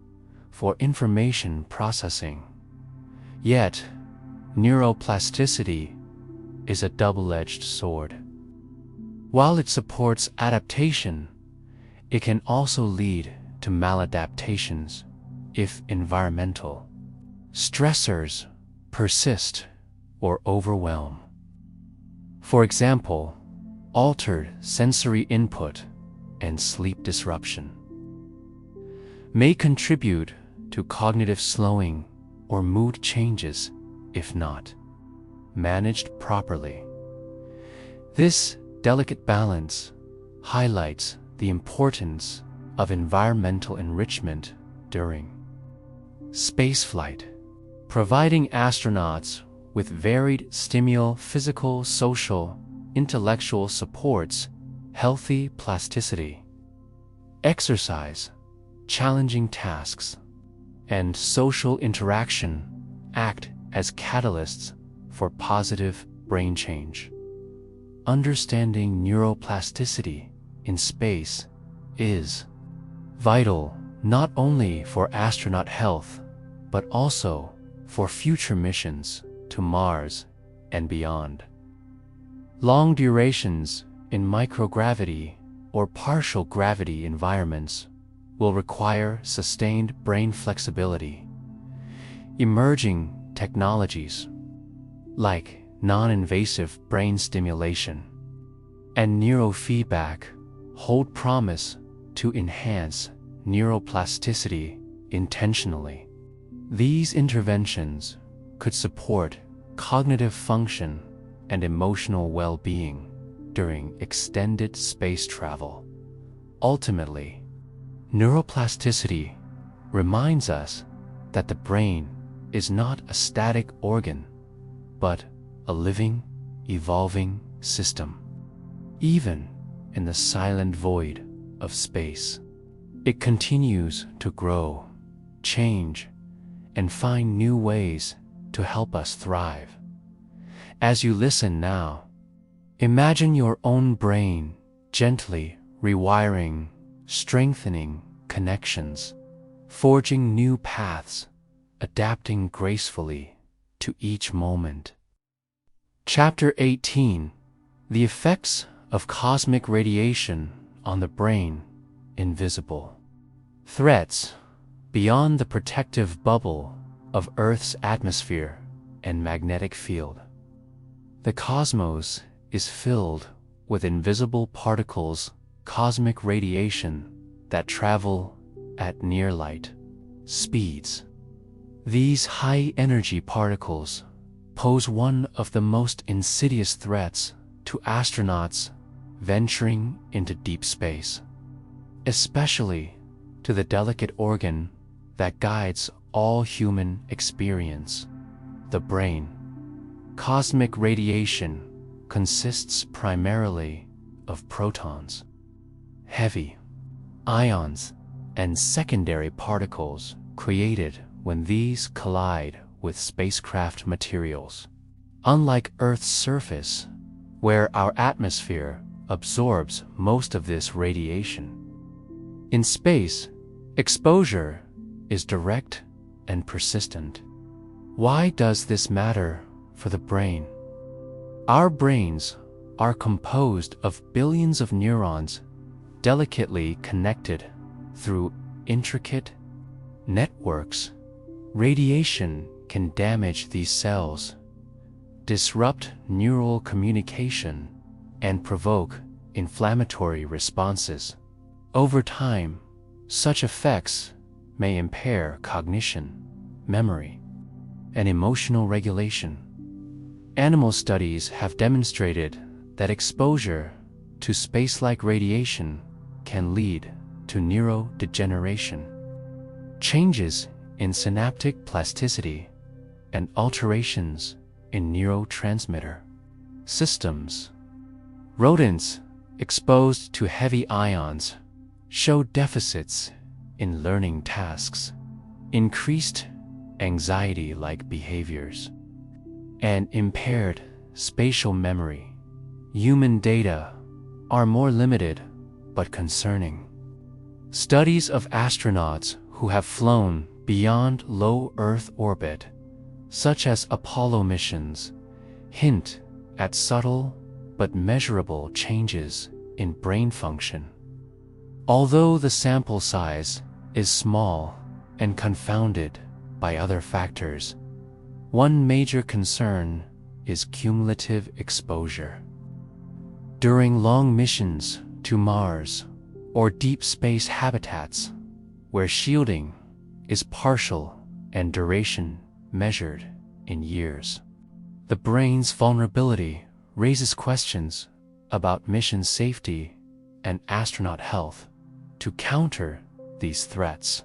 for information processing. Yet, neuroplasticity is a double-edged sword. While it supports adaptation, it can also lead to maladaptations if environmental stressors persist or overwhelm. For example, altered sensory input and sleep disruption may contribute to cognitive slowing or mood changes if not managed properly. This delicate balance highlights the importance of environmental enrichment during spaceflight, providing astronauts with varied physical, social, intellectual supports. Healthy plasticity, exercise, challenging tasks, and social interaction act as catalysts for positive brain change. Understanding neuroplasticity in space is vital not only for astronaut health, but also for future missions to Mars and beyond. Long durations in microgravity or partial gravity environments will require sustained brain flexibility. Emerging technologies like non-invasive brain stimulation and neurofeedback hold promise to enhance neuroplasticity intentionally. These interventions could support cognitive function and emotional well-being during extended space travel. Ultimately, neuroplasticity reminds us that the brain is not a static organ, but a living, evolving system. Even in the silent void of space, it continues to grow, change, and find new ways to help us thrive. As you listen now, imagine your own brain gently rewiring, strengthening connections, forging new paths, adapting gracefully to each moment. Chapter 18: The Effects of Cosmic Radiation on the Brain Invisible. Threats beyond the protective bubble of Earth's atmosphere and magnetic field. The cosmos is filled with invisible particles, cosmic radiation that travel at near-light speeds. These high-energy particles pose one of the most insidious threats to astronauts venturing into deep space, especially to the delicate organ that guides all human experience, the brain. Cosmic radiation consists primarily of protons, heavy ions, and secondary particles created when these collide with spacecraft materials. Unlike Earth's surface, where our atmosphere absorbs most of this radiation, in space, exposure is direct and persistent. Why does this matter for the brain? Our brains are composed of billions of neurons delicately connected through intricate networks. Radiation can damage these cells, disrupt neural communication, and provoke inflammatory responses. Over time, such effects may impair cognition, memory, and emotional regulation. Animal studies have demonstrated that exposure to space-like radiation can lead to neurodegeneration, changes in synaptic plasticity, and alterations in neurotransmitter systems. Rodents exposed to heavy ions show deficits in learning tasks, increased anxiety-like behaviors, and impaired spatial memory. Human data are more limited but concerning. Studies of astronauts who have flown beyond low Earth orbit, such as Apollo missions, hint at subtle but measurable changes in brain function. Although the sample size is small and confounded by other factors, one major concern is cumulative exposure. During long missions to Mars or deep space habitats, where shielding is partial and duration measured in years, the brain's vulnerability raises questions about mission safety and astronaut health. To counter these threats,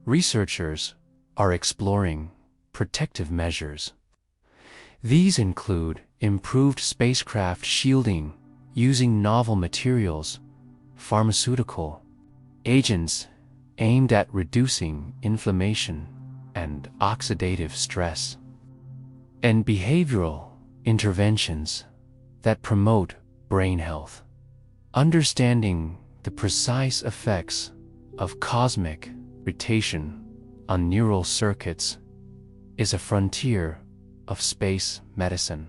researchers are exploring protective measures. These include improved spacecraft shielding using novel materials, pharmaceutical agents aimed at reducing inflammation and oxidative stress, and behavioral interventions that promote brain health. Understanding the precise effects of cosmic radiation on neural circuits is a frontier of space medicine.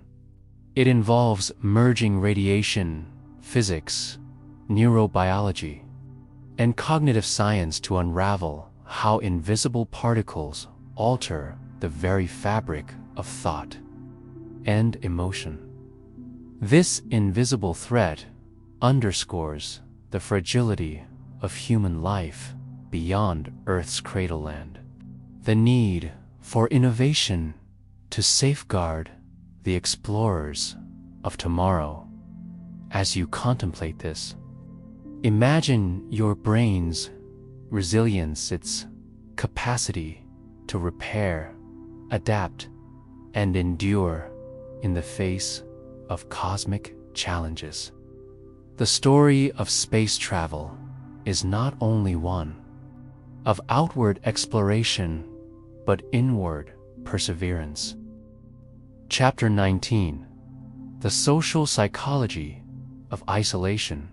It involves merging radiation, physics, neurobiology, and cognitive science to unravel how invisible particles alter the very fabric of thought and emotion. This invisible threat underscores the fragility of human life beyond Earth's cradleland. The need for innovation to safeguard the explorers of tomorrow. As you contemplate this, imagine your brain's resilience, its capacity to repair, adapt, and endure in the face of cosmic challenges. The story of space travel is not only one of outward exploration, but inward perseverance. Chapter 19: The Social Psychology of Isolation,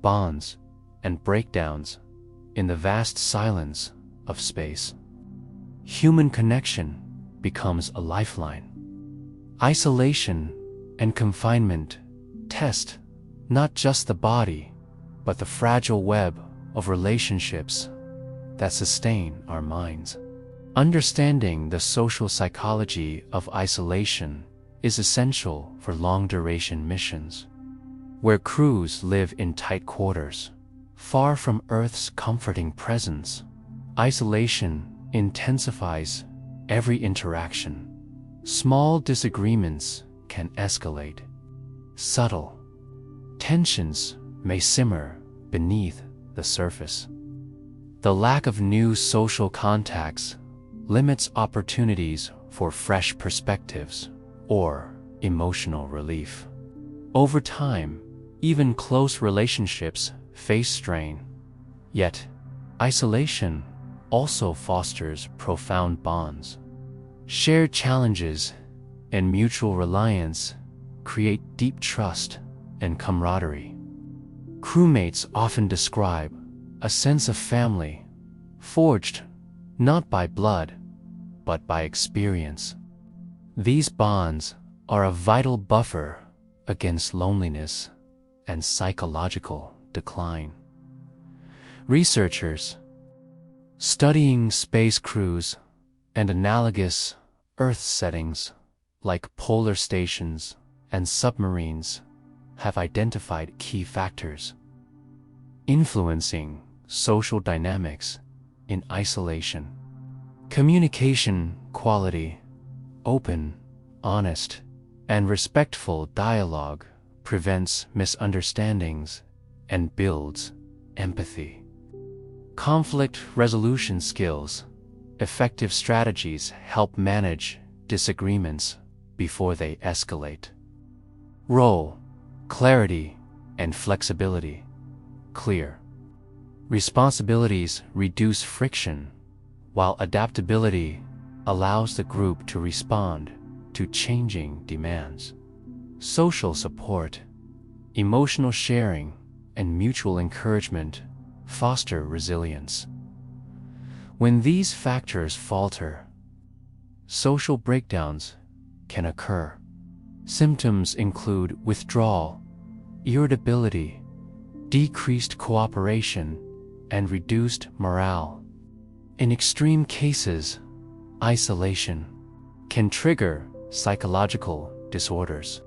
Bonds, and Breakdowns in the Vast Silence of Space. Human connection becomes a lifeline. Isolation and confinement test not just the body, but the fragile web of relationships that sustain our minds. Understanding the social psychology of isolation is essential for long-duration missions, where crews live in tight quarters, far from Earth's comforting presence. Isolation intensifies every interaction. Small disagreements can escalate. Subtle tensions may simmer beneath the surface. The lack of new social contacts limits opportunities for fresh perspectives or emotional relief. Over time, even close relationships face strain. Yet, isolation also fosters profound bonds. Shared challenges and mutual reliance create deep trust and camaraderie. Crewmates often describe a sense of family, forged not by blood, but by experience. These bonds are a vital buffer against loneliness and psychological decline. Researchers studying space crews and analogous Earth settings like polar stations and submarines have identified key factors influencing social dynamics in isolation. Communication quality, open, honest, and respectful dialogue prevents misunderstandings and builds empathy. Conflict resolution skills, effective strategies help manage disagreements before they escalate. Role, clarity, and flexibility. Clear responsibilities reduce friction, while adaptability allows the group to respond to changing demands. Social support, emotional sharing, and mutual encouragement foster resilience. When these factors falter, social breakdowns can occur. Symptoms include withdrawal, irritability, decreased cooperation, and reduced morale. In extreme cases, isolation can trigger psychological disorders,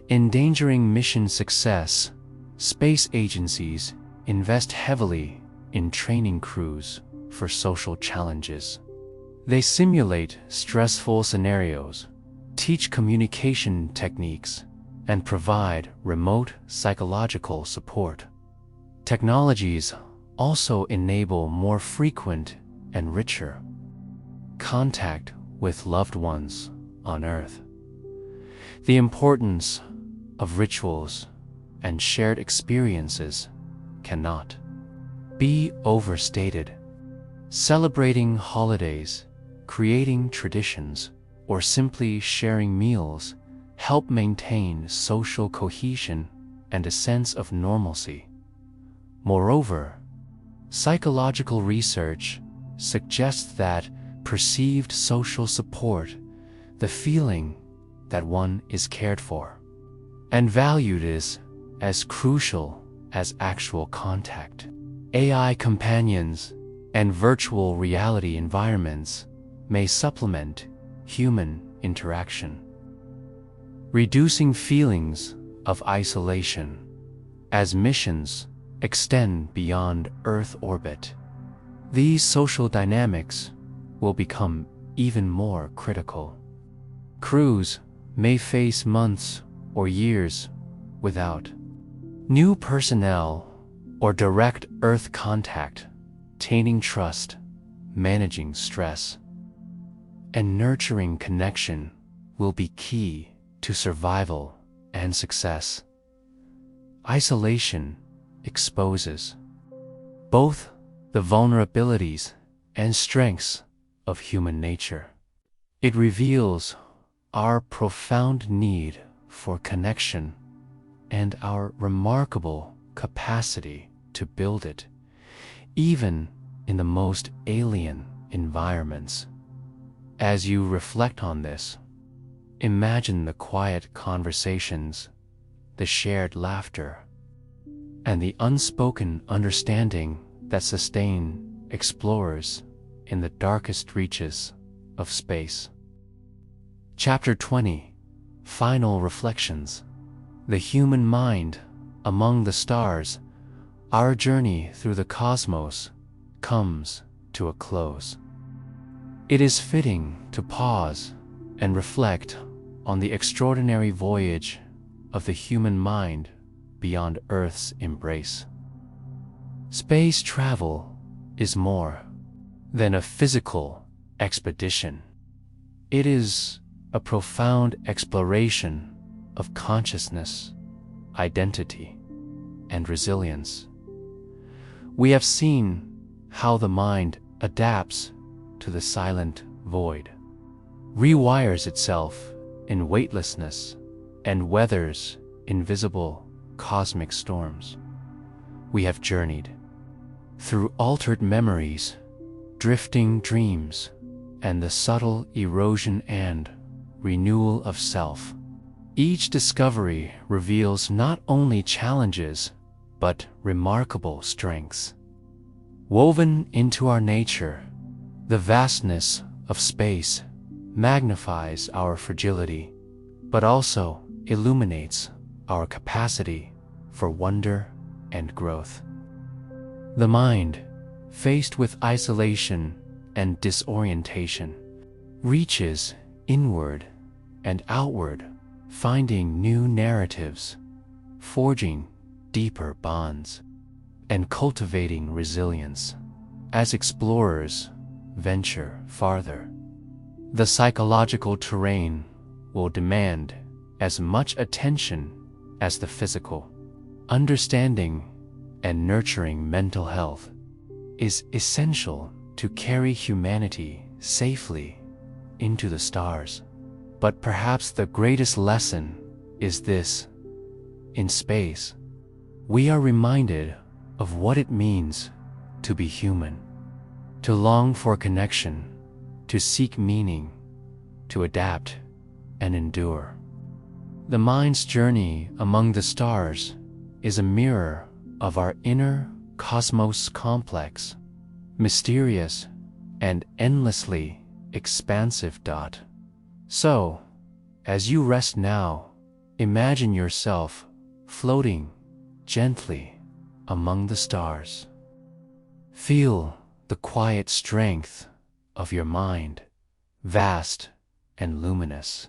endangering mission success. Space agencies invest heavily in training crews for social challenges. They simulate stressful scenarios, teach communication techniques, and provide remote psychological support. Technologies also enable more frequent and richer contact with loved ones on Earth. The importance of rituals and shared experiences cannot be overstated. Celebrating holidays, creating traditions, or simply sharing meals help maintain social cohesion and a sense of normalcy. Moreover, psychological research suggests that perceived social support, the feeling that one is cared for and valued, is as crucial as actual contact. AI companions and virtual reality environments may supplement human interaction, reducing feelings of isolation as missions extend beyond Earth orbit. These social dynamics will become even more critical. Crews may face months or years without new personnel or direct Earth contact, maintaining trust, managing stress, and nurturing connection will be key to survival and success. Isolation exposes both the vulnerabilities and strengths of human nature. It reveals our profound need for connection and our remarkable capacity to build it, even in the most alien environments. As you reflect on this, imagine the quiet conversations, the shared laughter, and the unspoken understanding that sustain explorers in the darkest reaches of space. Chapter 20. Final Reflections. The Human Mind Among the Stars. Our journey through the cosmos comes to a close. It is fitting to pause and reflect on the extraordinary voyage of the human mind beyond Earth's embrace. Space travel is more than a physical expedition. It is a profound exploration of consciousness, identity, and resilience. We have seen how the mind adapts to the silent void, rewires itself in weightlessness, and weathers invisible cosmic storms. We have journeyed through altered memories, drifting dreams, and the subtle erosion and renewal of self. Each discovery reveals not only challenges, but remarkable strengths. Woven into our nature, the vastness of space magnifies our fragility, but also illuminates our capacity for wonder and growth. The mind, faced with isolation and disorientation, reaches inward and outward, finding new narratives, forging deeper bonds, and cultivating resilience. As explorers venture farther, the psychological terrain will demand as much attention as the physical. Understanding and nurturing mental health is essential to carry humanity safely into the stars. But perhaps the greatest lesson is this: in space, we are reminded of what it means to be human, to long for connection, to seek meaning, to adapt and endure. The mind's journey among the stars is a mirror of our inner cosmos, complex, mysterious, and endlessly expansive. So, as you rest now, imagine yourself floating gently among the stars. Feel the quiet strength of your mind, vast and luminous.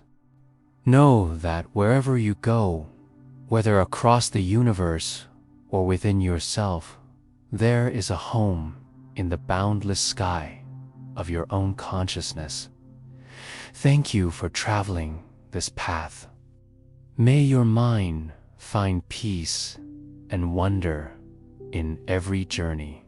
Know that wherever you go, whether across the universe or within yourself, there is a home in the boundless sky of your own consciousness. Thank you for traveling this path. May your mind find peace and wonder in every journey.